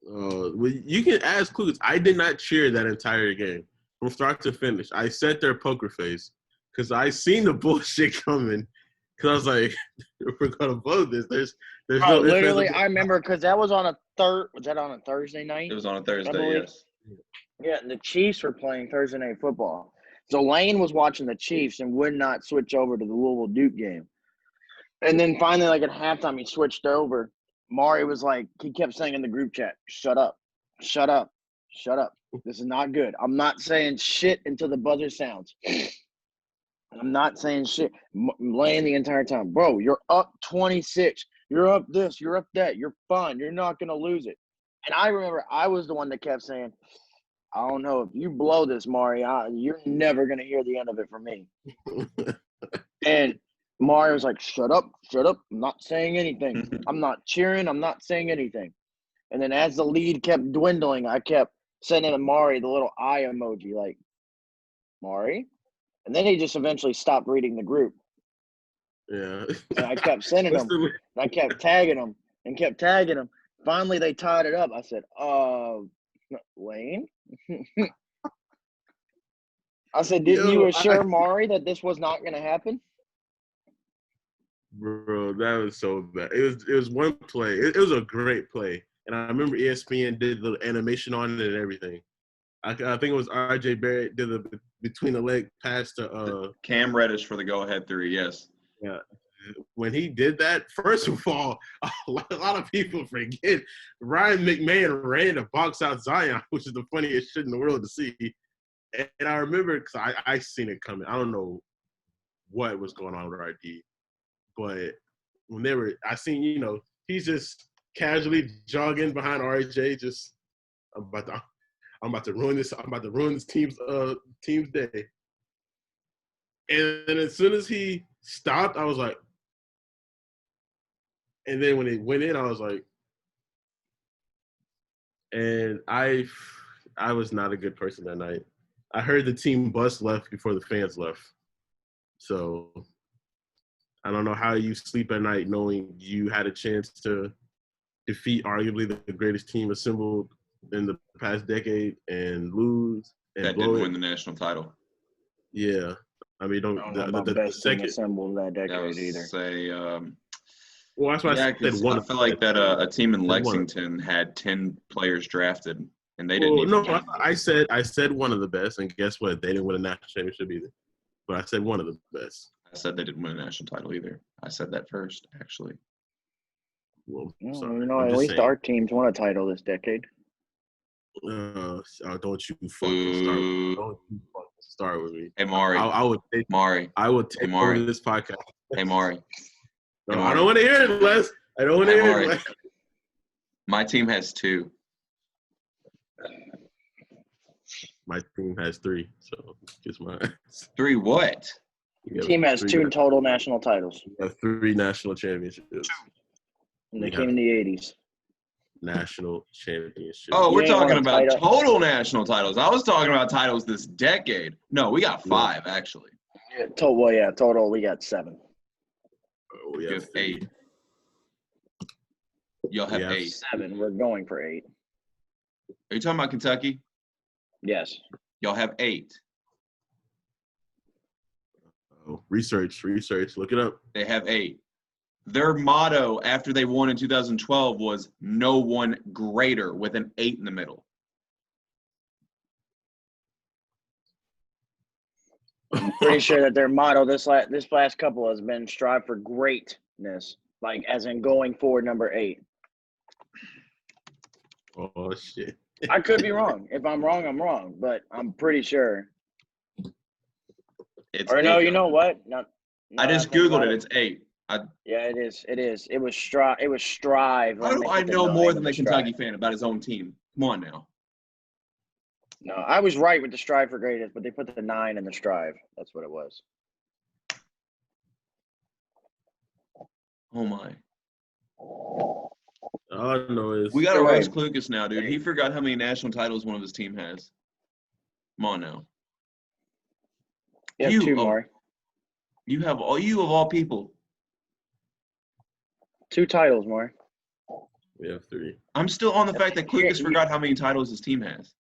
Well, you can ask Klucas. I did not cheer that entire game from start to finish. I sat there poker face because I seen the bullshit coming. Because I was like, if we're gonna blow this, there's no. Literally, I remember because that was on a Was that on a Thursday night? It was on a Thursday, yes. Yeah, and the Chiefs were playing Thursday night football. So Lane was watching the Chiefs and would not switch over to the Louisville Duke game. And then finally, like at halftime, he switched over. Mari was like, he kept saying in the group chat, "Shut up, shut up, shut up. This is not good. I'm not saying shit until the buzzer sounds. I'm not saying shit." Laying the entire time. "Bro, you're up 26. You're up this. You're up that. You're fine. You're not going to lose it." And I remember I was the one that kept saying, "I don't know. If you blow this, Mari, you're never going to hear the end of it from me." And Mari was like, "Shut up, shut up. I'm not saying anything. I'm not cheering. I'm not saying anything." And then as the lead kept dwindling, I kept sending Mari the little eye emoji like, "Mari?" And then he just eventually stopped reading the group. Yeah. And I kept sending him. And I kept tagging him and kept tagging him. Finally, they tied it up. I said, Lane? I said, "Didn't you assure Mari that this was not going to happen?" Bro, that was so bad. It was one play. It was a great play. And I remember ESPN did the animation on it and everything. I think it was RJ Barrett did the between the leg pass to Cam Reddish for the go-ahead 3, yes. Yeah. When he did that, first of all, a lot of people forget Ryan McMahon ran to box out Zion, which is the funniest shit in the world to see. And I remember because I seen it coming. I don't know what was going on with RD, but when I seen, he's just casually jogging behind RJ, just I'm about to ruin this. I'm about to ruin this team's day. And then as soon as he stopped, I was like, and then when it went in, I was like, and I was not a good person that night. I heard the team bus left before the fans left. So I don't know how you sleep at night knowing you had a chance to defeat arguably the greatest team assembled in the past decade and lose and that didn't win the national title. Yeah. I mean, the second assembled that decade that was either. Well, that's why I said one. I feel like that a team in Lexington had 10 players drafted, and they didn't even. No, I said one of the best, and guess what? They didn't win a national championship either. But I said one of the best. I said they didn't win a national title either. I said that first, actually. Well, sorry. At least saying. Our teams won a title this decade. Don't you fucking start with me. Hey, Mari. I would take Mari. I would take over this podcast. Hey, Mari. No, I don't want to hear it, Les. I don't want to hear it, Les. My team has 2. My team has 3, so just mine. 3 what? Team has 2 total national titles. We have 3 national championships. And they came in the 80s. National championship. Oh, we're talking about total national titles. I was talking about titles this decade. No, we got 5, actually. Yeah, total we got 7. We have 8. Y'all have 8. 7. We're going for 8. Are you talking about Kentucky? Yes. Y'all have 8. Oh, research. Look it up. They have 8. Their motto after they won in 2012 was "No one greater," with an 8 in the middle. I'm pretty sure that their motto this last couple has been "Strive for greatness," like as in going forward, number 8. Oh shit. I could be wrong. If I'm wrong, I'm wrong, but I'm pretty sure. It's Or no, 8. you know what? No, I just Googled it. It's 8. Yeah, it is. It is. It was strive. It was strive. How when do they I put the know 9 more in than the the strive. Kentucky fan about his own team? Come on now. No, I was right with the strive for greatness, but they put the 9 in the strive. That's what it was. Oh my. All I know is We got to Either way. roast Klucas now, dude. He forgot how many national titles one of his team has. Come on now. You have 2 more. You of all people. 2 titles more. we have 3. I'm still on the fact that Klucas forgot how many titles his team has.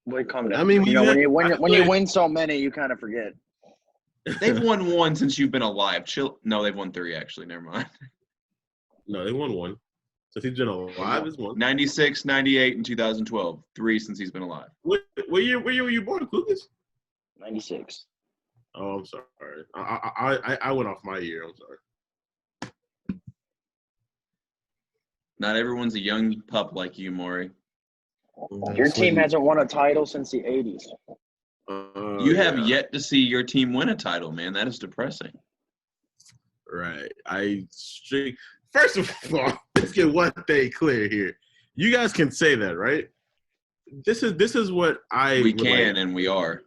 Boy, calm down. I mean, when you win so many, you kind of forget. They've won 1 since you've been alive. Chill. No, they've won 3 actually. Never mind. No, they won 1. Since he's been alive, is 1. 96, 98, and 2012. 3 since he's been alive. What year were you born, Klucas? 96. Oh, I'm sorry. I went off my year. I'm sorry. Not everyone's a young pup like you, Maury. Your team hasn't won a title since the 80s. You have yet to see your team win a title, man. That is depressing. Right. First of all, let's get one thing clear here. You guys can say that, right? This is what We can and we are.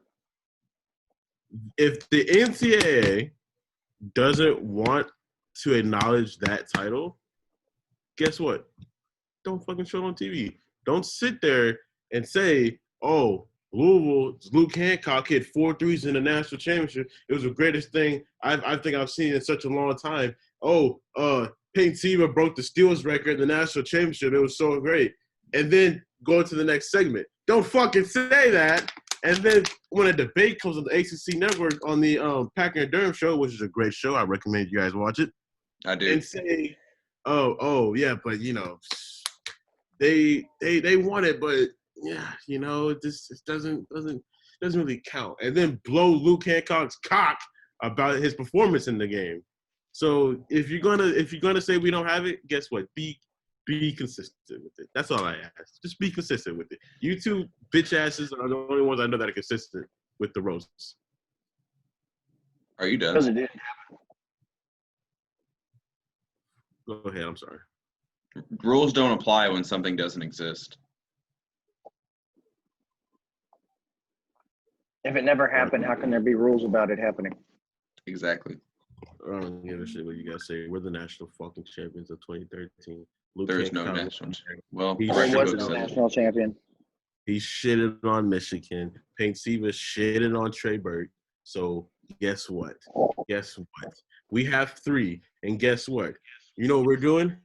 If the NCAA doesn't want to acknowledge that title, guess what? Don't fucking show it on TV. Don't sit there and say, "Oh, Louisville's Luke Hancock hit 4 threes in the national championship. It was the greatest thing I think I've seen in such a long time." Oh, Peyton Siva broke the steals record in the national championship. It was so great. And then go to the next segment. Don't fucking say that. And then when a debate comes on the ACC network on the Packer and Durham show, which is a great show, I recommend you guys watch it. I do. And say, oh yeah, but you know, they won it, but yeah, you know, it doesn't really count. And then blow Luke Hancock's cock about his performance in the game. So if you're gonna say we don't have it, guess what? Be consistent with it. That's all I ask. Just be consistent with it. You two bitch asses are the only ones I know that are consistent with the roasts. Are you done? Because it did. Go ahead. I'm sorry. Rules don't apply when something doesn't exist. If it never happened, how can there be rules about it happening? Exactly. I don't give a shit what you guys say. We're the national fucking champions of 2013. Luke There is no Hancock, national. Well, He There record was book no says it. national champion. He shitted on Michigan. Payne Siva shitted on Trey Burke. So guess what? We have 3. And guess what? You know what we're doing?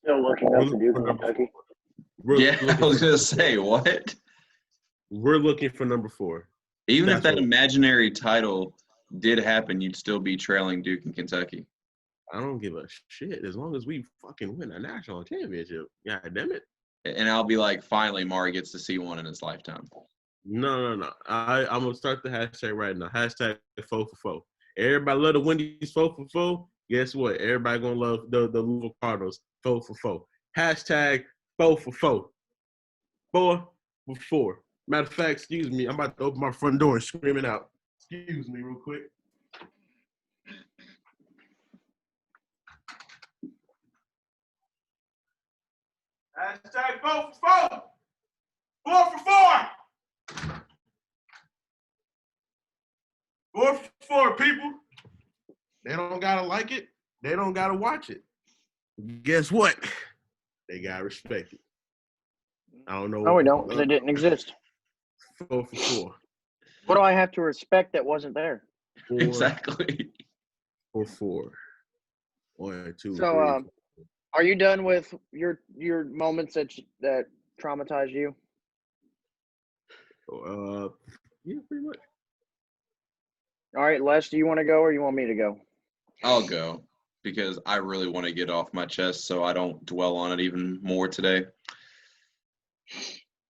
Still looking up to Duke and Kentucky. I was gonna say what? We're looking for number 4. Even if That's that imaginary title did happen, you'd still be trailing Duke and Kentucky. I don't give a shit as long as we fucking win a national championship. God damn it. And I'll be like, finally, Maury gets to see one in his lifetime. No. I'm going to start the hashtag right now. Hashtag 4for4. Everybody love the Wendy's 4for4. Guess what? Everybody going to love the Louisville Cardinals 4for4. Hashtag 4for4. 4 for 4. Matter of fact, excuse me. I'm about to open my front door and screaming out. Excuse me real quick. Hashtag 4for4. 4for4. 4for4, people. They don't gotta like it. They don't gotta watch it. Guess what? They gotta respect it. I don't know. No, we don't, because it didn't exist. 4for4. What do I have to respect that wasn't there? 4 exactly. 4-4. 1, 2, So, Are you done with your moments that traumatized you? Yeah, pretty much. All right, Les, do you want to go or you want me to go? I'll go because I really want to get off my chest so I don't dwell on it even more today.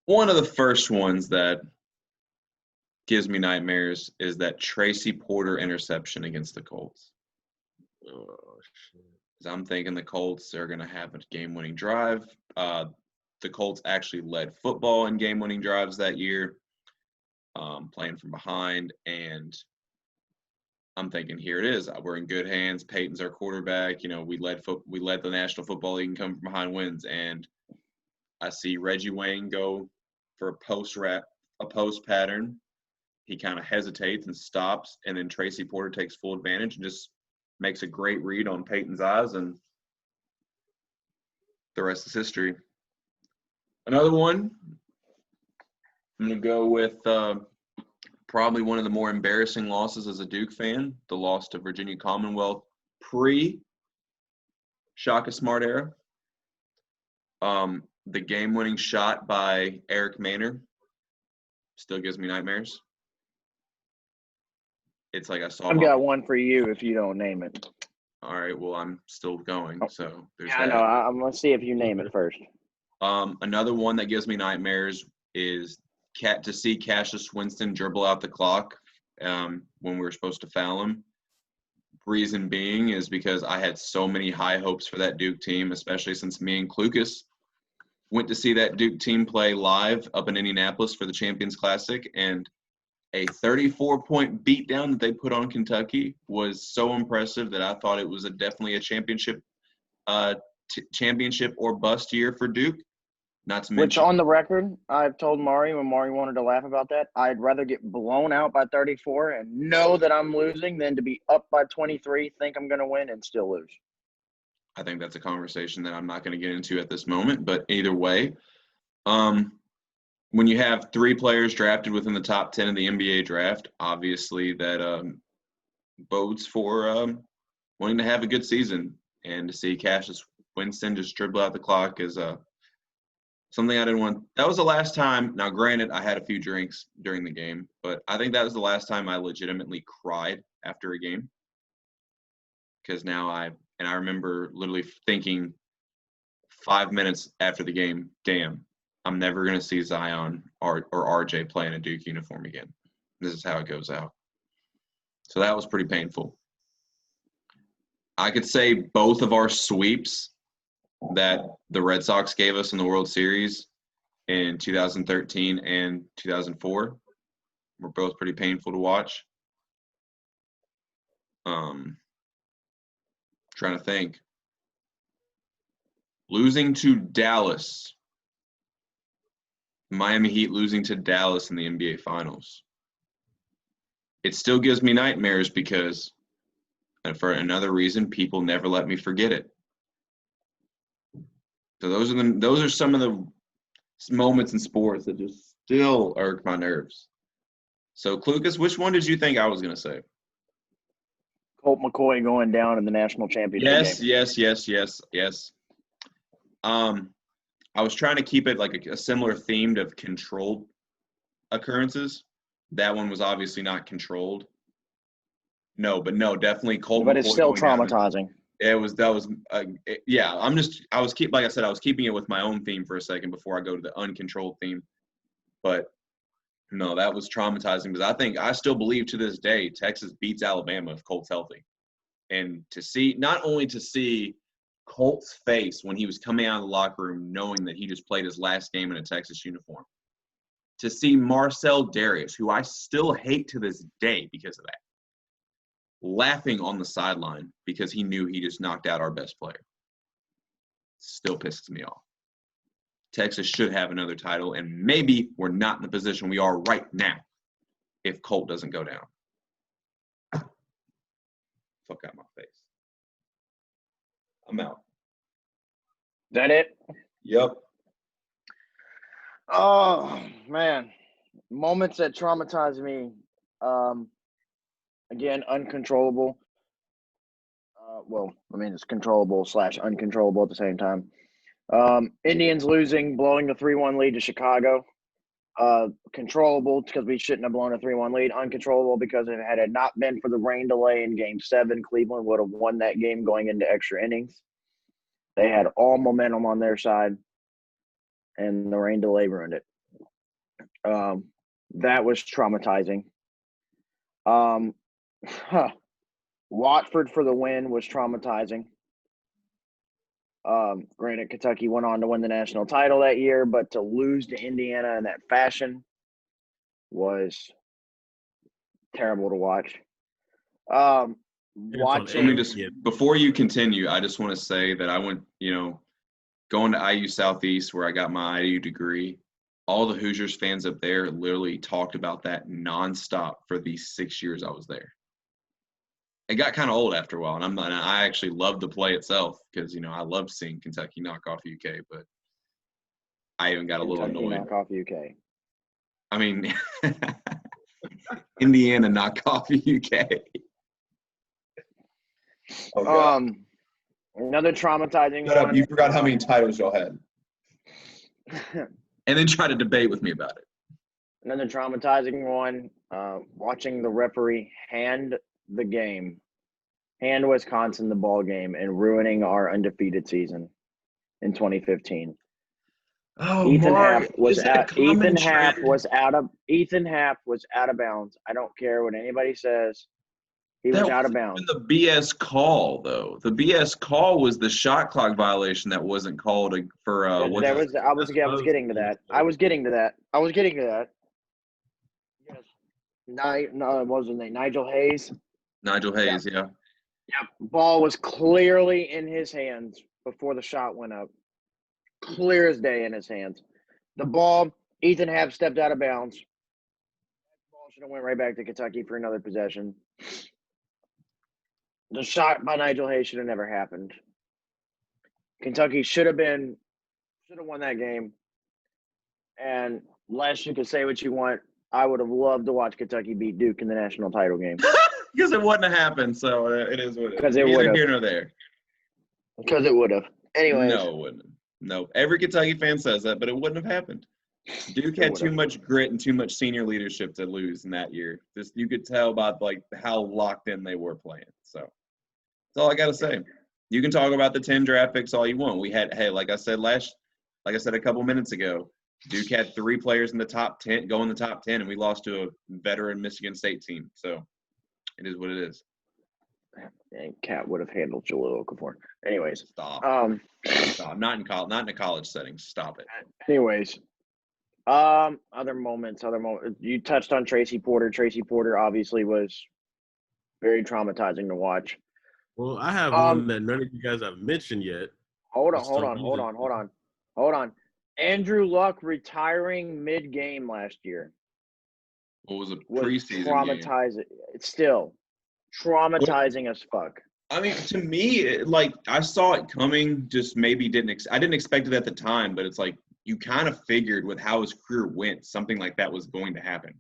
One of the first ones that gives me nightmares is that Tracy Porter interception against the Colts. Oh shit. 'Cause I'm thinking the Colts are going to have a game-winning drive. The Colts actually led football in game-winning drives that year, playing from behind, and I'm thinking, here it is. We're in good hands. Peyton's our quarterback. You know, we led the National Football League and come from behind wins. And I see Reggie Wayne go for a post pattern. He kind of hesitates and stops, and then Tracy Porter takes full advantage and just makes a great read on Peyton's eyes, and the rest is history. Another one, I'm going to go with probably one of the more embarrassing losses as a Duke fan, the loss to Virginia Commonwealth pre-Shaka Smart era. The game-winning shot by Eric Maynor still gives me nightmares. It's like I saw I've got one for you if you don't name it. All right, well, I'm still going, so there's Yeah, I that. know. I'm going to see if you name it first. Another one that gives me nightmares is to see Cassius Winston dribble out the clock when we were supposed to foul him. Reason being is because I had so many high hopes for that Duke team, especially since me and Klucas went to see that Duke team play live up in Indianapolis for the Champions Classic, and a 34-point beatdown that they put on Kentucky was so impressive that I thought it was definitely a championship or bust year for Duke. Not to Which, mention, on the record, I've told Mari when Mari wanted to laugh about that, I'd rather get blown out by 34 and know that I'm losing than to be up by 23, think I'm going to win, and still lose. I think that's a conversation that I'm not going to get into at this moment, but either way, when you have 3 players drafted within the top 10 of the NBA draft, obviously that bodes for wanting to have a good season. And to see Cassius Winston just dribble out the clock is something I didn't want. That was the last time. Now, granted, I had a few drinks during the game, but I think that was the last time I legitimately cried after a game. Because now I remember literally thinking 5 minutes after the game, damn, I'm never going to see Zion or RJ play in a Duke uniform again. This is how it goes out. So that was pretty painful. I could say both of our sweeps that the Red Sox gave us in the World Series in 2013 and 2004 were both pretty painful to watch. Trying to think. Losing to Dallas. Miami Heat losing to Dallas in the NBA Finals. It still gives me nightmares because, and for another reason, people never let me forget it. So those are some of the moments in sports that just still irk my nerves. So, Klucas, which one did you think I was going to say? Colt McCoy going down in the national championship game. Yes. I was trying to keep it like a similar theme of controlled occurrences. That one was obviously not controlled. No, definitely Colt McCoy. But it's still traumatizing. I was keeping it with my own theme for a second before I go to the uncontrolled theme. But no, that was traumatizing because I still believe to this day Texas beats Alabama if Colt's healthy. And not only to see Colt's face when he was coming out of the locker room knowing that he just played his last game in a Texas uniform. To see Marcel Darius, who I still hate to this day because of that, laughing on the sideline because he knew he just knocked out our best player. Still pisses me off. Texas should have another title, and maybe we're not in the position we are right now if Colt doesn't go down. Fuck out my face. I'm out. Is that it? Yep. Oh, man. Moments that traumatize me. Again, uncontrollable. It's controllable / uncontrollable at the same time. Indians losing, blowing the 3-1 lead to Chicago. Controllable because we shouldn't have blown a 3-1 lead. Uncontrollable because had it not been for the rain delay in Game 7, Cleveland would have won that game going into extra innings. They had all momentum on their side, and the rain delay ruined it. That was traumatizing. Watford for the win was traumatizing. Granted, Kentucky went on to win the national title that year, but to lose to Indiana in that fashion was terrible to watch. Watching. Before you continue, I just want to say that I went, going to IU Southeast where I got my IU degree. All the Hoosiers fans up there literally talked about that nonstop for the 6 years I was there. It got kind of old after a while, and I actually loved the play itself because I loved seeing Kentucky knock off UK, but I even got a little annoyed. Knock off UK. I mean, Indiana knock off UK. Oh, another traumatizing Shut one. up! You forgot how many titles y'all had, and then try to debate with me about it. Another traumatizing one. Watching the referee hand Wisconsin the ball game and ruining our undefeated season in 2015. Oh, Ethan Mark, Happ was out of bounds. I don't care what anybody says. He was out of bounds. The BS call, though. The BS call was the shot clock violation that wasn't called for. I was getting to that. Yes. What was his name? Nigel Hayes. Nigel Hayes, yeah. Yep. Ball was clearly in his hands before the shot went up. Clear as day in his hands. The ball, Ethan Happ stepped out of bounds. That ball should have went right back to Kentucky for another possession. The shot by Nigel Hayes should have never happened. Kentucky should have won that game. And lest you could say what you want, I would have loved to watch Kentucky beat Duke in the national title game. Because it wouldn't have happened, so it is what it is. Because it would have. Neither here nor there. Because it would have. Anyways. No, it wouldn't have. No. Every Kentucky fan says that, but it wouldn't have happened. Duke had too much grit and too much senior leadership to lose in that year. You could tell about how locked in they were playing. So that's all I got to say. You can talk about the 10 draft picks all you want. We had, like I said a couple minutes ago, Duke had 3 players in the top 10, go in the top 10, and we lost to a veteran Michigan State team. So it is what it is. And Cat would have handled Jalil Okafor. Anyways. Stop. Stop. Not in a college setting. Stop it. Anyways. Other moments. You touched on Tracy Porter. Tracy Porter obviously was very traumatizing to watch. Well, I have one that none of you guys have mentioned yet. Hold on. Andrew Luck retiring mid-game last year. What was a preseason traumatizing game? It's still traumatizing as fuck. I mean, to me, I saw it coming, just maybe I didn't expect it at the time, but it's like you kind of figured with how his career went, something like that was going to happen.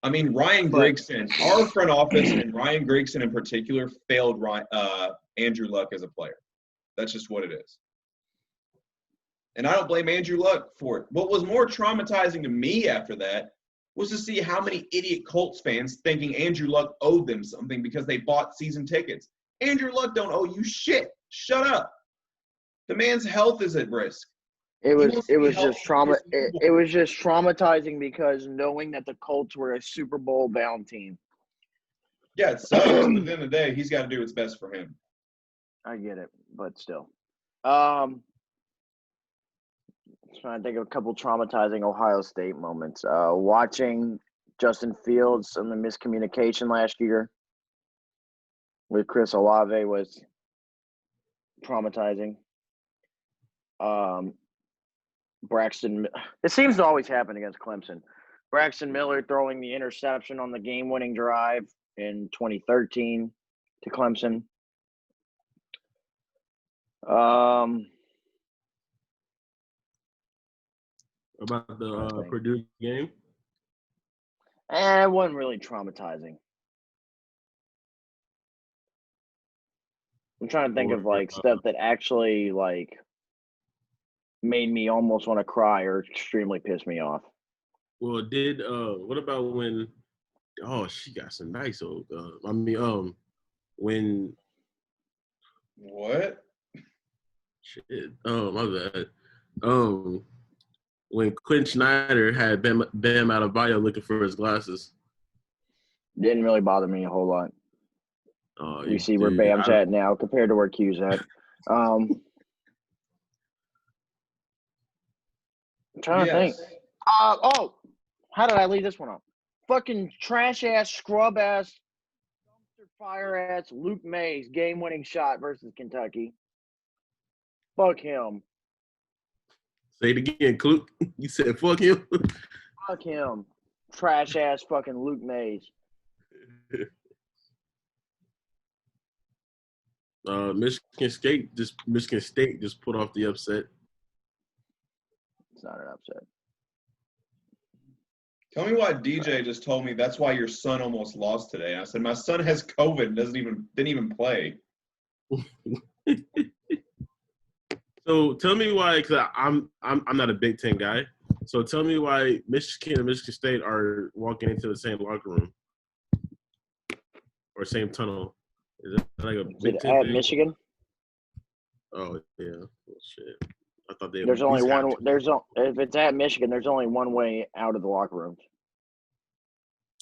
I mean, Ryan Grigson, our front office and Ryan Grigson in particular failed Andrew Luck as a player. That's just what it is. And I don't blame Andrew Luck for it. What was more traumatizing to me after that was to see how many idiot Colts fans thinking Andrew Luck owed them something because they bought season tickets. Andrew Luck don't owe you shit. Shut up. The man's health is at risk. It was just traumatizing because knowing that the Colts were a Super Bowl bound team. Yeah, it sucks. But at the end of the day, he's got to do what's best for him. I get it, but still. Trying to think of a couple traumatizing Ohio State moments. Watching Justin Fields and the miscommunication last year with Chris Olave was traumatizing. Braxton, it seems to always happen against Clemson. Braxton Miller throwing the interception on the game-winning drive in 2013 to Clemson. About the Purdue game? It wasn't really traumatizing. I'm trying to think Or of like stuff that actually like made me almost want to cry or extremely pissed me off. well, what about when? Oh, she got some nice old. When What? shit. Oh, my bad. When Quinn Snyder had Bam out of bio looking for his glasses. Didn't really bother me a whole lot. Oh, You see where dude, Bam's at now compared to where Q's at. I'm trying to think. Yes. How did I leave this one off? Fucking trash ass, scrub ass, dumpster fire ass Luke Mays game winning shot versus Kentucky. Fuck him. Say it again, Clue. You said fuck him. Fuck him. Trash ass fucking Luke Mays. Michigan State just put off the upset. It's not an upset. Tell me why DJ just told me that's why your son almost lost today. I said my son has COVID and didn't even play. So tell me why, because I'm not a Big Ten guy. So tell me why Michigan and Michigan State are walking into the same locker room or same tunnel. Is it like a Big Ten At thing? Michigan? Oh yeah, well, shit. I thought they. There's only one. If it's at Michigan, there's only one way out of the locker room.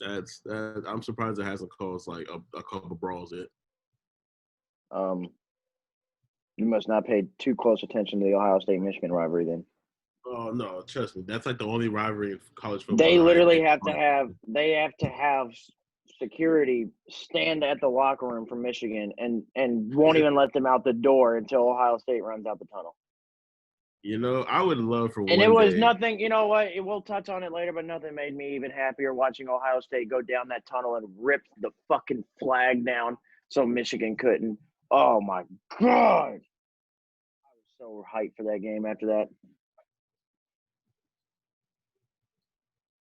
I'm surprised it hasn't caused like a couple brawls yet. You must not pay too close attention to the Ohio State-Michigan rivalry then. Oh no, trust me, that's like the only rivalry in college football. They literally have to have security stand at the locker room for Michigan and won't even let them out the door until Ohio State runs out the tunnel. You know, I would love for one And it was day. nothing, you know what, we'll touch on it later, but nothing made me even happier watching Ohio State go down that tunnel and rip the fucking flag down so Michigan couldn't. Oh, my God. I was so hyped for that game after that.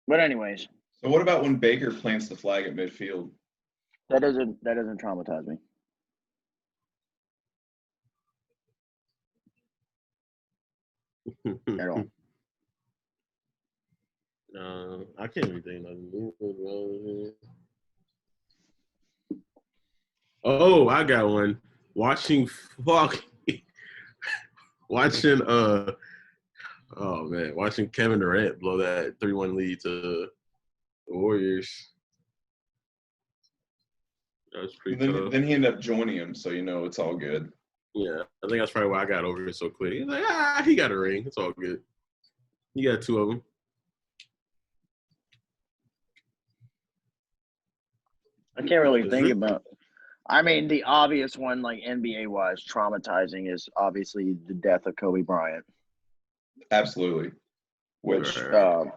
But anyways. So what about when Baker plants the flag at midfield? That doesn't traumatize me. At all. I can't really think nothing. Oh, I got one. Watching Kevin Durant blow that 3-1 lead to the Warriors. That was pretty tough. Then he ended up joining him, so you know it's all good. Yeah, I think that's probably why I got over it so quick. He's like, he got a ring. It's all good. He got 2 of them. I can't really think about. I mean, the obvious one, like NBA-wise, traumatizing is obviously the death of Kobe Bryant. Absolutely. Which by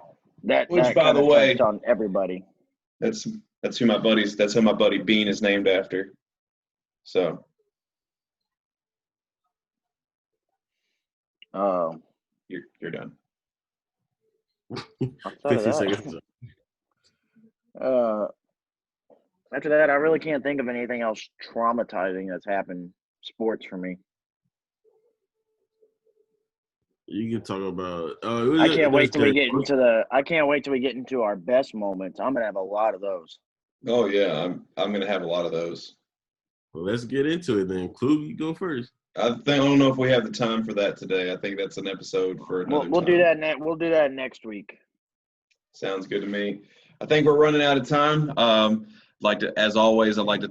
the way, on everybody. That's who my buddy Bean is named after. So. You're done. 50 seconds. After that, I really can't think of anything else traumatizing that's happened sports for me. You can talk about. I can't wait till we get into our best moments. I'm gonna have a lot of those. Oh yeah, I'm gonna have a lot of those. Well, let's get into it then. Clue, you go first. I don't know if we have the time for that today. I think that's an episode for another We'll time. do that. We'll do that next week. Sounds good to me. I think we're running out of time. As always, I'd like to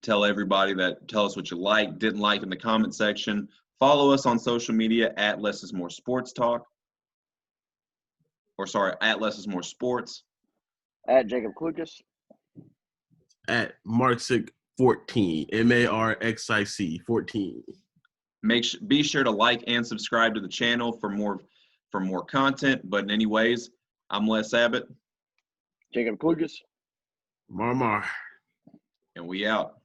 tell everybody tell us what you didn't like in the comment section. Follow us on social media at Less is More Sports Talk. At Less is More Sports. At Jacob Klucas. At Marxic 14. MARXIC 14. Be sure to like and subscribe to the channel for more content. But in any ways, I'm Les Abbott. Jacob Klucas. Mar. And we out.